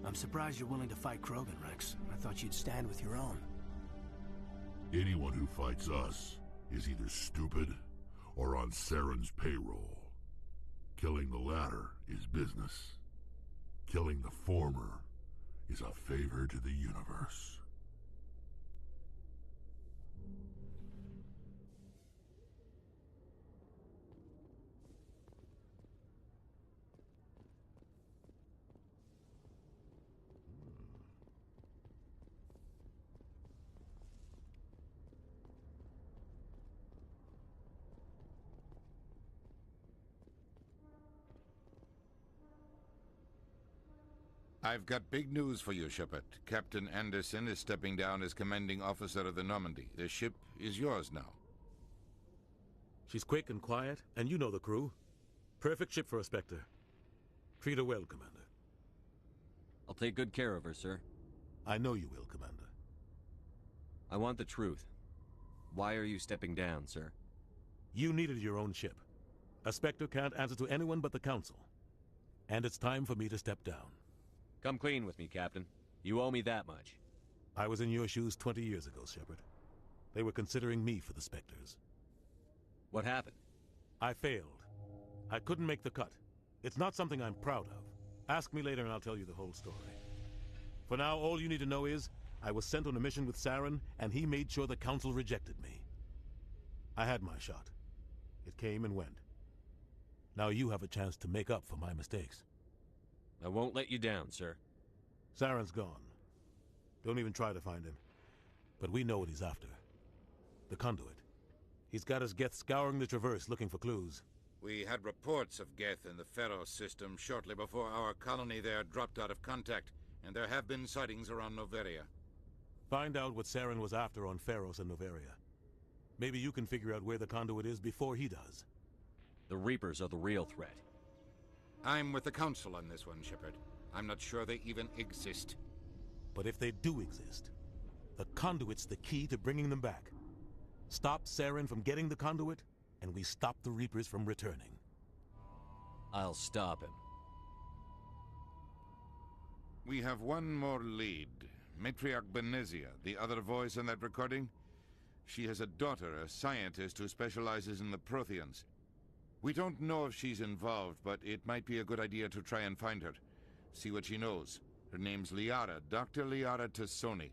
I'm surprised you're willing to fight Krogan, Rex. I thought you'd stand with your own. Anyone who fights us is either stupid or on Saren's payroll. Killing the latter is business. Killing the former is a favor to the universe. I've got big news for you, Shepard. Captain Anderson is stepping down as commanding officer of the Normandy. The ship is yours now. She's quick and quiet, and you know the crew. Perfect ship for a Spectre. Treat her well, Commander. I'll take good care of her, sir. I know you will, Commander. I want the truth. Why are you stepping down, sir? You needed your own ship. A Spectre can't answer to anyone but the Council. And it's time for me to step down. Come clean with me, Captain. You owe me that much. I was in your shoes 20 years ago, Shepard. They were considering me for the Spectres. What happened? I failed. I couldn't make the cut. It's not something I'm proud of. Ask me later and I'll tell you the whole story. For now, all you need to know is, I was sent on a mission with Saren, and he made sure the Council rejected me. I had my shot. It came and went. Now you have a chance to make up for my mistakes. I won't let you down, sir. Saren's gone. Don't even try to find him. But we know what he's after. The conduit. He's got his Geth scouring the Traverse looking for clues. We had reports of Geth in the Feros system shortly before our colony there dropped out of contact, and there have been sightings around Noveria. Find out what Saren was after on Feros and Noveria. Maybe you can figure out where the conduit is before he does. The Reapers are the real threat. I'm with the Council on this one, Shepard. I'm not sure they even exist. But if they do exist, the conduit's the key to bringing them back. Stop Saren from getting the conduit, and we stop the Reapers from returning. I'll stop him. We have one more lead. Matriarch Benezia, the other voice in that recording. She has a daughter, a scientist who specializes in the Protheans. We don't know if she's involved, but it might be a good idea to try and find her. See what she knows. Her name's Liara, Dr. Liara Tassoni.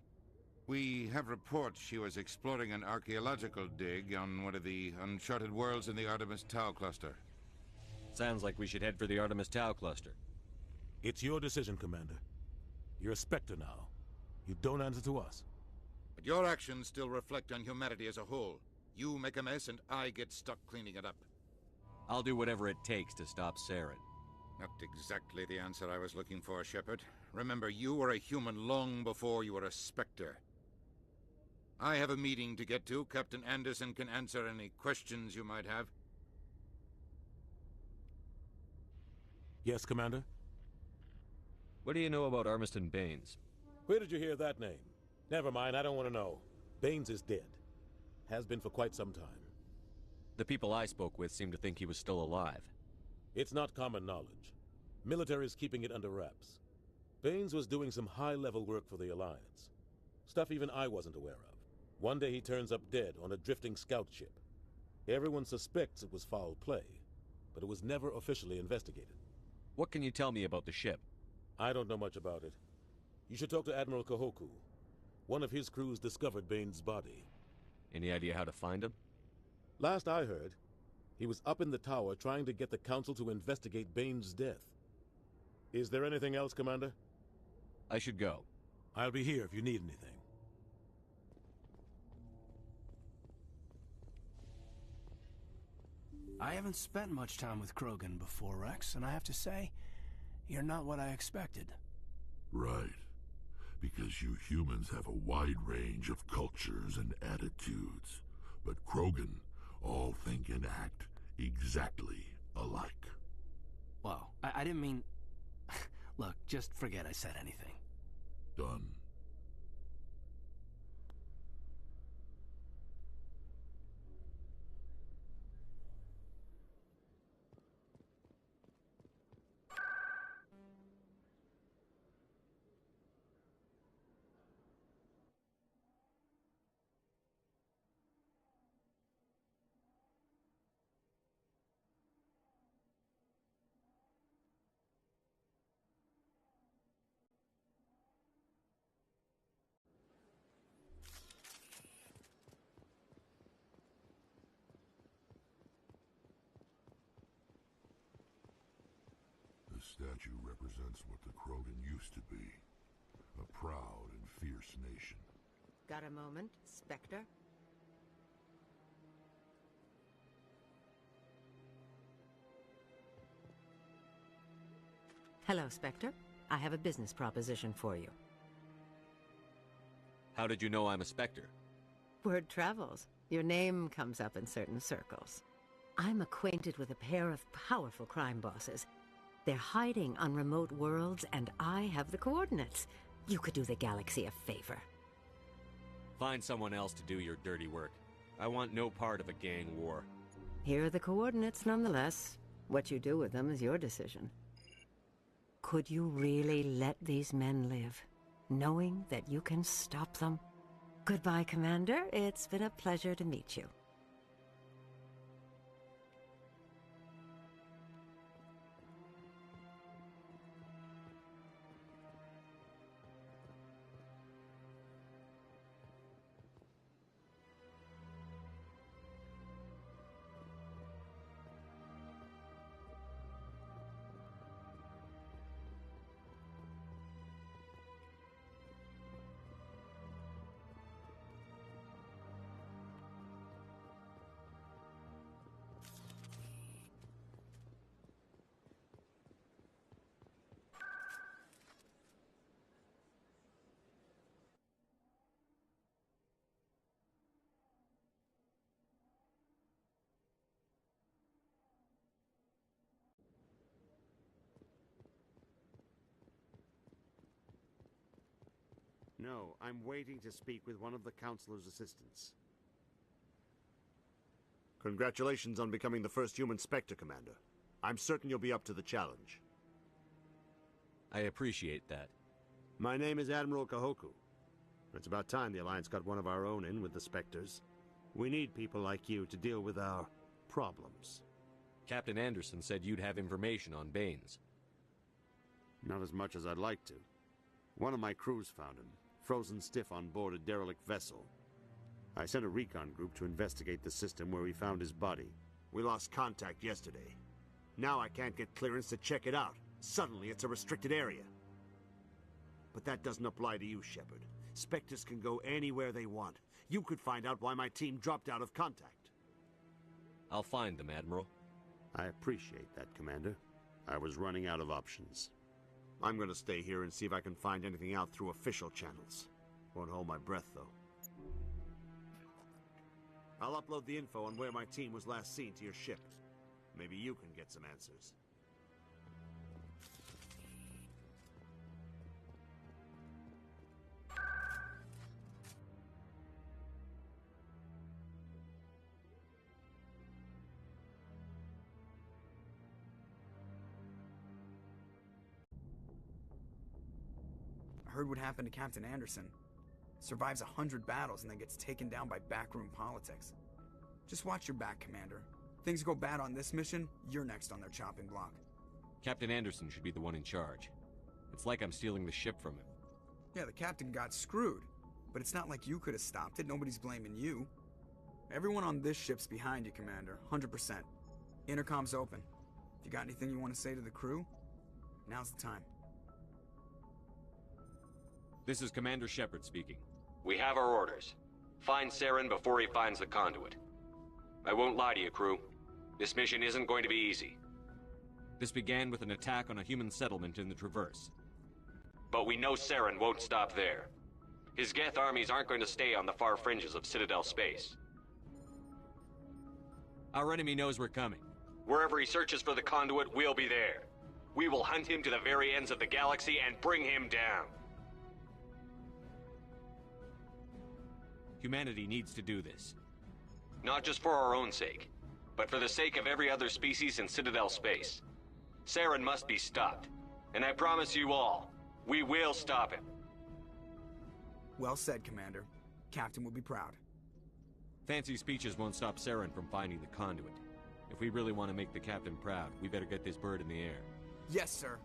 We have reports she was exploring an archaeological dig on one of the uncharted worlds in the Artemis Tau cluster. Sounds like we should head for the Artemis Tau cluster. It's your decision, Commander. You're a Spectre now. You don't answer to us. But your actions still reflect on humanity as a whole. You make a mess and I get stuck cleaning it up. I'll do whatever it takes to stop Saren. Not exactly the answer I was looking for, Shepard. Remember, you were a human long before you were a Spectre. I have a meeting to get to. Captain Anderson can answer any questions you might have. Yes, Commander? What do you know about Armiston Baines? Where did you hear that name? Never mind, I don't want to know. Baines is dead. Has been for quite some time. The people I spoke with seem to think he was still alive. It's not common knowledge. Military's keeping it under wraps. Baines was doing some high-level work for the Alliance. Stuff even I wasn't aware of. One day he turns up dead on a drifting scout ship. Everyone suspects it was foul play, but it was never officially investigated. What can you tell me about the ship? I don't know much about it. You should talk to Admiral Kahoku. One of his crews discovered Baines' body. Any idea how to find him? Last I heard, he was up in the tower trying to get the Council to investigate Baines' death. Is there anything else, Commander? I should go. I'll be here if you need anything. I haven't spent much time with Krogan before, Rex, and I have to say, you're not what I expected. Right. Because you humans have a wide range of cultures and attitudes. But Krogan all think and act exactly alike. Whoa, I didn't mean... Look, just forget I said anything. Done. The statue represents what the Krogan used to be. A proud and fierce nation. Got a moment, Spectre? Hello, Spectre. I have a business proposition for you. How did you know I'm a Spectre? Word travels. Your name comes up in certain circles. I'm acquainted with a pair of powerful crime bosses. They're hiding on remote worlds, and I have the coordinates. You could do the galaxy a favor. Find someone else to do your dirty work. I want no part of a gang war. Here are the coordinates, nonetheless. What you do with them is your decision. Could you really let these men live, knowing that you can stop them? Goodbye, Commander. It's been a pleasure to meet you. No, I'm waiting to speak with one of the Councilor's assistants. Congratulations on becoming the first human Spectre, Commander. I'm certain you'll be up to the challenge. I appreciate that. My name is Admiral Kahoku. It's about time the Alliance got one of our own in with the Spectres. We need people like you to deal with our problems. Captain Anderson said you'd have information on Baines. Not as much as I'd like to. One of my crews found him, frozen stiff on board a derelict vessel. I sent a recon group to investigate the system where we found his body. We lost contact yesterday. Now I can't get clearance to check it out. Suddenly it's a restricted area. But that doesn't apply to you, Shepard. Spectres can go anywhere they want. You could find out why my team dropped out of contact. I'll find them, Admiral. I appreciate that, Commander. I was running out of options. I'm going to stay here and see if I can find anything out through official channels. Won't hold my breath, though. I'll upload the info on where my team was last seen to your ship. Maybe you can get some answers. I heard what happened to Captain Anderson. Survives 100 battles and then gets taken down by backroom politics. Just watch your back, Commander. Things go bad on this mission, you're next on their chopping block. Captain Anderson should be the one in charge. It's like I'm stealing the ship from him. Yeah, the captain got screwed. But it's not like you could have stopped it. Nobody's blaming you. Everyone on this ship's behind you, Commander. 100%. Intercom's open. If you got anything you want to say to the crew, now's the time. This is Commander Shepard speaking. We have our orders. Find Saren before he finds the conduit. I won't lie to you, crew. This mission isn't going to be easy. This began with an attack on a human settlement in the Traverse. But we know Saren won't stop there. His Geth armies aren't going to stay on the far fringes of Citadel space. Our enemy knows we're coming. Wherever he searches for the conduit, we'll be there. We will hunt him to the very ends of the galaxy and bring him down. Humanity needs to do this. Not just for our own sake, but for the sake of every other species in Citadel space. Saren must be stopped. And I promise you all, we will stop him. Well said, Commander. Captain will be proud. Fancy speeches won't stop Saren from finding the conduit. If we really want to make the Captain proud, we better get this bird in the air. Yes, sir.